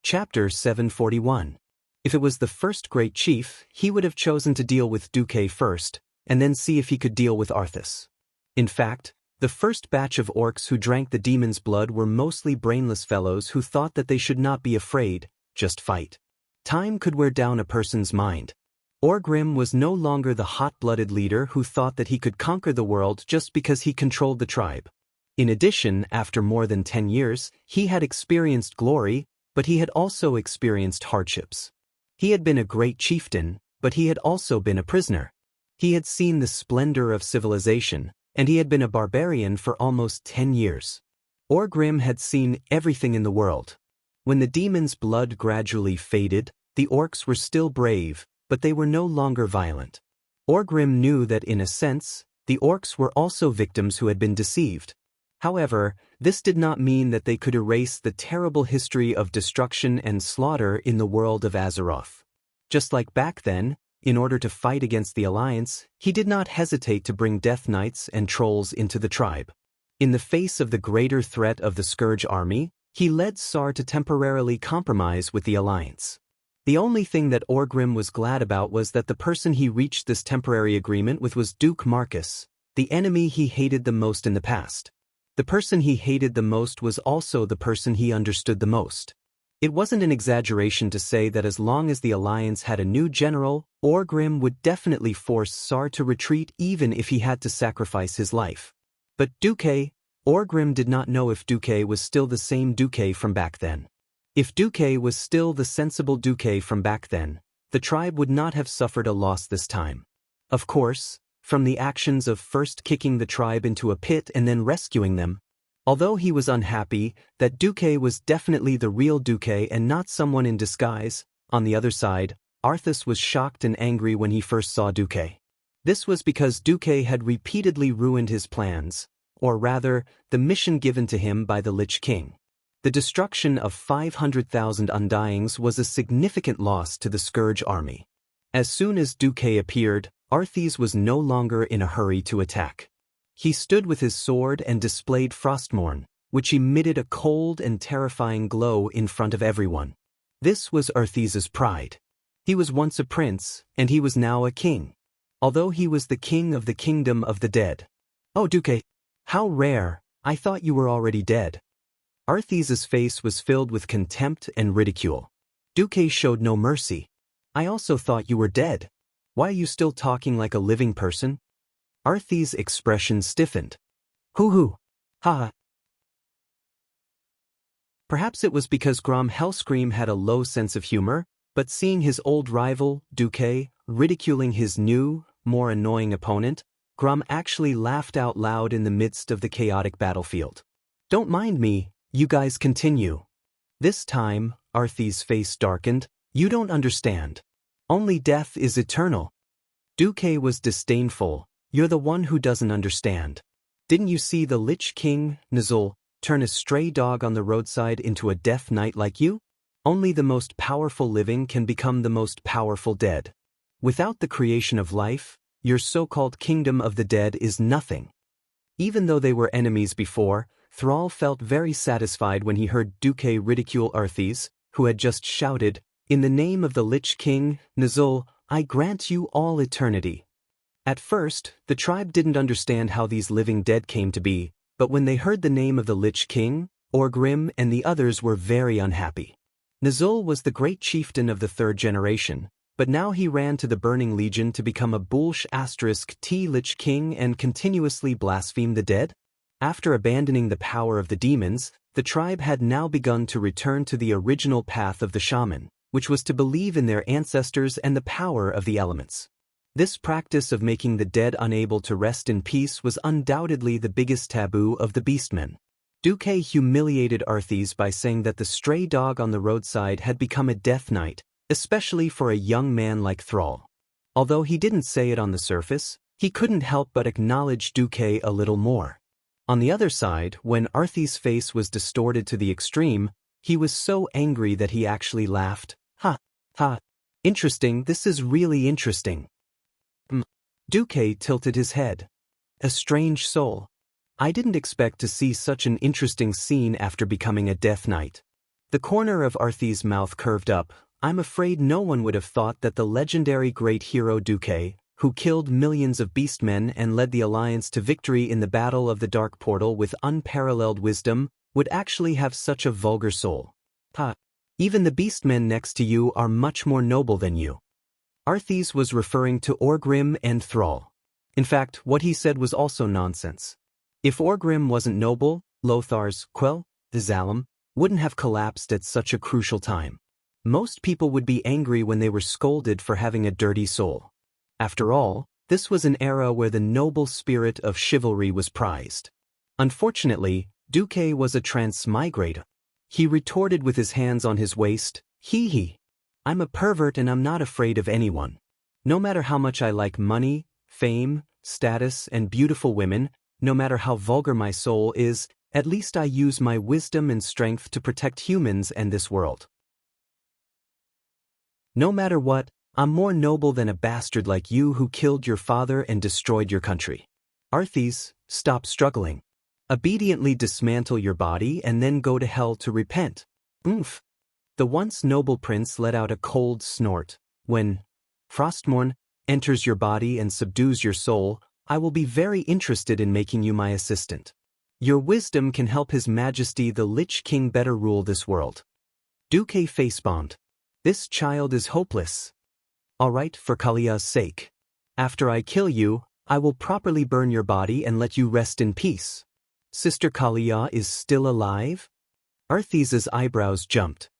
Chapter 741. If it was the first great chief, he would have chosen to deal with Duque first, and then see if he could deal with Arthas. In fact, the first batch of orcs who drank the demon's blood were mostly brainless fellows who thought that they should not be afraid, just fight. Time could wear down a person's mind. Orgrim was no longer the hot-blooded leader who thought that he could conquer the world just because he controlled the tribe. In addition, after more than 10 years, he had experienced glory, but he had also experienced hardships. He had been a great chieftain, but he had also been a prisoner. He had seen the splendor of civilization, and he had been a barbarian for almost 10 years. Orgrim had seen everything in the world. When the demon's blood gradually faded, the orcs were still brave, but they were no longer violent. Orgrim knew that in a sense, the orcs were also victims who had been deceived. However, this did not mean that they could erase the terrible history of destruction and slaughter in the world of Azeroth. Just like back then, in order to fight against the Alliance, he did not hesitate to bring Death Knights and Trolls into the tribe. In the face of the greater threat of the Scourge army, he led Sar to temporarily compromise with the Alliance. The only thing that Orgrim was glad about was that the person he reached this temporary agreement with was Duke Marcus, the enemy he hated the most in the past. The person he hated the most was also the person he understood the most. It wasn't an exaggeration to say that as long as the Alliance had a new general, Orgrim would definitely force Sar to retreat even if he had to sacrifice his life. But Orgrim did not know if Duque was still the same Duque from back then. If Duque was still the sensible Duque from back then, the tribe would not have suffered a loss this time. Of course, from the actions of first kicking the tribe into a pit and then rescuing them. Although he was unhappy that Duque was definitely the real Duque and not someone in disguise, on the other side, Arthas was shocked and angry when he first saw Duque. This was because Duque had repeatedly ruined his plans, or rather, the mission given to him by the Lich King. The destruction of 500,000 Undyings was a significant loss to the Scourge army. As soon as Duque appeared, Arthas was no longer in a hurry to attack. He stood with his sword and displayed Frostmourne, which emitted a cold and terrifying glow in front of everyone. This was Arthas's pride. He was once a prince, and he was now a king. Although he was the king of the kingdom of the dead. Oh Duque, how rare, I thought you were already dead. Arthas's face was filled with contempt and ridicule. Duque showed no mercy. I also thought you were dead. Why are you still talking like a living person? Arthas's expression stiffened. Hoo-hoo. Ha. Perhaps it was because Grom Hellscream had a low sense of humor, but seeing his old rival, Duque, ridiculing his new, more annoying opponent, Grom actually laughed out loud in the midst of the chaotic battlefield. Don't mind me, you guys continue. This time, Arthas's face darkened. You don't understand. Only death is eternal. Duque was disdainful. You're the one who doesn't understand. Didn't you see the Lich King, Nuzul, turn a stray dog on the roadside into a Death Knight like you? Only the most powerful living can become the most powerful dead. Without the creation of life, your so-called kingdom of the dead is nothing. Even though they were enemies before, Thrall felt very satisfied when he heard Duque ridicule Arthas, who had just shouted, "In the name of the Lich King, Nuzul, I grant you all eternity." At first, the tribe didn't understand how these living dead came to be, but when they heard the name of the Lich King, Orgrim and the others were very unhappy. Nuzul was the great chieftain of the third generation, but now he ran to the Burning Legion to become a Boolsh *T Lich King and continuously blaspheme the dead? After abandoning the power of the demons, the tribe had now begun to return to the original path of the shaman, which was to believe in their ancestors and the power of the elements. This practice of making the dead unable to rest in peace was undoubtedly the biggest taboo of the Beastmen. Duque humiliated Arthas by saying that the stray dog on the roadside had become a Death Knight, especially for a young man like Thrall. Although he didn't say it on the surface, he couldn't help but acknowledge Duque a little more. On the other side, when Arthas's face was distorted to the extreme, he was so angry that he actually laughed. Ha, ha. Interesting, this is really interesting. Duque tilted his head. A strange soul. I didn't expect to see such an interesting scene after becoming a Death Knight. The corner of Arthas's mouth curved up. I'm afraid no one would have thought that the legendary great hero Duque, who killed millions of beastmen and led the Alliance to victory in the Battle of the Dark Portal with unparalleled wisdom, would actually have such a vulgar soul. Ha! Even the beastmen next to you are much more noble than you. Arthas was referring to Orgrim and Thrall. In fact, what he said was also nonsense. If Orgrim wasn't noble, Lothar's Quell, the Zalem, wouldn't have collapsed at such a crucial time. Most people would be angry when they were scolded for having a dirty soul. After all, this was an era where the noble spirit of chivalry was prized. Unfortunately, Duque was a transmigrator. He retorted with his hands on his waist, "Hee hee. I'm a pervert and I'm not afraid of anyone. No matter how much I like money, fame, status, and beautiful women, no matter how vulgar my soul is, at least I use my wisdom and strength to protect humans and this world. No matter what, I'm more noble than a bastard like you who killed your father and destroyed your country. Arthas, stop struggling. Obediently dismantle your body and then go to hell to repent." Oomph. The once noble prince let out a cold snort. "When Frostmourne enters your body and subdues your soul, I will be very interested in making you my assistant. Your wisdom can help His Majesty the Lich King better rule this world." Duque facepalmed. "This child is hopeless. All right, for Kalia's sake. After I kill you, I will properly burn your body and let you rest in peace. Sister Kalia is still alive?" Arthas's eyebrows jumped.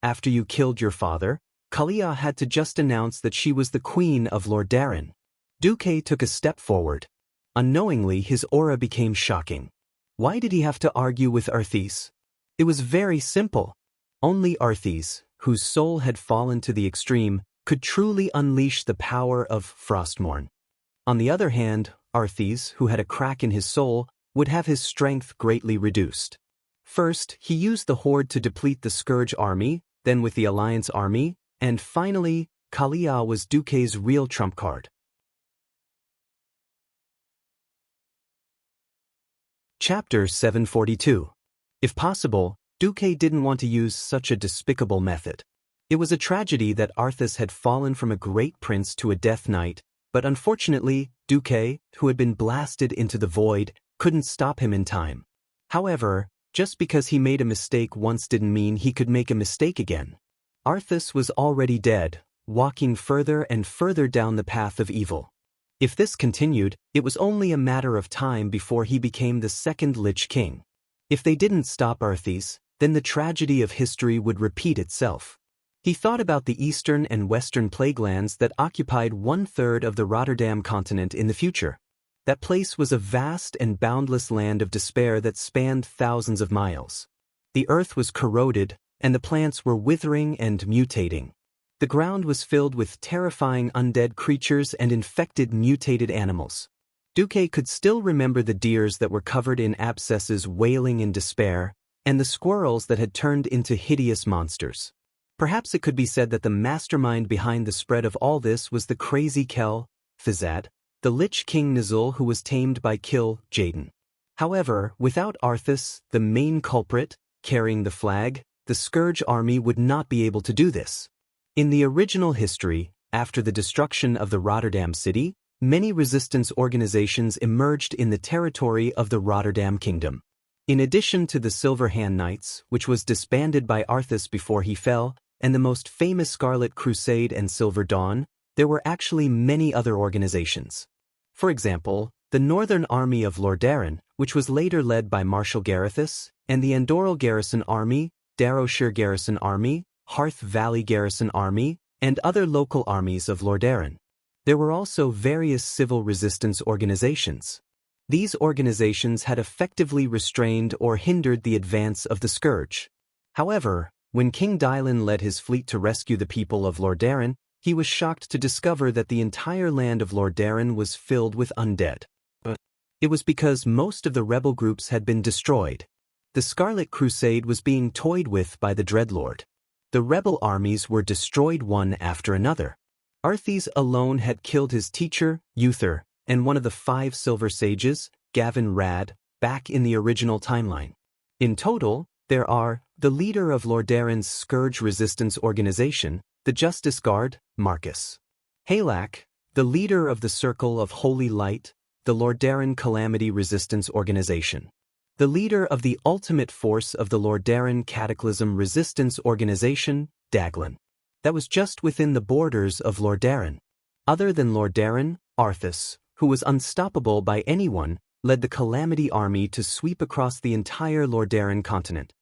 "After you killed your father, Kalia had to just announce that she was the queen of Lordaeron." Duque took a step forward. Unknowingly, his aura became shocking. Why did he have to argue with Arthas? It was very simple. Only Arthas, whose soul had fallen to the extreme, could truly unleash the power of Frostmourne. On the other hand, Arthas, who had a crack in his soul, would have his strength greatly reduced. First, he used the Horde to deplete the Scourge army, then with the Alliance army, and finally, Kalia was Duque's real trump card. Chapter 742. If possible, Duque didn't want to use such a despicable method. It was a tragedy that Arthas had fallen from a great prince to a death knight, but unfortunately, Duque, who had been blasted into the void, couldn't stop him in time. However, just because he made a mistake once didn't mean he could make a mistake again. Arthas was already dead, walking further and further down the path of evil. If this continued, it was only a matter of time before he became the second Lich King. If they didn't stop Arthas, then the tragedy of history would repeat itself. He thought about the eastern and western plaguelands that occupied 1/3 of the Rotterdam continent in the future. That place was a vast and boundless land of despair that spanned thousands of miles. The earth was corroded, and the plants were withering and mutating. The ground was filled with terrifying undead creatures and infected mutated animals. Duque could still remember the deers that were covered in abscesses wailing in despair, and the squirrels that had turned into hideous monsters. Perhaps it could be said that the mastermind behind the spread of all this was the crazy Kel, Fizad, the Lich King Nizul who was tamed by Kill Jaden. However, without Arthas, the main culprit, carrying the flag, the Scourge army would not be able to do this. In the original history, after the destruction of the Rotterdam city, many resistance organizations emerged in the territory of the Rotterdam Kingdom. In addition to the Silver Hand Knights, which was disbanded by Arthas before he fell, and the most famous Scarlet Crusade and Silver Dawn, there were actually many other organizations. For example, the Northern Army of Lordaeron, which was later led by Marshal Garithus, and the Andorral Garrison Army, Darrowshire Garrison Army, Hearth Valley Garrison Army, and other local armies of Lordaeron. There were also various civil resistance organizations. These organizations had effectively restrained or hindered the advance of the Scourge. However, when King Dylan led his fleet to rescue the people of Lordaeron, he was shocked to discover that the entire land of Lordaeron was filled with undead. It was because most of the rebel groups had been destroyed. The Scarlet Crusade was being toyed with by the Dreadlord. The rebel armies were destroyed one after another. Arthas alone had killed his teacher, Uther, and one of the 5 Silver Sages, Gavin Rad, back in the original timeline. In total, there are the leader of Lordaeron's Scourge Resistance Organization, the Justice Guard, Marcus. Halak, the leader of the Circle of Holy Light, the Lordaeron Calamity Resistance Organization. The leader of the ultimate force of the Lordaeron Cataclysm Resistance Organization, Daglan. That was just within the borders of Lordaeron. Other than Lordaeron, Arthas, who was unstoppable by anyone, led the Calamity Army to sweep across the entire Lordaeron continent.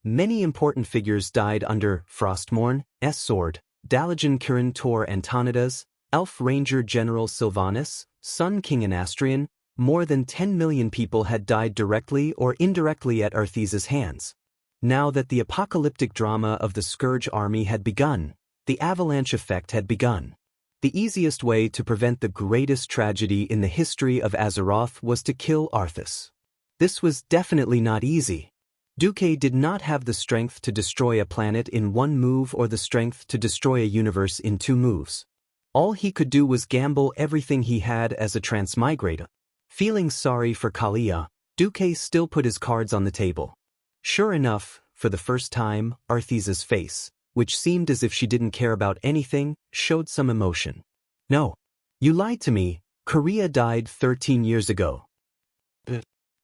Many important figures died under Frostmourne's sword: Dalajan Kirin Tor Antonidas, Elf Ranger General Sylvanus, Sun King Anastrian. More than 10 million people had died directly or indirectly at Arthes's hands. Now that the apocalyptic drama of the Scourge army had begun, the avalanche effect had begun. The easiest way to prevent the greatest tragedy in the history of Azeroth was to kill Arthas. This was definitely not easy. Duque did not have the strength to destroy a planet in one move or the strength to destroy a universe in 2 moves. All he could do was gamble everything he had as a transmigrator. Feeling sorry for Kalia, Duque still put his cards on the table. Sure enough, for the first time, Arthes's face, which seemed as if she didn't care about anything, showed some emotion. "No. You lied to me. Korea died 13 years ago."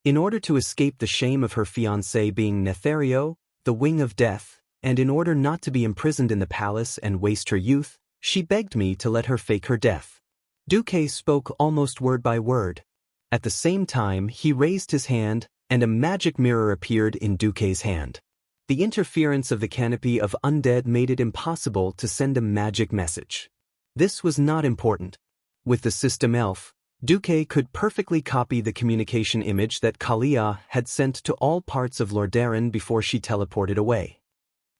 In order to escape the shame of her fiancé being Nethario, the Wing of Death, and in order not to be imprisoned in the palace and waste her youth, she begged me to let her fake her death. Duque spoke almost word by word. At the same time, he raised his hand, and a magic mirror appeared in Duque's hand. The interference of the canopy of undead made it impossible to send a magic message. This was not important. With the system elf, Duque could perfectly copy the communication image that Kalia had sent to all parts of Lordaeron before she teleported away.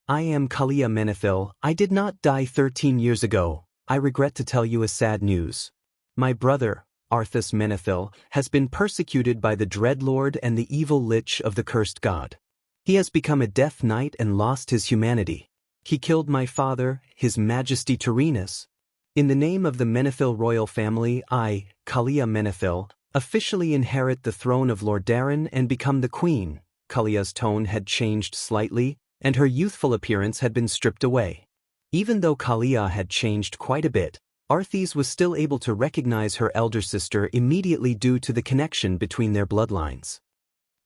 "I am Kalia Menethil. I did not die 13 years ago. I regret to tell you a sad news. My brother, Arthas Menethil, has been persecuted by the Dreadlord and the evil Lich of the Cursed God. He has become a Death Knight and lost his humanity. He killed my father, His Majesty Tyrannus. In the name of the Menethil royal family, I, Kalia Menethil, officially inherit the throne of Lordaeron and become the queen." Kalia's tone had changed slightly, and her youthful appearance had been stripped away. Even though Kalia had changed quite a bit, Arthes was still able to recognize her elder sister immediately due to the connection between their bloodlines.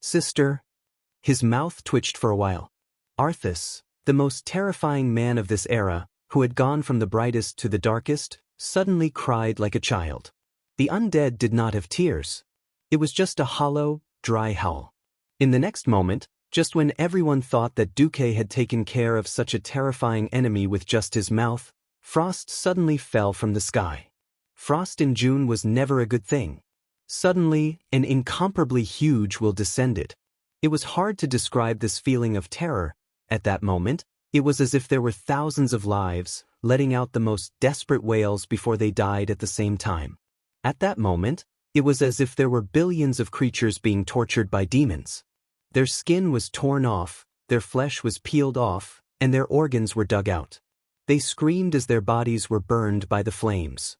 "Sister?" His mouth twitched for a while. Arthas, the most terrifying man of this era, who had gone from the brightest to the darkest, suddenly cried like a child. The undead did not have tears. It was just a hollow, dry howl. In the next moment, just when everyone thought that Duque had taken care of such a terrifying enemy with just his mouth, frost suddenly fell from the sky. Frost in June was never a good thing. Suddenly, an incomparably huge will descended. It was hard to describe this feeling of terror. At that moment, it was as if there were thousands of lives, letting out the most desperate wails before they died at the same time. At that moment, it was as if there were billions of creatures being tortured by demons. Their skin was torn off, their flesh was peeled off, and their organs were dug out. They screamed as their bodies were burned by the flames.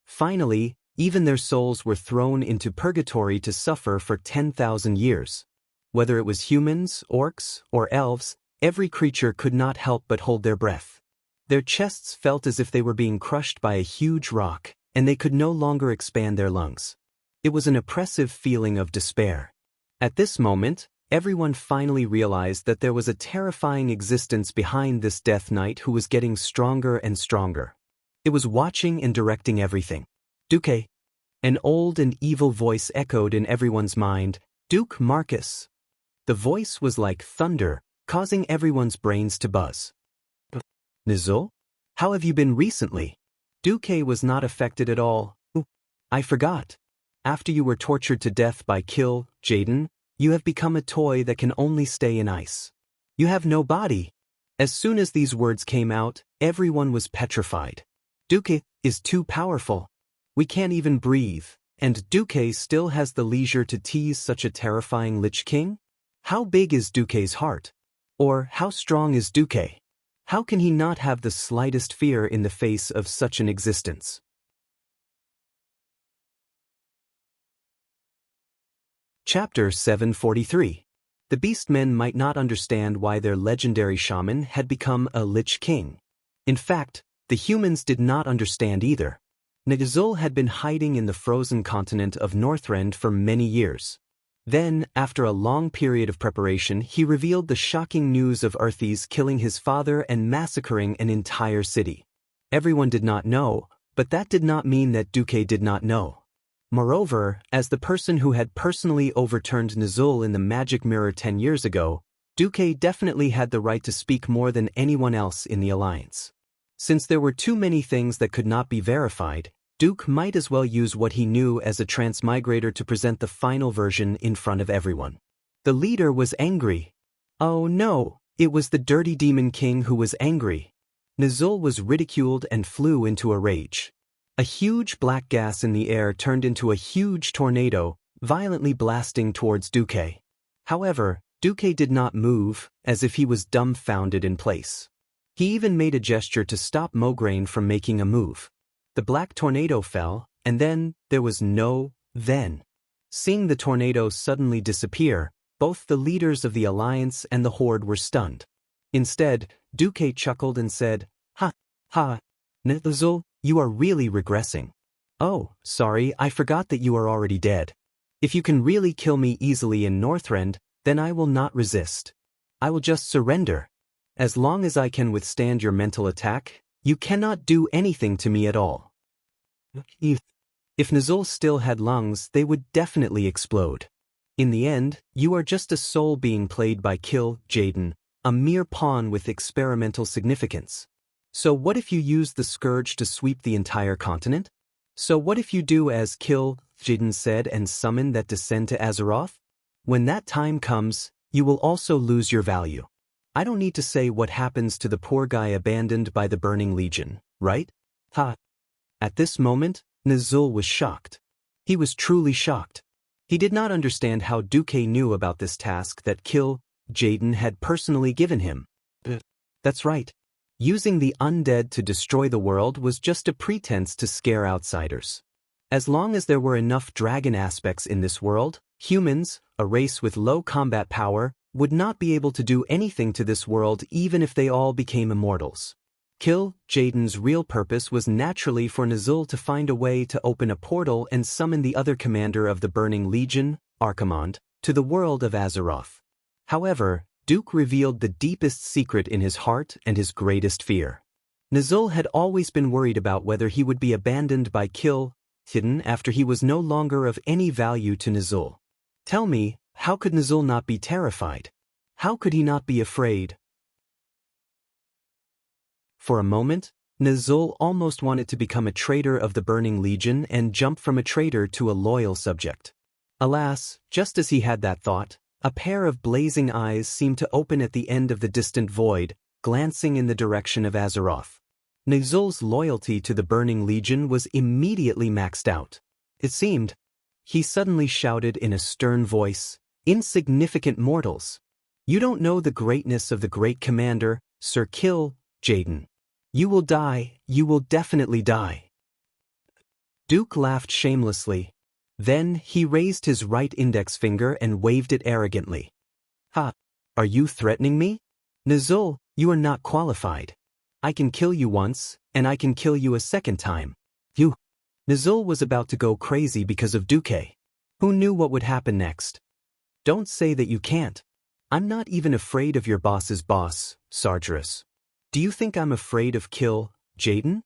Finally, even their souls were thrown into purgatory to suffer for 10,000 years. Whether it was humans, orcs, or elves, every creature could not help but hold their breath. Their chests felt as if they were being crushed by a huge rock, and they could no longer expand their lungs. It was an oppressive feeling of despair. At this moment, everyone finally realized that there was a terrifying existence behind this Death Knight who was getting stronger and stronger. It was watching and directing everything. "Duque." An old and evil voice echoed in everyone's mind, "Duke Marcus." The voice was like thunder, causing everyone's brains to buzz. "Nizul? How have you been recently?" Duque was not affected at all. "I forgot. After you were tortured to death by Kill, Jaden, you have become a toy that can only stay in ice. You have no body." As soon as these words came out, everyone was petrified. "Duque is too powerful. We can't even breathe, and Duque still has the leisure to tease such a terrifying Lich King? How big is Duque's heart? Or how strong is Duque? How can he not have the slightest fear in the face of such an existence?" Chapter 743. The Beastmen might not understand why their legendary shaman had become a Lich King. In fact, the humans did not understand either. Nizul had been hiding in the frozen continent of Northrend for many years. Then, after a long period of preparation, he revealed the shocking news of Arthes killing his father and massacring an entire city. Everyone did not know, But that did not mean that Duque did not know. Moreover, as the person who had personally overturned Nizul in the magic mirror 10 years ago, Duque definitely had the right to speak more than anyone else in the alliance. Since there were too many things that could not be verified, Duke might as well use what he knew as a transmigrator to present the final version in front of everyone. The leader was angry. Oh no, it was the dirty demon king who was angry. Nizul was ridiculed and flew into a rage. A huge black gas in the air turned into a huge tornado, violently blasting towards Duque. However, Duque did not move, as if he was dumbfounded in place. He even made a gesture to stop Mograine from making a move. The black tornado fell, and then there was no then. Seeing the tornado suddenly disappear, both the leaders of the alliance and the horde were stunned. Instead, Duque chuckled and said, "Ha, ha, Nizul, you are really regressing. Oh, sorry, I forgot that you are already dead. If you can really kill me easily in Northrend, then I will not resist. I will just surrender. As long as I can withstand your mental attack, you cannot do anything to me at all." If Nizul still had lungs, they would definitely explode. In the end, you are just a soul being played by Kill Jaden, a mere pawn with experimental significance. So what if you use the scourge to sweep the entire continent? So what if you do as Kill Jaden said and summon that descend to Azeroth? When that time comes, you will also lose your value. I don't need to say what happens to the poor guy abandoned by the Burning Legion, right? Ha! At this moment, Nizul was shocked. He was truly shocked. He did not understand how Duque knew about this task that Kill Jaden had personally given him. That's right. Using the undead to destroy the world was just a pretense to scare outsiders. As long as there were enough dragon aspects in this world, humans, a race with low combat power, would not be able to do anything to this world even if they all became immortals. Kill Jaden's real purpose was naturally for Nizul to find a way to open a portal and summon the other commander of the Burning Legion, Archimond, to the world of Azeroth. However, Duke revealed the deepest secret in his heart and his greatest fear. Nizul had always been worried about whether he would be abandoned by Kill Jaden after he was no longer of any value to Nizul. Tell me, how could Nizul not be terrified? How could he not be afraid? For a moment, Nizul almost wanted to become a traitor of the Burning Legion and jump from a traitor to a loyal subject. Alas, just as he had that thought, a pair of blazing eyes seemed to open at the end of the distant void, glancing in the direction of Azeroth. Nizul's loyalty to the Burning Legion was immediately maxed out. It seemed. He suddenly shouted in a stern voice, "Insignificant mortals! You don't know the greatness of the great commander, Sir Kill Jaden. You will die, you will definitely die." Duke laughed shamelessly. Then he raised his right index finger and waved it arrogantly. "Ha! Are you threatening me? Nizul, you are not qualified. I can kill you once, and I can kill you a second time. You." Nizul was about to go crazy because of Duque. Who knew what would happen next? "Don't say that you can't. I'm not even afraid of your boss's boss, Sargeras. Do you think I'm afraid of Kill Jaden?"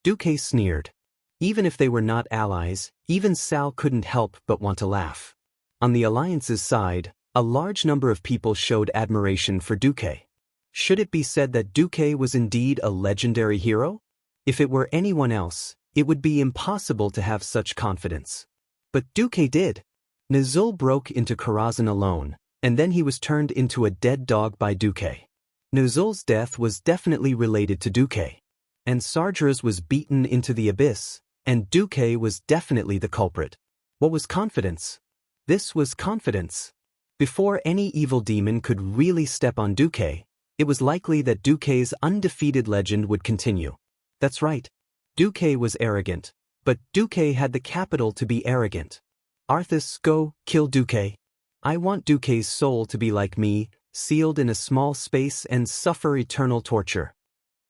Duque sneered. Even if they were not allies, even Sal couldn't help but want to laugh. On the Alliance's side, a large number of people showed admiration for Duque. Should it be said that Duque was indeed a legendary hero? If it were anyone else, it would be impossible to have such confidence. But Duque did. Nizul broke into Karazhan alone, and then he was turned into a dead dog by Duque. Nizul's death was definitely related to Duque. And Sargeras was beaten into the abyss, and Duque was definitely the culprit. What was confidence? This was confidence. Before any evil demon could really step on Duque, it was likely that Duque's undefeated legend would continue. That's right. Duque was arrogant, but Duque had the capital to be arrogant. Arthas, go, kill Duque. I want Duque's soul to be like me, sealed in a small space and suffer eternal torture.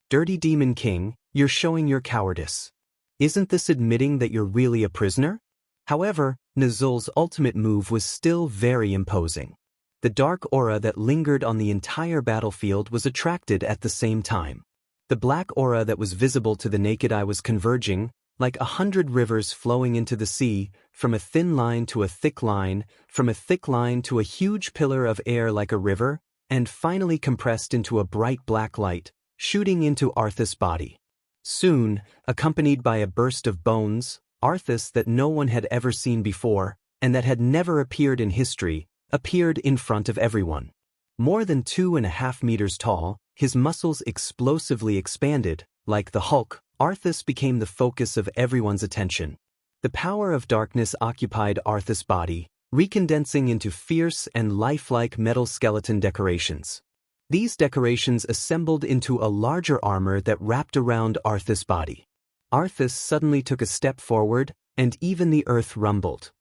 Dirty Demon King, you're showing your cowardice. Isn't this admitting that you're really a prisoner? However, Nizul's ultimate move was still very imposing. The dark aura that lingered on the entire battlefield was attracted at the same time. The black aura that was visible to the naked eye was converging, like 100 rivers flowing into the sea, from a thin line to a thick line, from a thick line to a huge pillar of air like a river, and finally compressed into a bright black light, shooting into Arthas' body. Soon, accompanied by a burst of bones, Arthas that no one had ever seen before, and that had never appeared in history, appeared in front of everyone. More than 2.5 meters tall, his muscles explosively expanded. Like the Hulk, Arthas became the focus of everyone's attention. The power of darkness occupied Arthas' body, recondensing into fierce and lifelike metal skeleton decorations. These decorations assembled into a larger armor that wrapped around Arthas' body. Arthas suddenly took a step forward, and even the earth rumbled.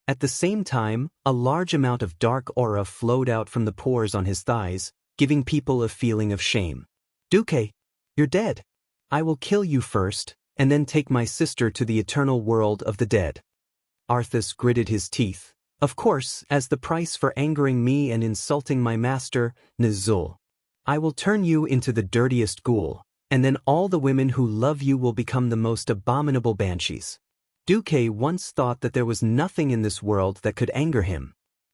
At the same time, a large amount of dark aura flowed out from the pores on his thighs, giving people a feeling of shame. "Duque, you're dead. I will kill you first, and then take my sister to the eternal world of the dead." Arthas gritted his teeth. "Of course, as the price for angering me and insulting my master, Nizul. I will turn you into the dirtiest ghoul, and then all the women who love you will become the most abominable banshees." Duque once thought that there was nothing in this world that could anger him.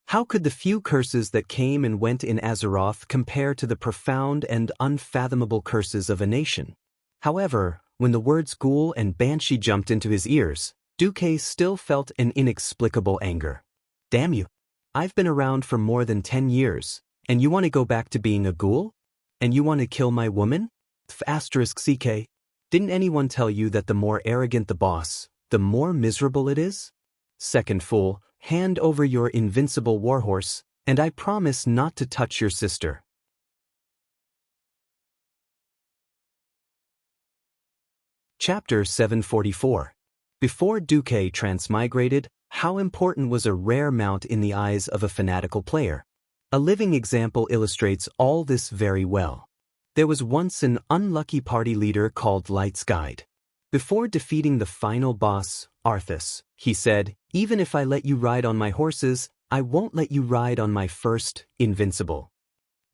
How could the few curses that came and went in Azeroth compare to the profound and unfathomable curses of a nation? However, when the words ghoul and banshee jumped into his ears, Duque still felt an inexplicable anger. "Damn you. I've been around for more than 10 years, and you want to go back to being a ghoul? And you want to kill my woman? *CK. Didn't anyone tell you that the more arrogant the boss, the more miserable it is? Second fool, hand over your invincible warhorse, and I promise not to touch your sister." Chapter 744. Before Duque transmigrated, how important was a rare mount in the eyes of a fanatical player? A living example illustrates all this very well. There was once an unlucky party leader called Light's Guide. Before defeating the final boss, Arthas, he said, "Even if I let you ride on my horses, I won't let you ride on my first, Invincible."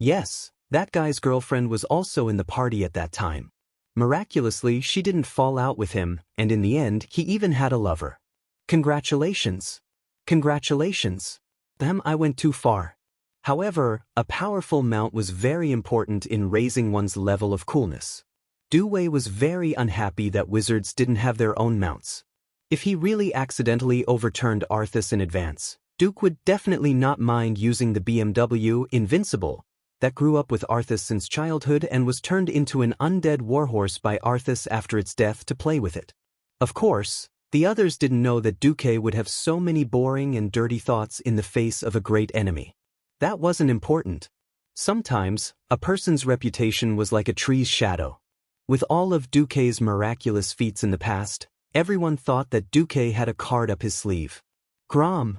Yes, that guy's girlfriend was also in the party at that time. Miraculously, she didn't fall out with him, and in the end, he even had a lover. Congratulations. Congratulations. I went too far. However, a powerful mount was very important in raising one's level of coolness. Duque was very unhappy that wizards didn't have their own mounts. If he really accidentally overturned Arthas in advance, Duque would definitely not mind using the BMW Invincible that grew up with Arthas since childhood and was turned into an undead warhorse by Arthas after its death to play with it. Of course, the others didn't know that Duque would have so many boring and dirty thoughts in the face of a great enemy. That wasn't important. Sometimes, a person's reputation was like a tree's shadow. With all of Duque's miraculous feats in the past, everyone thought that Duque had a card up his sleeve. Grom.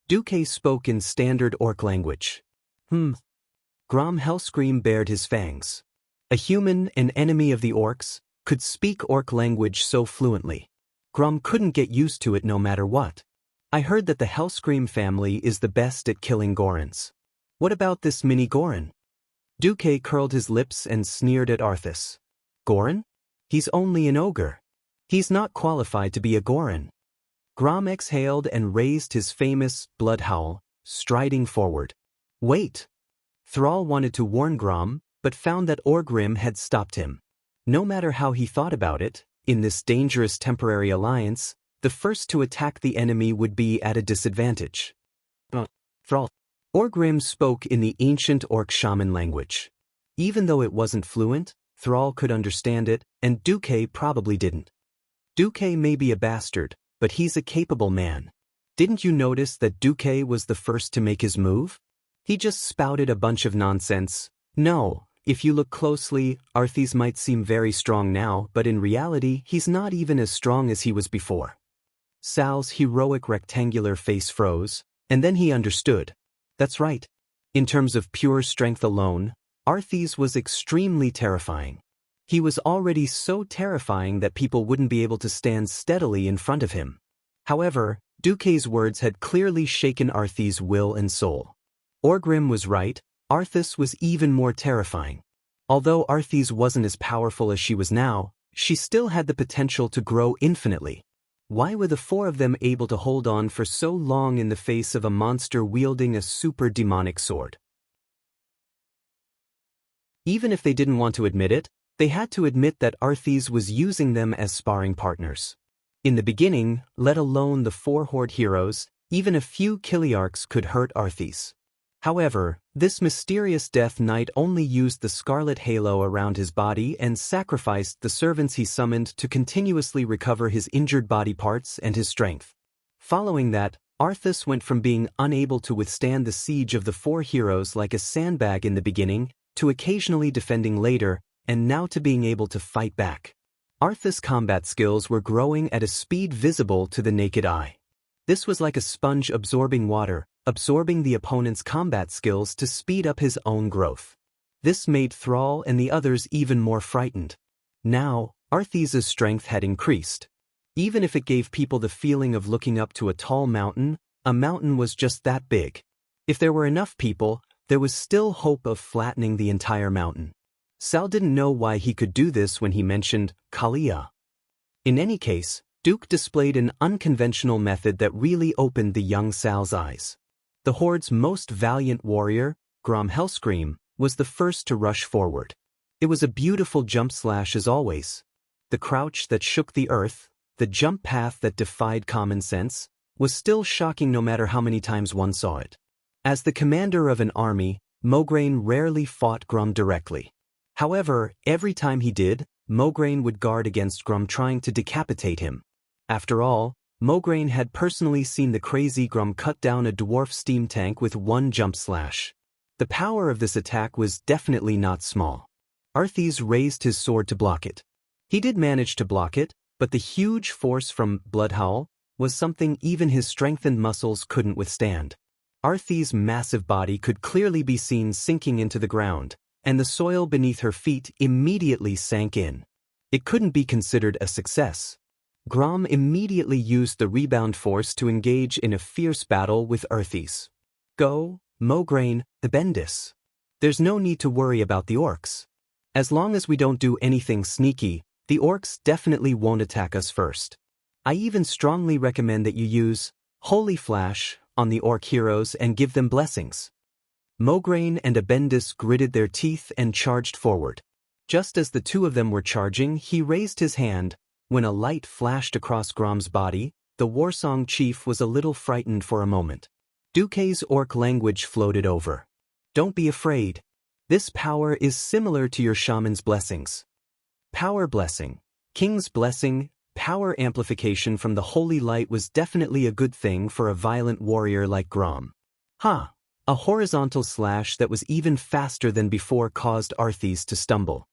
Duque spoke in standard orc language. Grom Hellscream bared his fangs. A human, an enemy of the orcs, could speak orc language so fluently. Grom couldn't get used to it no matter what. "I heard that the Hellscream family is the best at killing Gorons. What about this mini Goron?" Duque curled his lips and sneered at Arthas. "Goron? He's only an ogre. He's not qualified to be a Goron." Grom exhaled and raised his famous blood howl, striding forward. "Wait!" Thrall wanted to warn Grom, but found that Orgrim had stopped him. No matter how he thought about it, in this dangerous temporary alliance, the first to attack the enemy would be at a disadvantage. Thrall. Orgrim spoke in the ancient orc shaman language. Even though it wasn't fluent, Thrall could understand it, and Duque probably didn't. Duque may be a bastard, but he's a capable man. Didn't you notice that Duque was the first to make his move? He just spouted a bunch of nonsense. No, if you look closely, Arthas might seem very strong now, but in reality, he's not even as strong as he was before. Sal's heroic rectangular face froze, and then he understood. That's right. In terms of pure strength alone, Arthas was extremely terrifying. He was already so terrifying that people wouldn't be able to stand steadily in front of him. However, Duque's words had clearly shaken Arthas' will and soul. Orgrim was right, Arthas was even more terrifying. Although Arthas wasn't as powerful as she was now, she still had the potential to grow infinitely. Why were the four of them able to hold on for so long in the face of a monster wielding a super demonic sword? Even if they didn't want to admit it, they had to admit that Arthas was using them as sparring partners. In the beginning, let alone the four Horde heroes, even a few Kiliarchs could hurt Arthas. However, this mysterious Death Knight only used the scarlet halo around his body and sacrificed the servants he summoned to continuously recover his injured body parts and his strength. Following that, Arthas went from being unable to withstand the siege of the four heroes like a sandbag in the beginning, to occasionally defending later, and now to being able to fight back. Arthas' combat skills were growing at a speed visible to the naked eye. This was like a sponge absorbing water, absorbing the opponent's combat skills to speed up his own growth. This made Thrall and the others even more frightened. Now, Arthas' strength had increased. Even if it gave people the feeling of looking up to a tall mountain, a mountain was just that big. If there were enough people, there was still hope of flattening the entire mountain. Sal didn't know why he could do this when he mentioned Kalia. In any case, Duke displayed an unconventional method that really opened the young Sal's eyes. The Horde's most valiant warrior, Grom Hellscream, was the first to rush forward. It was a beautiful jump slash as always. The crouch that shook the earth, the jump path that defied common sense, was still shocking no matter how many times one saw it. As the commander of an army, Mograine rarely fought Grom directly. However, every time he did, Mograine would guard against Grom trying to decapitate him. After all, Mograine had personally seen the crazy Grom cut down a dwarf steam tank with one jump slash. The power of this attack was definitely not small. Arthas raised his sword to block it. He did manage to block it, but the huge force from Bloodhowl was something even his strengthened muscles couldn't withstand. Arthas' massive body could clearly be seen sinking into the ground, and the soil beneath her feet immediately sank in. It couldn't be considered a success. Grom immediately used the rebound force to engage in a fierce battle with Arthas. Go, Mograine, the Bendis. There's no need to worry about the orcs. As long as we don't do anything sneaky, the orcs definitely won't attack us first. I even strongly recommend that you use Holy Flash on the orc heroes and give them blessings. Mograine and Abendis gritted their teeth and charged forward. Just as the two of them were charging, he raised his hand. When a light flashed across Grom's body, the Warsong chief was a little frightened for a moment. Duke's orc language floated over. Don't be afraid. This power is similar to your shaman's blessings. Power blessing, king's blessing, power amplification from the holy light was definitely a good thing for a violent warrior like Grom. A horizontal slash that was even faster than before caused Arthas to stumble.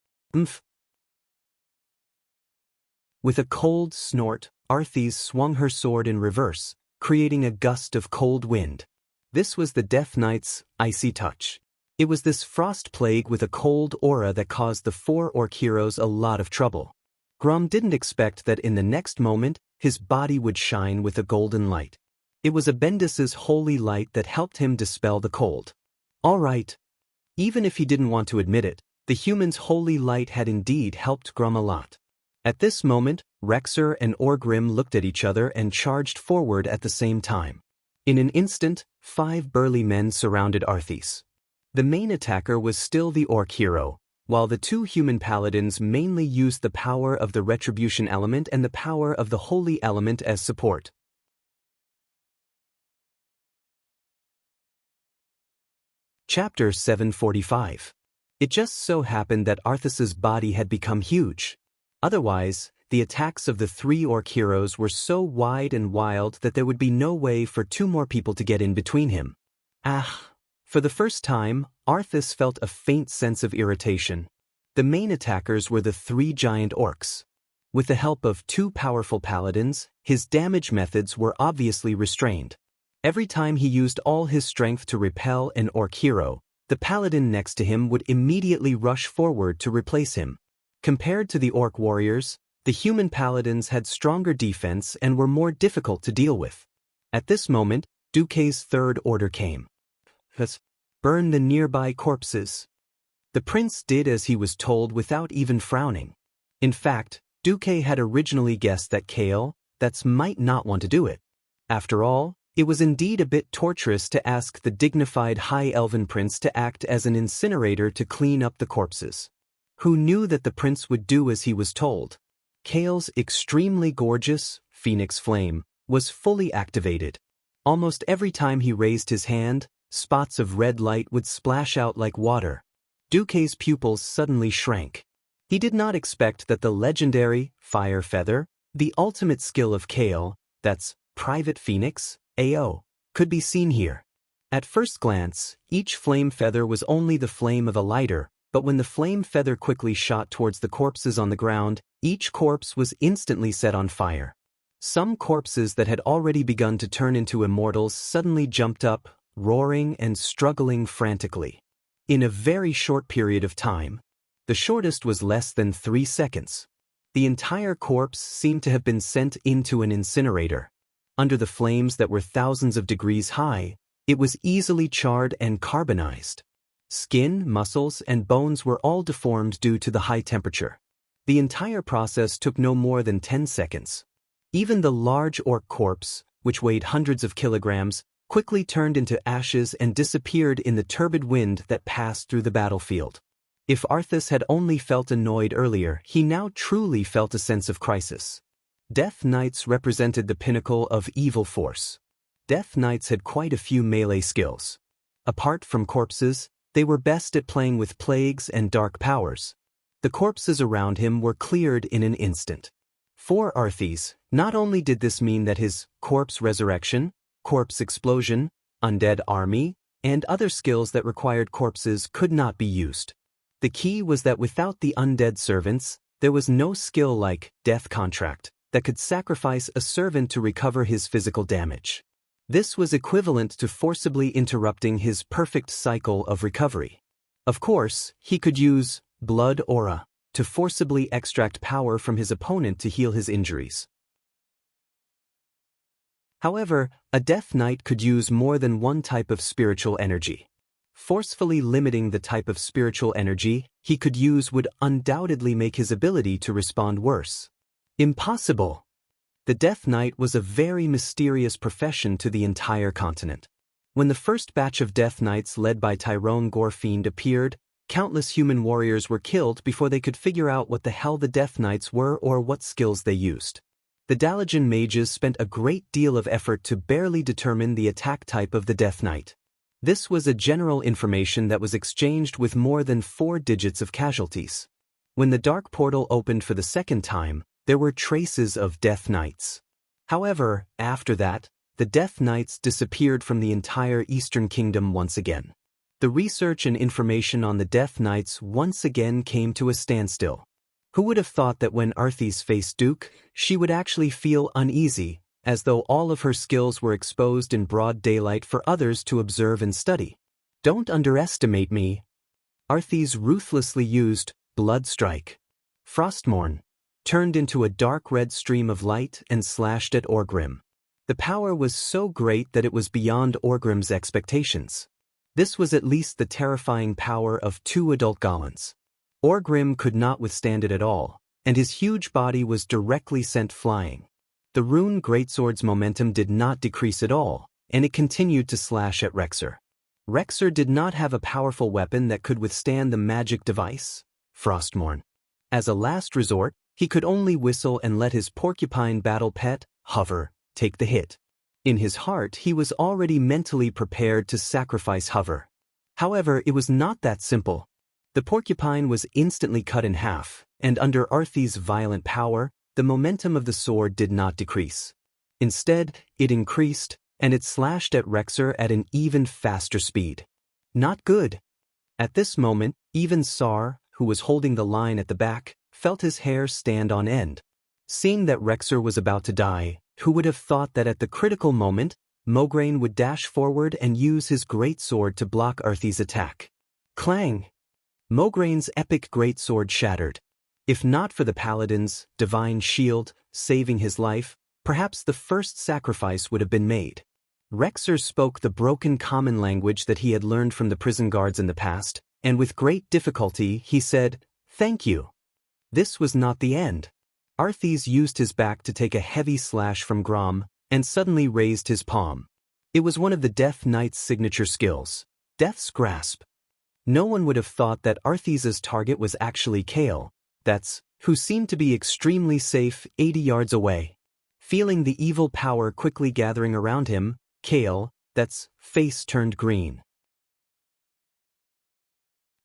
With a cold snort, Arthas swung her sword in reverse, creating a gust of cold wind. This was the Death Knight's icy touch. It was this frost plague with a cold aura that caused the four orc heroes a lot of trouble. Grom didn't expect that in the next moment, his body would shine with a golden light. It was Abendis' holy light that helped him dispel the cold. All right. Even if he didn't want to admit it, the human's holy light had indeed helped Grom a lot. At this moment, Rexer and Orgrim looked at each other and charged forward at the same time. In an instant, 5 burly men surrounded Arthas. The main attacker was still the orc hero, while the 2 human paladins mainly used the power of the retribution element and the power of the holy element as support. Chapter 745. It just so happened that Arthas' body had become huge. Otherwise, the attacks of the 3 orc heroes were so wide and wild that there would be no way for 2 more people to get in between him. For the first time, Arthas felt a faint sense of irritation. The main attackers were the 3 giant orcs. With the help of 2 powerful paladins, his damage methods were obviously restrained. Every time he used all his strength to repel an orc hero, the paladin next to him would immediately rush forward to replace him. Compared to the orc warriors, the human paladins had stronger defense and were more difficult to deal with. At this moment, Duke's third order came. Burn the nearby corpses. The prince did as he was told without even frowning. In fact, Duque had originally guessed that Kale, might not want to do it. After all, it was indeed a bit torturous to ask the dignified High Elven prince to act as an incinerator to clean up the corpses. Who knew that the prince would do as he was told? Kale's extremely gorgeous phoenix flame was fully activated. Almost every time he raised his hand, spots of red light would splash out like water. Duque's pupils suddenly shrank. He did not expect that the legendary fire feather, the ultimate skill of Kale, Private Phoenix, AO, could be seen here. At first glance, each flame feather was only the flame of a lighter, but when the flame feather quickly shot towards the corpses on the ground, each corpse was instantly set on fire. Some corpses that had already begun to turn into immortals suddenly jumped up, roaring and struggling frantically. In a very short period of time, the shortest was less than 3 seconds, the entire corpse seemed to have been sent into an incinerator. Under the flames that were thousands of degrees high, it was easily charred and carbonized. Skin, muscles, and bones were all deformed due to the high temperature. The entire process took no more than 10 seconds. Even the large orc corpse, which weighed hundreds of kilograms, quickly turned into ashes and disappeared in the turbid wind that passed through the battlefield. If Arthas had only felt annoyed earlier, he now truly felt a sense of crisis. Death Knights represented the pinnacle of evil force. Death Knights had quite a few melee skills. Apart from corpses, they were best at playing with plagues and dark powers. The corpses around him were cleared in an instant. For Arthas, not only did this mean that his corpse resurrection, corpse explosion, undead army, and other skills that required corpses could not be used. The key was that without the undead servants, there was no skill like Death Contract that could sacrifice a servant to recover his physical damage. This was equivalent to forcibly interrupting his perfect cycle of recovery. Of course, he could use Blood Aura to forcibly extract power from his opponent to heal his injuries. However, a Death Knight could use more than one type of spiritual energy. Forcefully limiting the type of spiritual energy he could use would undoubtedly make his ability to respond worse. Impossible! The Death Knight was a very mysterious profession to the entire continent. When the first batch of Death Knights led by Tyrone Gorefiend appeared, countless human warriors were killed before they could figure out what the hell the Death Knights were or what skills they used. The Dalajan mages spent a great deal of effort to barely determine the attack type of the Death Knight. This was a general information that was exchanged with more than 4 digits of casualties. When the Dark Portal opened for the second time, there were traces of Death Knights. However, after that, the Death Knights disappeared from the entire Eastern Kingdom once again. The research and information on the Death Knights once again came to a standstill. Who would have thought that when Arthas faced Duque, she would actually feel uneasy, as though all of her skills were exposed in broad daylight for others to observe and study. Don't underestimate me. Arthas ruthlessly used Blood Strike. Frostmourne turned into a dark red stream of light and slashed at Orgrim. The power was so great that it was beyond Orgrim's expectations. This was at least the terrifying power of 2 adult Gollans. Orgrim could not withstand it at all, and his huge body was directly sent flying. The rune greatsword's momentum did not decrease at all, and it continued to slash at Rexxar. Rexxar did not have a powerful weapon that could withstand the magic device, Frostmourne. As a last resort, he could only whistle and let his porcupine battle pet, Hover, take the hit. In his heart, he was already mentally prepared to sacrifice Hover. However, it was not that simple. The porcupine was instantly cut in half, and under Arthas' violent power, the momentum of the sword did not decrease. Instead, it increased, and it slashed at Rexxar at an even faster speed. Not good. At this moment, even Sar, who was holding the line at the back, felt his hair stand on end. Seeing that Rexxar was about to die, who would have thought that at the critical moment, Mograine would dash forward and use his greatsword to block Arthas' attack. Clang! Mograine's epic greatsword shattered. If not for the paladin's divine shield saving his life, perhaps the first sacrifice would have been made. Rexxar spoke the broken common language that he had learned from the prison guards in the past, and with great difficulty he said, "Thank you." This was not the end. Arthes used his back to take a heavy slash from Grom, and suddenly raised his palm. It was one of the Death Knight's signature skills, Death's Grasp. No one would have thought that Arthes's target was actually Kale, who seemed to be extremely safe 80 yards away. Feeling the evil power quickly gathering around him, Kale, face turned green.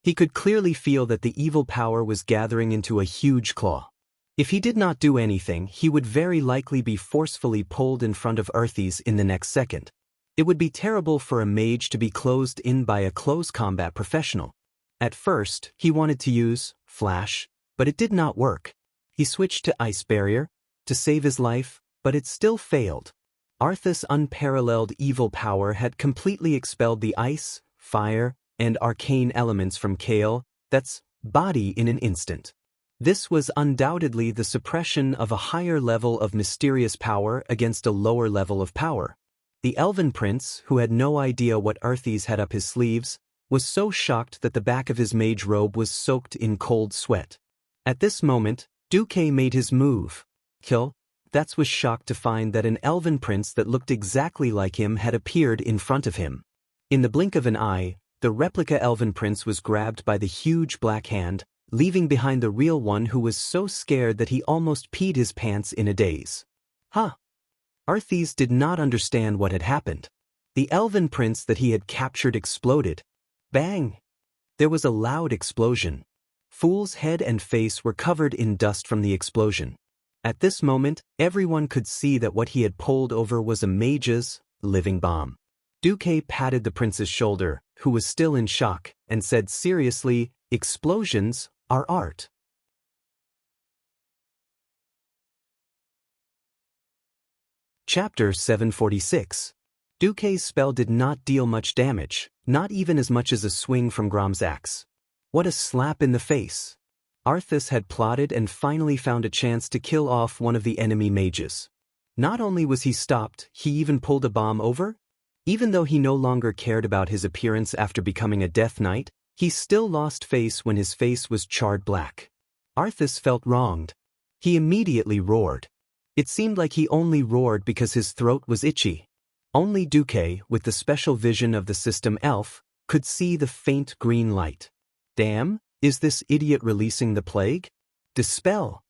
He could clearly feel that the evil power was gathering into a huge claw. If he did not do anything, he would very likely be forcefully pulled in front of Arthes in the next second. It would be terrible for a mage to be closed in by a close combat professional. At first, he wanted to use Flash, but it did not work. He switched to Ice Barrier to save his life, but it still failed. Arthas' unparalleled evil power had completely expelled the ice, fire, and arcane elements from Kale, body in an instant. This was undoubtedly the suppression of a higher level of mysterious power against a lower level of power. The Elven Prince, who had no idea what Arthes had up his sleeves, was so shocked that the back of his mage robe was soaked in cold sweat. At this moment, Duque made his move. Was shocked to find that an Elven Prince that looked exactly like him had appeared in front of him. In the blink of an eye, the replica Elven Prince was grabbed by the huge black hand, leaving behind the real one, who was so scared that he almost peed his pants in a daze. Arthes did not understand what had happened. The Elven Prince that he had captured exploded. Bang! There was a loud explosion. Fool's head and face were covered in dust from the explosion. At this moment, everyone could see that what he had pulled over was a mage's living bomb. Duque patted the prince's shoulder, who was still in shock, and said seriously, "Explosions are art." Chapter 746. Duque's spell did not deal much damage, not even as much as a swing from Grom's axe. What a slap in the face! Arthas had plotted and finally found a chance to kill off one of the enemy mages. Not only was he stopped, he even pulled a bomb over? Even though he no longer cared about his appearance after becoming a Death Knight, he still lost face when his face was charred black. Arthas felt wronged. He immediately roared. It seemed like he only roared because his throat was itchy. Only Duque, with the special vision of the system elf, could see the faint green light. Damn, is this idiot releasing the plague? Dispel!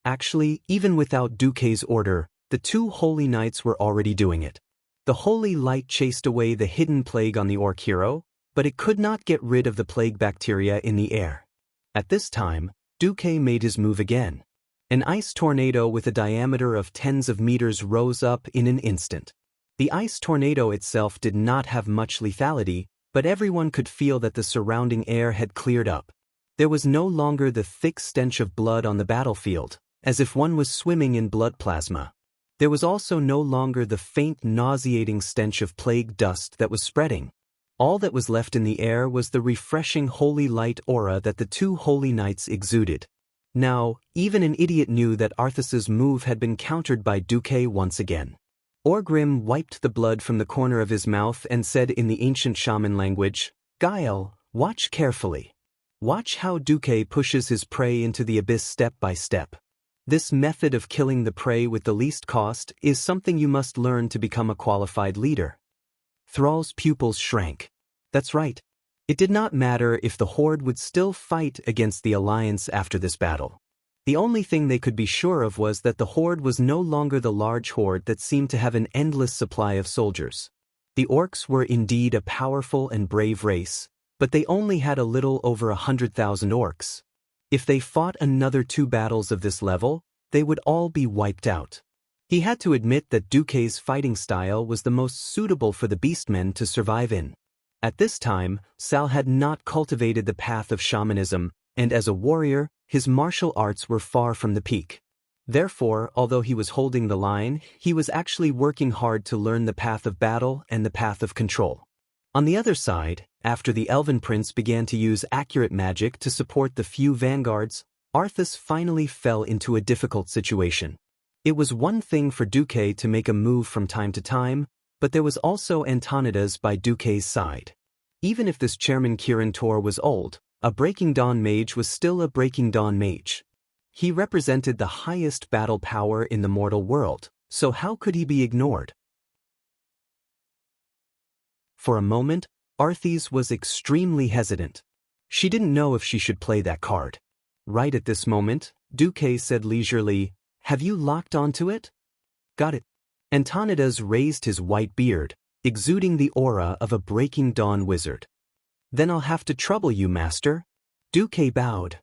Actually, even without Duque's order, the two holy knights were already doing it. The holy light chased away the hidden plague on the orc hero, but it could not get rid of the plague bacteria in the air. At this time, Duque made his move again. An ice tornado with a diameter of tens of meters rose up in an instant. The ice tornado itself did not have much lethality, but everyone could feel that the surrounding air had cleared up. There was no longer the thick stench of blood on the battlefield, as if one was swimming in blood plasma. There was also no longer the faint nauseating stench of plague dust that was spreading. All that was left in the air was the refreshing holy light aura that the two holy knights exuded. Now, even an idiot knew that Arthas's move had been countered by Duque once again. Orgrim wiped the blood from the corner of his mouth and said in the ancient shaman language, "Gael, watch carefully. Watch how Duque pushes his prey into the abyss step by step. This method of killing the prey with the least cost is something you must learn to become a qualified leader." Thrall's pupils shrank. That's right. It did not matter if the Horde would still fight against the Alliance after this battle. The only thing they could be sure of was that the Horde was no longer the large horde that seemed to have an endless supply of soldiers. The orcs were indeed a powerful and brave race, but they only had a little over 100,000 orcs. If they fought another 2 battles of this level, they would all be wiped out. He had to admit that Duque's fighting style was the most suitable for the beastmen to survive in. At this time, Sal had not cultivated the path of shamanism, and as a warrior, his martial arts were far from the peak. Therefore, although he was holding the line, he was actually working hard to learn the path of battle and the path of control. On the other side, after the Elven Prince began to use accurate magic to support the few vanguards, Arthas finally fell into a difficult situation. It was one thing for Duque to make a move from time to time, but there was also Antonidas by Duque's side. Even if this Chairman Kirin Tor was old, a Breaking Dawn mage was still a Breaking Dawn mage. He represented the highest battle power in the mortal world, so how could he be ignored? For a moment, Arthis was extremely hesitant. She didn't know if she should play that card. Right at this moment, Duque said leisurely, "Have you locked onto it?" "Got it." Antonidas raised his white beard, exuding the aura of a Breaking Dawn wizard. "Then I'll have to trouble you, master." Duque bowed.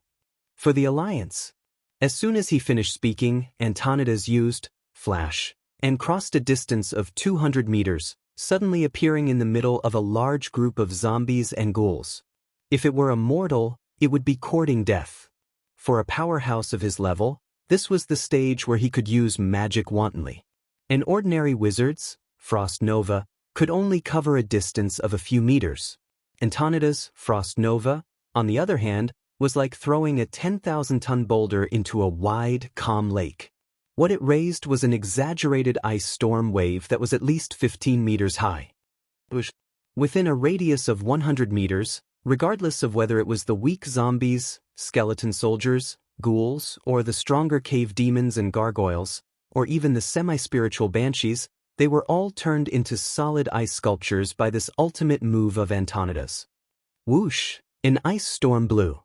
"For the Alliance." As soon as he finished speaking, Antonidas used Flash and crossed a distance of 200 meters, suddenly appearing in the middle of a large group of zombies and ghouls. If it were a mortal, it would be courting death. For a powerhouse of his level, this was the stage where he could use magic wantonly. An ordinary wizard's, Frost Nova, could only cover a distance of a few meters. Antonidas' Frost Nova, on the other hand, was like throwing a 10,000-ton boulder into a wide, calm lake. What it raised was an exaggerated ice storm wave that was at least 15 meters high. Within a radius of 100 meters, regardless of whether it was the weak zombies, skeleton soldiers, ghouls, or the stronger cave demons and gargoyles, or even the semi-spiritual banshees, they were all turned into solid ice sculptures by this ultimate move of Antonidas. Whoosh! An ice storm blew.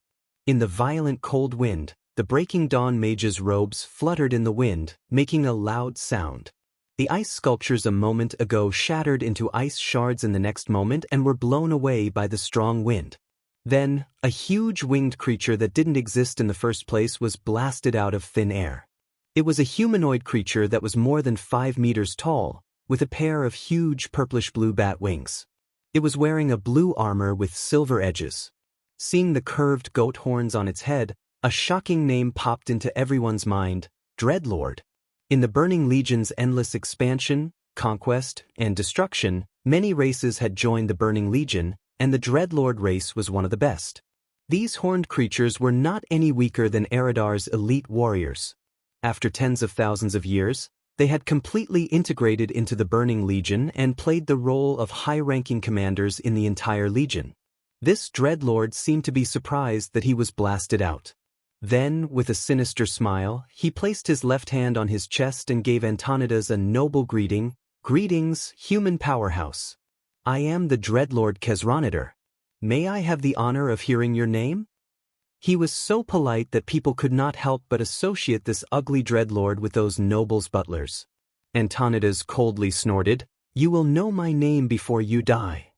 In the violent cold wind, the Breaking Dawn mage's robes fluttered in the wind, making a loud sound. The ice sculptures a moment ago shattered into ice shards in the next moment and were blown away by the strong wind. Then, a huge winged creature that didn't exist in the first place was blasted out of thin air. It was a humanoid creature that was more than 5 meters tall, with a pair of huge purplish-blue bat wings. It was wearing a blue armor with silver edges. Seeing the curved goat horns on its head, a shocking name popped into everyone's mind: Dreadlord. In the Burning Legion's endless expansion, conquest, and destruction, many races had joined the Burning Legion, and the Dreadlord race was one of the best. These horned creatures were not any weaker than Eridar's elite warriors. After tens of thousands of years, they had completely integrated into the Burning Legion and played the role of high-ranking commanders in the entire Legion. This Dreadlord seemed to be surprised that he was blasted out. Then, with a sinister smile, he placed his left hand on his chest and gave Antonidas a noble greeting. "Greetings, human powerhouse. I am the Dreadlord Kesronitor. May I have the honor of hearing your name?" He was so polite that people could not help but associate this ugly Dreadlord with those nobles' butlers. Antonidas coldly snorted, "You will know my name before you die."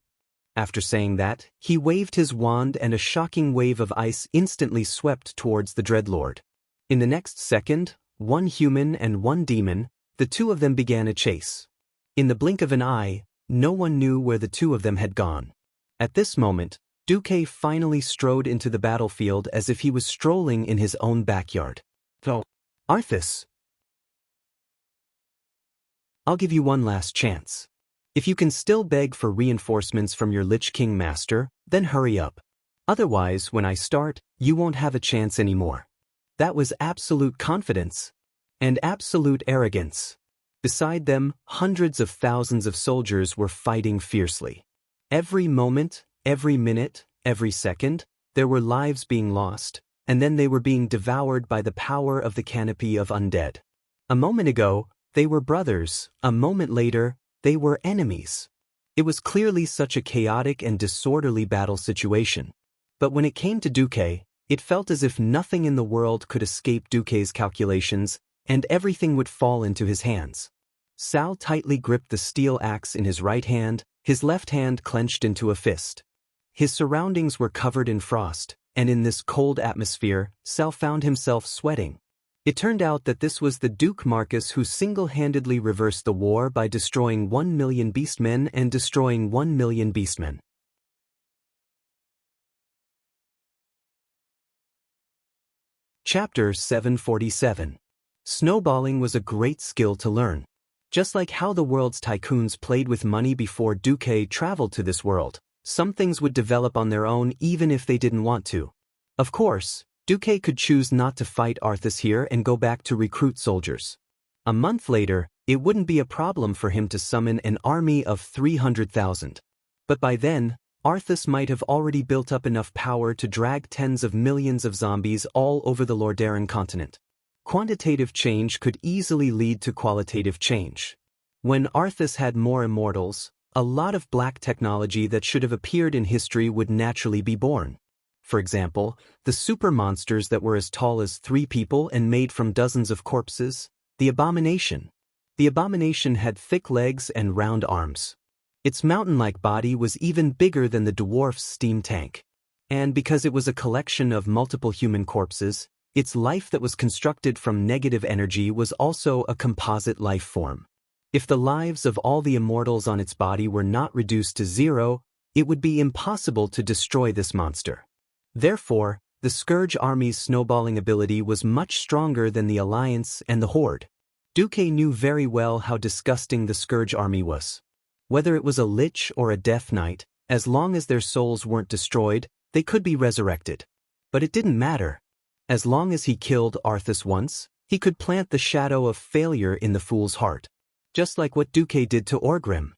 After saying that, he waved his wand and a shocking wave of ice instantly swept towards the Dreadlord. In the next second, one human and one demon, the two of them began a chase. In the blink of an eye, no one knew where the two of them had gone. At this moment, Duque finally strode into the battlefield as if he was strolling in his own backyard. "So, Arthis, I'll give you one last chance. If you can still beg for reinforcements from your Lich King master, then hurry up. Otherwise, when I start, you won't have a chance anymore." That was absolute confidence. And absolute arrogance. Beside them, hundreds of thousands of soldiers were fighting fiercely. Every moment, every minute, every second, there were lives being lost, and then they were being devoured by the power of the canopy of undead. A moment ago, they were brothers. A moment later, they were enemies. It was clearly such a chaotic and disorderly battle situation. But when it came to Duque, it felt as if nothing in the world could escape Duque's calculations, and everything would fall into his hands. Sal tightly gripped the steel axe in his right hand, his left hand clenched into a fist. His surroundings were covered in frost, and in this cold atmosphere, Sal found himself sweating. It turned out that this was the Duke Marcus who single-handedly reversed the war by destroying 1 million beastmen and destroying 1 million beastmen. Chapter 747. Snowballing was a great skill to learn. Just like how the world's tycoons played with money before Duque traveled to this world, some things would develop on their own even if they didn't want to. Of course, Duque could choose not to fight Arthis here and go back to recruit soldiers. A month later, it wouldn't be a problem for him to summon an army of 300,000. But by then, Arthas might have already built up enough power to drag tens of millions of zombies all over the Lordaeron continent. Quantitative change could easily lead to qualitative change. When Arthas had more immortals, a lot of black technology that should have appeared in history would naturally be born. For example, the super monsters that were as tall as 3 people and made from dozens of corpses, the Abomination. The Abomination had thick legs and round arms. Its mountain-like body was even bigger than the dwarf's steam tank. And because it was a collection of multiple human corpses, its life that was constructed from negative energy was also a composite life form. If the lives of all the immortals on its body were not reduced to 0, it would be impossible to destroy this monster. Therefore, the Scourge army's snowballing ability was much stronger than the Alliance and the Horde. Duque knew very well how disgusting the Scourge army was. Whether it was a Lich or a Death Knight, as long as their souls weren't destroyed, they could be resurrected. But it didn't matter. As long as he killed Arthas once, he could plant the shadow of failure in the fool's heart. Just like what Duque did to Orgrim.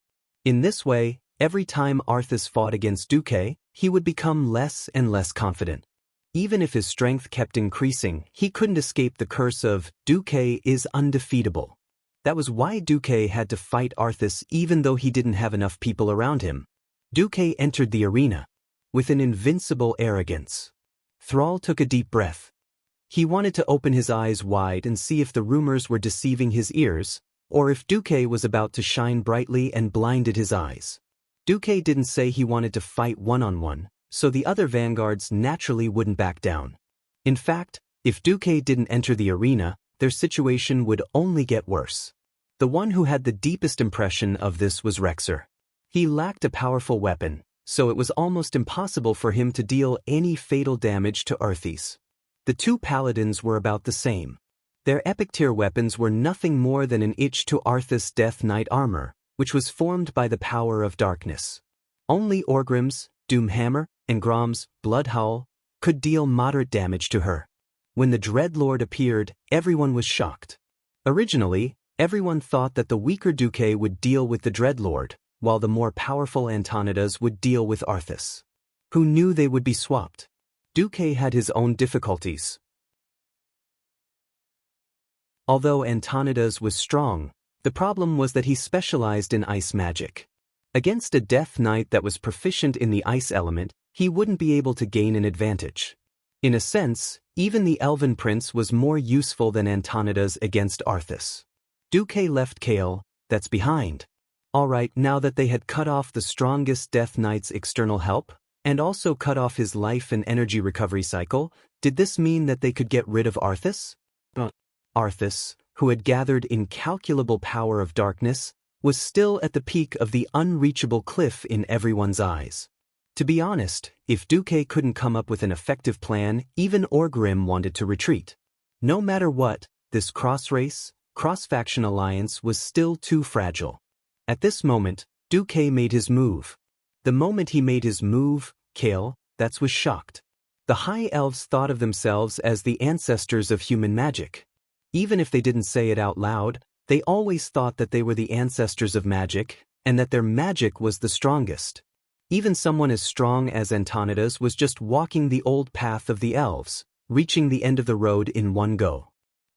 In this way, every time Arthas fought against Duque, he would become less and less confident. Even if his strength kept increasing, he couldn't escape the curse of Duque is undefeatable. That was why Duque had to fight Arthas even though he didn't have enough people around him. Duque entered the arena with an invincible arrogance. Thrall took a deep breath. He wanted to open his eyes wide and see if the rumors were deceiving his ears, or if Duque was about to shine brightly and blinded his eyes. Duque didn't say he wanted to fight one-on-one, so the other vanguards naturally wouldn't back down. In fact, if Duque didn't enter the arena, their situation would only get worse. The one who had the deepest impression of this was Rexer. He lacked a powerful weapon, so it was almost impossible for him to deal any fatal damage to Arthas. The 2 paladins were about the same. Their epic tier weapons were nothing more than an itch to Arthas' Death Knight armor, which was formed by the power of darkness. Only Orgrim's Doomhammer and Grom's Bloodhowl could deal moderate damage to her. When the Dreadlord appeared, everyone was shocked. Originally, everyone thought that the weaker Duque would deal with the Dreadlord, while the more powerful Antonidas would deal with Arthas. Who knew they would be swapped? Duque had his own difficulties. Although Antonidas was strong, the problem was that he specialized in ice magic. Against a Death Knight that was proficient in the ice element, he wouldn't be able to gain an advantage. In a sense, even the Elven Prince was more useful than Antonidas against Arthas. Duque left Kael, that's behind. Alright, now that they had cut off the strongest Death Knight's external help, and also cut off his life and energy recovery cycle, did this mean that they could get rid of Arthas? Arthas, who had gathered incalculable power of darkness, was still at the peak of the unreachable cliff in everyone's eyes. To be honest, if Duque couldn't come up with an effective plan, even Orgrim wanted to retreat. No matter what, this cross-race, cross-faction alliance was still too fragile. At this moment, Duque made his move. The moment he made his move, Kael, was shocked. The High Elves thought of themselves as the ancestors of human magic. Even if they didn't say it out loud, they always thought that they were the ancestors of magic, and that their magic was the strongest. Even someone as strong as Antonidas was just walking the old path of the elves, reaching the end of the road in one go.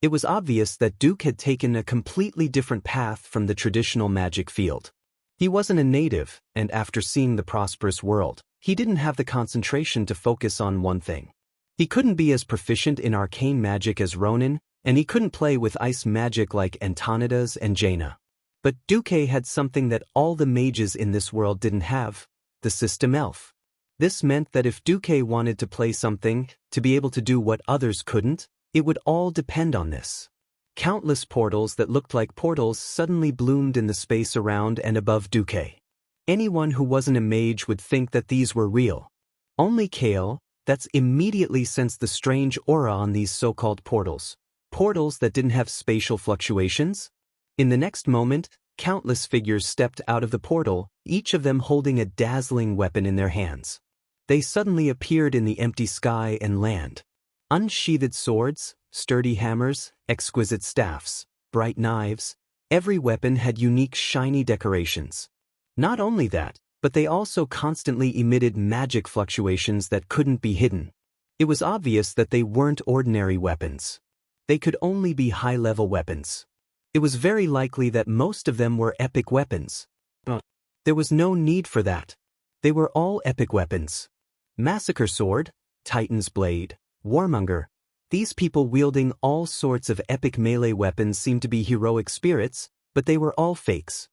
It was obvious that Duque had taken a completely different path from the traditional magic field. He wasn't a native, and after seeing the prosperous world, he didn't have the concentration to focus on one thing. He couldn't be as proficient in arcane magic as Ronan, and he couldn't play with ice magic like Antonidas and Jaina. But Duque had something that all the mages in this world didn't have, the system elf. This meant that if Duque wanted to play something, to be able to do what others couldn't, it would all depend on this. Countless portals that looked like portals suddenly bloomed in the space around and above Duque. Anyone who wasn't a mage would think that these were real. Only Kael, immediately sensed the strange aura on these so-called portals. Portals that didn't have spatial fluctuations? In the next moment, countless figures stepped out of the portal, each of them holding a dazzling weapon in their hands. They suddenly appeared in the empty sky and land. Unsheathed swords, sturdy hammers, exquisite staffs, bright knives, every weapon had unique shiny decorations. Not only that, but they also constantly emitted magic fluctuations that couldn't be hidden. It was obvious that they weren't ordinary weapons. They could only be high-level weapons. It was very likely that most of them were epic weapons. But there was no need for that. They were all epic weapons. Massacre Sword, Titan's Blade, Warmonger. These people wielding all sorts of epic melee weapons seemed to be heroic spirits, but they were all fakes.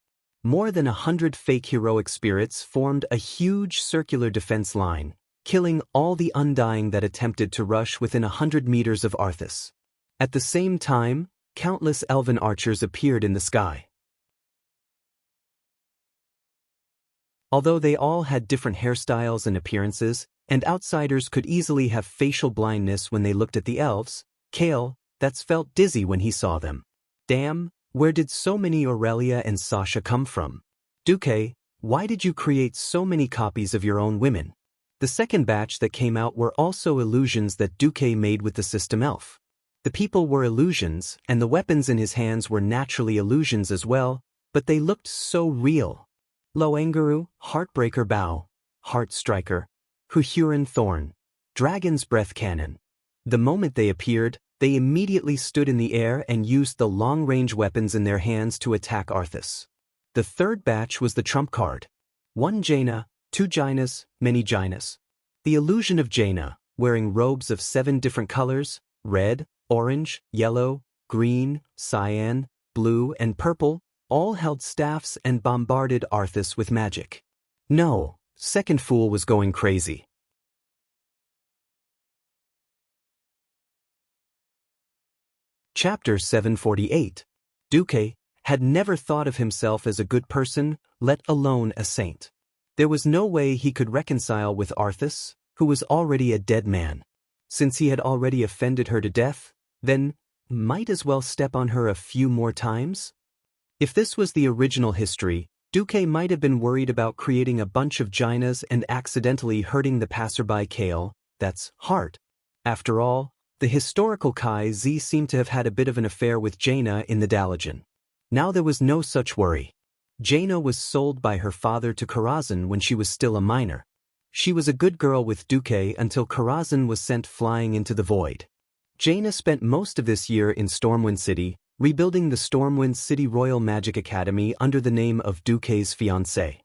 More than 100 fake heroic spirits formed a huge circular defense line, killing all the Undying that attempted to rush within 100 meters of Arthas. At the same time, countless elven archers appeared in the sky. Although they all had different hairstyles and appearances, and outsiders could easily have facial blindness when they looked at the elves, Kale, that's felt dizzy when he saw them. Damn, where did so many Aurelia and Sasha come from? Duque, why did you create so many copies of your own women? The second batch that came out were also illusions that Duque made with the system elf. The people were illusions, and the weapons in his hands were naturally illusions as well, but they looked so real. Loanguru, Heartbreaker Bow, Heart Striker, Huhuran Thorn, Dragon's Breath Cannon. The moment they appeared, they immediately stood in the air and used the long-range weapons in their hands to attack Arthas. The third batch was the trump card. 1 Jaina, 2 Jainas, many Jainas. The illusion of Jaina, wearing robes of 7 different colors, red, orange, yellow, green, cyan, blue, and purple, all held staffs and bombarded Arthas with magic. No, second fool was going crazy. Chapter 748. Duque had never thought of himself as a good person, let alone a saint. There was no way he could reconcile with Arthas, who was already a dead man. Since he had already offended her to death, then might as well step on her a few more times? If this was the original history, Duque might have been worried about creating a bunch of Jainas and accidentally hurting the passerby Kale, that's Heart. After all, the historical Kai Z seemed to have had a bit of an affair with Jaina in the Dalajan. Now there was no such worry. Jaina was sold by her father to Karazhan when she was still a minor. She was a good girl with Duque until Karazhan was sent flying into the void. Jaina spent most of this year in Stormwind City, rebuilding the Stormwind City Royal Magic Academy under the name of Duque's fiancé.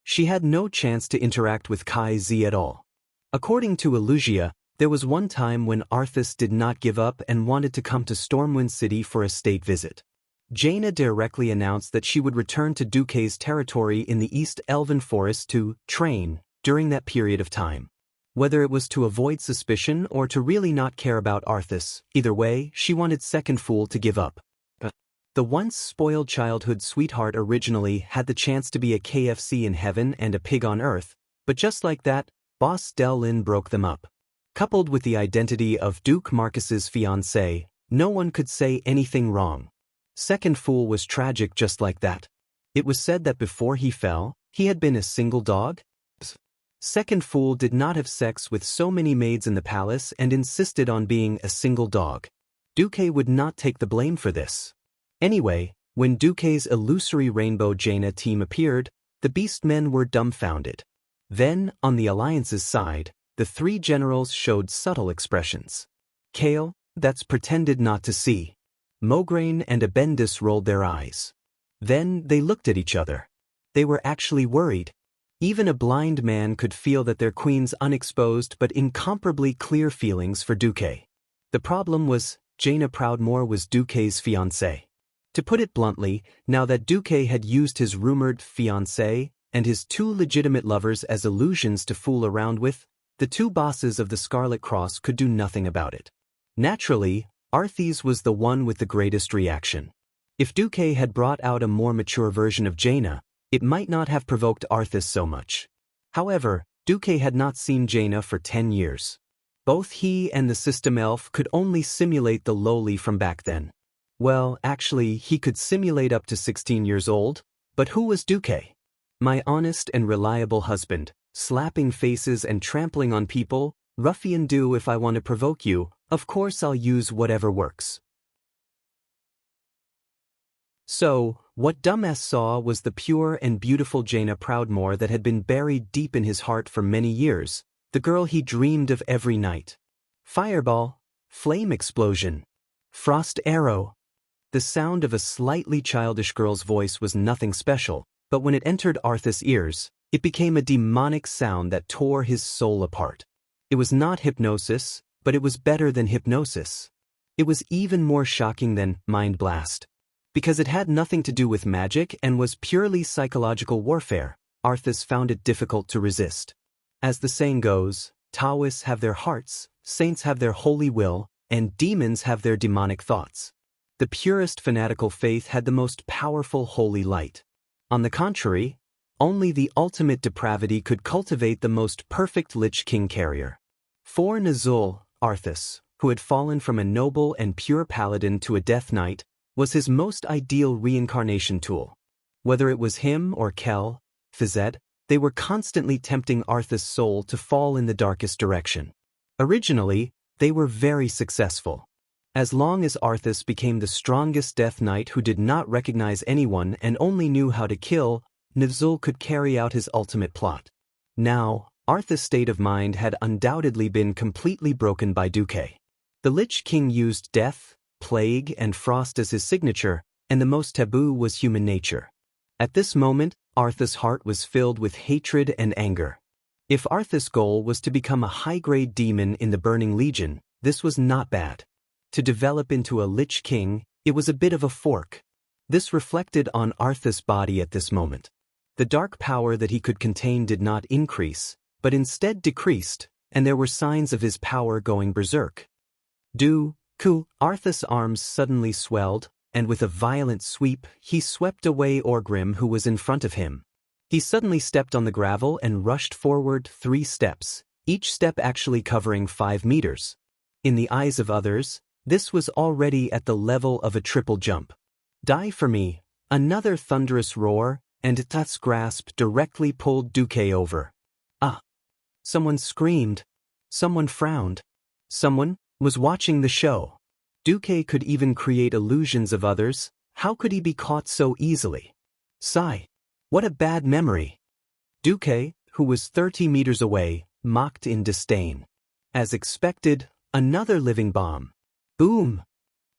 She had no chance to interact with Kai Z at all. According to Elugia, there was one time when Arthas did not give up and wanted to come to Stormwind City for a state visit. Jaina directly announced that she would return to Duque's territory in the East Elven Forest to train during that period of time. Whether it was to avoid suspicion or to really not care about Arthas, either way, she wanted Second Fool to give up. The once spoiled childhood sweetheart originally had the chance to be a KFC in heaven and a pig on earth, but just like that, Boss Del-Lin broke them up. Coupled with the identity of Duke Marcus's fiancé, no one could say anything wrong. Second Fool was tragic just like that. It was said that before he fell, he had been a single dog. Second Fool did not have sex with so many maids in the palace and insisted on being a single dog. Duque would not take the blame for this. Anyway, when Duque's illusory Rainbow Jaina team appeared, the Beastmen were dumbfounded. Then, on the Alliance's side, the 3 generals showed subtle expressions. Kale, that's pretended not to see. Mograine and Abendis rolled their eyes. Then they looked at each other. They were actually worried. Even a blind man could feel that their queen's unexposed but incomparably clear feelings for Duque. The problem was, Jaina Proudmoore was Duque's fiancée. To put it bluntly, now that Duque had used his rumored fiancé and his 2 legitimate lovers as illusions to fool around with, the 2 bosses of the Scarlet Cross could do nothing about it. Naturally, Arthas was the one with the greatest reaction. If Duque had brought out a more mature version of Jaina, it might not have provoked Arthas so much. However, Duque had not seen Jaina for 10 years. Both he and the system elf could only simulate the lowly from back then. Well, actually, he could simulate up to 16 years old, but who was Duque? My honest and reliable husband, slapping faces and trampling on people, ruffian do if I want to provoke you, of course I'll use whatever works. So, What Dumbass saw was the pure and beautiful Jaina Proudmoore that had been buried deep in his heart for many years, the girl he dreamed of every night. Fireball, flame explosion, frost arrow. The sound of a slightly childish girl's voice was nothing special, but when it entered Arthas' ears, it became a demonic sound that tore his soul apart. It was not hypnosis, but it was better than hypnosis. It was even more shocking than Mind Blast. Because it had nothing to do with magic and was purely psychological warfare, Arthas found it difficult to resist. As the saying goes, Taoists have their hearts, saints have their holy will, and demons have their demonic thoughts. The purest fanatical faith had the most powerful holy light. On the contrary, only the ultimate depravity could cultivate the most perfect Lich King carrier. For Nazul, Arthas, who had fallen from a noble and pure paladin to a death knight, was his most ideal reincarnation tool. Whether it was him or Kel, Fizet, they were constantly tempting Arthas' soul to fall in the darkest direction. Originally, they were very successful. As long as Arthas became the strongest death knight who did not recognize anyone and only knew how to kill, Nazul could carry out his ultimate plot. Now, Arthas' state of mind had undoubtedly been completely broken by Duque. The Lich King used death, plague, and frost as his signature, and the most taboo was human nature. At this moment, Arthas' heart was filled with hatred and anger. If Arthas' goal was to become a high-grade demon in the Burning Legion, this was not bad. To develop into a Lich King, it was a bit of a fork. This reflected on Arthas' body at this moment. The dark power that he could contain did not increase, but instead decreased, and there were signs of his power going berserk. Arthas' arms suddenly swelled, and with a violent sweep, he swept away Orgrim who was in front of him. He suddenly stepped on the gravel and rushed forward 3 steps, each step actually covering 5 meters. In the eyes of others, this was already at the level of a triple jump. Die for me! Another thunderous roar, and Tat's grasp directly pulled Duque over. Ah! Someone screamed. Someone frowned. Someone was watching the show. Duque could even create illusions of others. How could he be caught so easily? Sigh. What a bad memory. Duque, who was 30 meters away, mocked in disdain. As expected, another living bomb. Boom!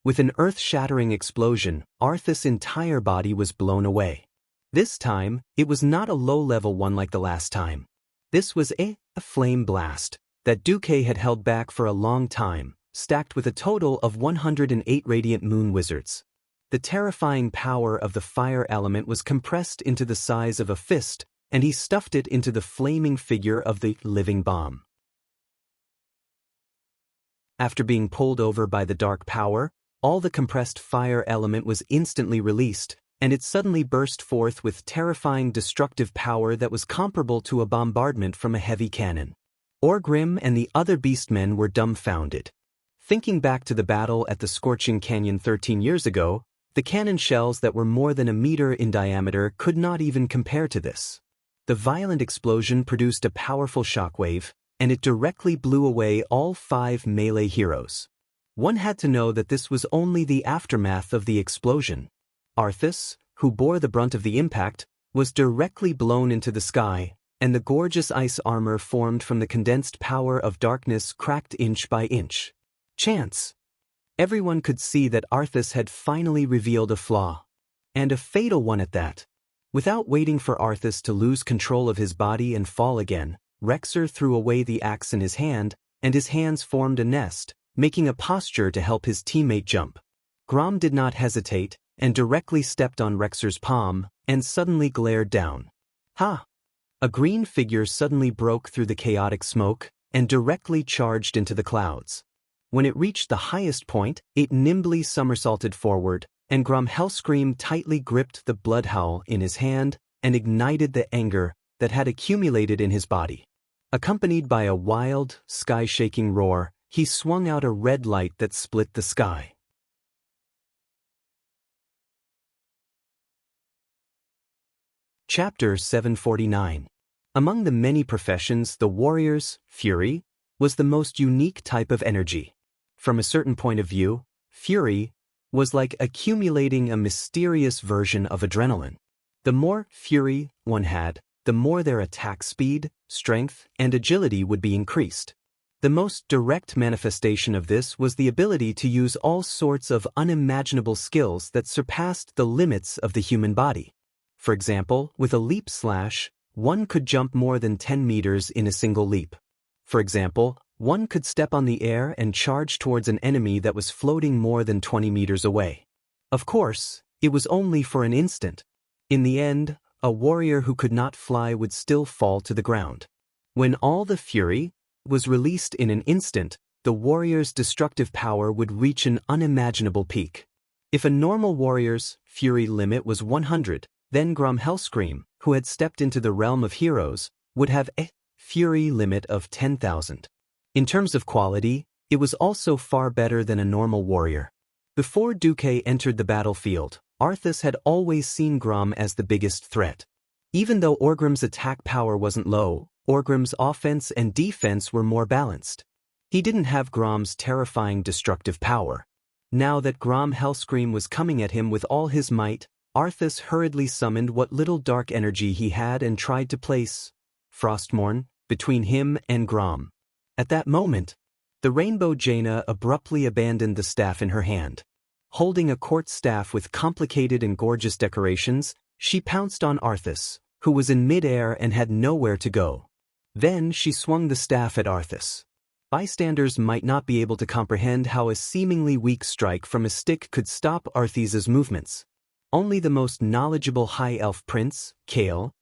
With an earth-shattering explosion, Arthas' entire body was blown away. This time, it was not a low-level one like the last time. This was a flame blast that Duque had held back for a long time, stacked with a total of 108 radiant moon wizards. The terrifying power of the fire element was compressed into the size of a fist, and he stuffed it into the flaming figure of the living bomb. After being pulled over by the dark power, all the compressed fire element was instantly released, and it suddenly burst forth with terrifying destructive power that was comparable to a bombardment from a heavy cannon. Orgrim and the other beastmen were dumbfounded. Thinking back to the battle at the Scorching Canyon 13 years ago, the cannon shells that were more than a meter in diameter could not even compare to this. The violent explosion produced a powerful shockwave, and it directly blew away all 5 melee heroes. One had to know that this was only the aftermath of the explosion. Arthas, who bore the brunt of the impact, was directly blown into the sky, and the gorgeous ice armor formed from the condensed power of darkness cracked inch by inch. Chance. Everyone could see that Arthas had finally revealed a flaw. And a fatal one at that. Without waiting for Arthas to lose control of his body and fall again, Rexer threw away the axe in his hand, and his hands formed a nest, making a posture to help his teammate jump. Grom did not hesitate, and directly stepped on Rexer's palm, and suddenly glared down. Ha! A green figure suddenly broke through the chaotic smoke, and directly charged into the clouds. When it reached the highest point, it nimbly somersaulted forward, and Grom Hellscream tightly gripped the bloodhowl in his hand, and ignited the anger that had accumulated in his body. Accompanied by a wild, sky-shaking roar, he swung out a red light that split the sky. Chapter 749. Among the many professions, the warrior's fury was the most unique type of energy. From a certain point of view, fury was like accumulating a mysterious version of adrenaline. The more fury one had, the more their attack speed, strength, and agility would be increased. The most direct manifestation of this was the ability to use all sorts of unimaginable skills that surpassed the limits of the human body. For example, with a leap slash, one could jump more than 10 meters in a single leap. For example, one could step on the air and charge towards an enemy that was floating more than 20 meters away. Of course, it was only for an instant. In the end, a warrior who could not fly would still fall to the ground. When all the fury was released in an instant, the warrior's destructive power would reach an unimaginable peak. If a normal warrior's fury limit was 100, then Grom Hellscream, who had stepped into the realm of heroes, would have a fury limit of 10,000. In terms of quality, it was also far better than a normal warrior. Before Duque entered the battlefield, Arthas had always seen Grom as the biggest threat. Even though Orgrim's attack power wasn't low, Orgrim's offense and defense were more balanced. He didn't have Grom's terrifying destructive power. Now that Grom Hellscream was coming at him with all his might, Arthas hurriedly summoned what little dark energy he had and tried to place Frostmourne between him and Grom. At that moment, the Rainbow Jaina abruptly abandoned the staff in her hand. Holding a court staff with complicated and gorgeous decorations, she pounced on Arthas, who was in mid-air and had nowhere to go. Then she swung the staff at Arthas. Bystanders might not be able to comprehend how a seemingly weak strike from a stick could stop Arthas's movements. Only the most knowledgeable High Elf Prince, Kale,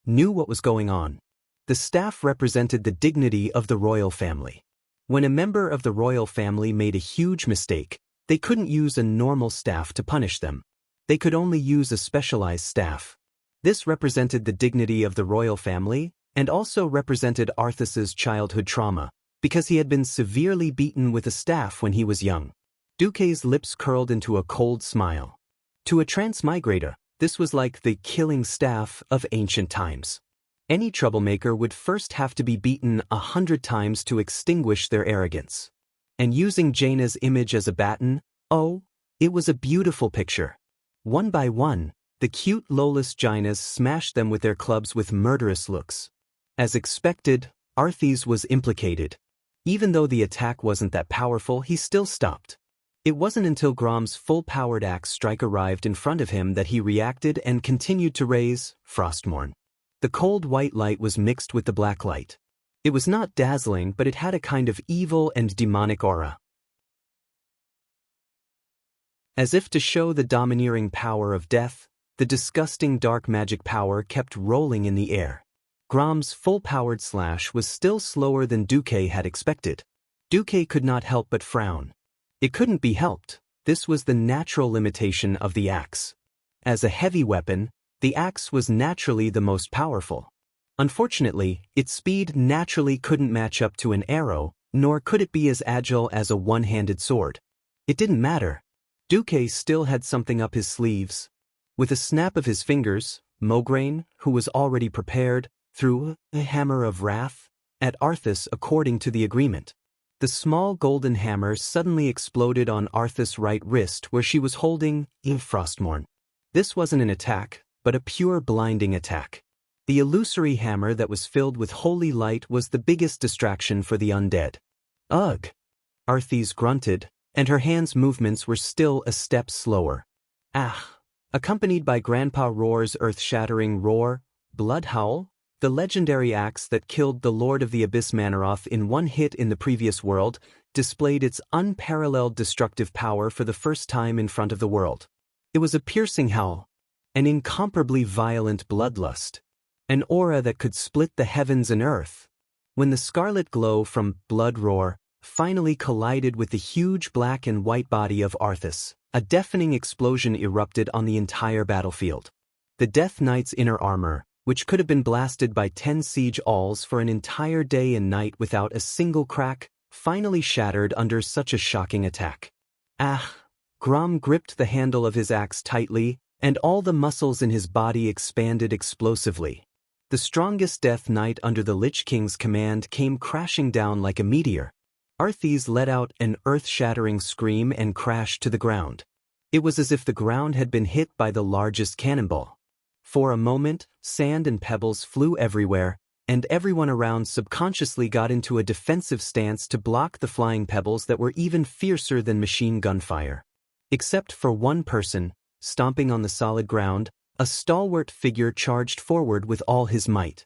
knew what was going on. The staff represented the dignity of the royal family. When a member of the royal family made a huge mistake, they couldn't use a normal staff to punish them. They could only use a specialized staff. This represented the dignity of the royal family, and also represented Arthas's childhood trauma, because he had been severely beaten with a staff when he was young. Duque's lips curled into a cold smile. To a transmigrator, this was like the killing staff of ancient times. Any troublemaker would first have to be beaten 100 times to extinguish their arrogance. And using Jaina's image as a baton, it was a beautiful picture. One by one, the cute lowless Jainas smashed them with their clubs with murderous looks. As expected, Arthas was implicated. Even though the attack wasn't that powerful, he still stopped. It wasn't until Grom's full-powered axe strike arrived in front of him that he reacted and continued to raise Frostmourne. The cold white light was mixed with the black light. It was not dazzling, but it had a kind of evil and demonic aura. As if to show the domineering power of death, the disgusting dark magic power kept rolling in the air. Grom's full-powered slash was still slower than Duque had expected. Duque could not help but frown. It couldn't be helped. This was the natural limitation of the axe. As a heavy weapon, the axe was naturally the most powerful. Unfortunately, its speed naturally couldn't match up to an arrow, nor could it be as agile as a one-handed sword. It didn't matter. Duque still had something up his sleeves. With a snap of his fingers, Mograine, who was already prepared, threw a hammer of wrath at Arthas according to the agreement. The small golden hammer suddenly exploded on Arthas' right wrist where she was holding Frostmourne. This wasn't an attack, but a pure blinding attack. The illusory hammer that was filled with holy light was the biggest distraction for the undead. Ugh! Arthas grunted, and her hand's movements were still a step slower. Ah! Accompanied by Grandpa Roar's earth-shattering roar, Blood Howl, the legendary axe that killed the Lord of the Abyss Manoroth in one hit in the previous world, displayed its unparalleled destructive power for the first time in front of the world. It was a piercing howl, an incomparably violent bloodlust, an aura that could split the heavens and earth. When the scarlet glow from Blood Roar finally collided with the huge black and white body of Arthas, a deafening explosion erupted on the entire battlefield. The Death Knight's inner armor, which could have been blasted by 10 siege alls for an entire day and night without a single crack, finally shattered under such a shocking attack. Ah! Grom gripped the handle of his axe tightly, and all the muscles in his body expanded explosively. The strongest Death Knight under the Lich King's command came crashing down like a meteor. Arthas let out an earth-shattering scream and crashed to the ground. It was as if the ground had been hit by the largest cannonball. For a moment, sand and pebbles flew everywhere, and everyone around subconsciously got into a defensive stance to block the flying pebbles that were even fiercer than machine gun fire. Except for one person, stomping on the solid ground, a stalwart figure charged forward with all his might.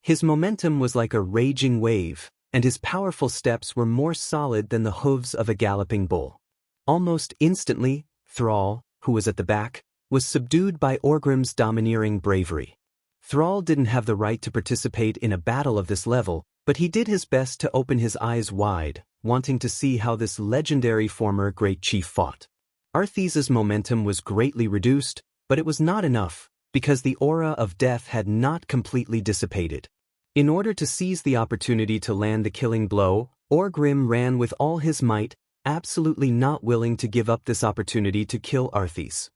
His momentum was like a raging wave, and his powerful steps were more solid than the hooves of a galloping bull. Almost instantly, Thrall, who was at the back, was subdued by Orgrim's domineering bravery. Thrall didn't have the right to participate in a battle of this level, but he did his best to open his eyes wide, wanting to see how this legendary former great chief fought. Arthas's momentum was greatly reduced, but it was not enough, because the aura of death had not completely dissipated. In order to seize the opportunity to land the killing blow, Orgrim ran with all his might, absolutely not willing to give up this opportunity to kill Arthas.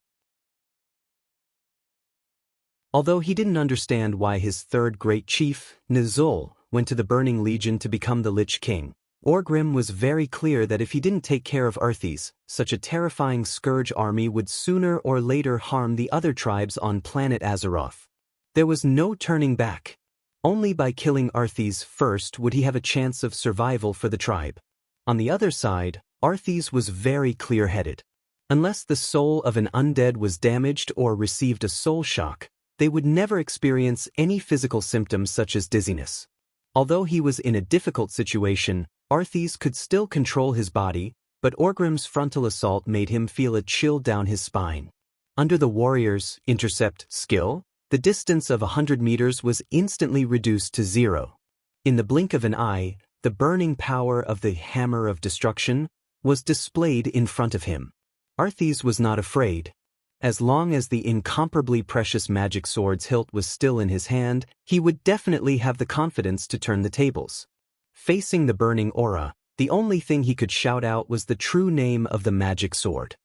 Although he didn't understand why his third great chief, Nizul, went to the Burning Legion to become the Lich King, Orgrim was very clear that if he didn't take care of Arthas, such a terrifying scourge army would sooner or later harm the other tribes on planet Azeroth. There was no turning back. Only by killing Arthas first would he have a chance of survival for the tribe. On the other side, Arthas was very clear-headed. Unless the soul of an undead was damaged or received a soul shock, they would never experience any physical symptoms such as dizziness. Although he was in a difficult situation, Arthas could still control his body, but Orgrim's frontal assault made him feel a chill down his spine. Under the warrior's intercept skill, the distance of 100 meters was instantly reduced to 0. In the blink of an eye, the burning power of the Hammer of Destruction was displayed in front of him. Arthas was not afraid. As long as the incomparably precious magic sword's hilt was still in his hand, he would definitely have the confidence to turn the tables. Facing the burning aura, the only thing he could shout out was the true name of the magic sword.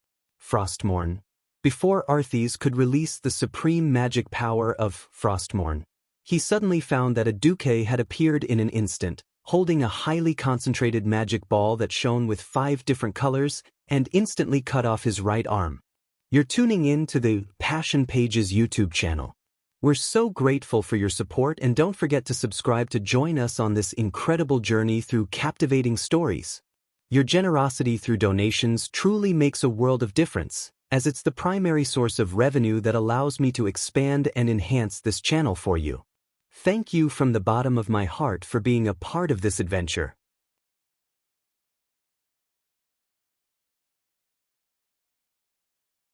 Frostmourne. Before Arthas could release the supreme magic power of Frostmourne, he suddenly found that a Duque had appeared in an instant, holding a highly concentrated magic ball that shone with 5 different colors and instantly cut off his right arm. You're tuning in to the Passion Pages YouTube channel. We're so grateful for your support, and don't forget to subscribe to join us on this incredible journey through captivating stories. Your generosity through donations truly makes a world of difference, as it's the primary source of revenue that allows me to expand and enhance this channel for you. Thank you from the bottom of my heart for being a part of this adventure.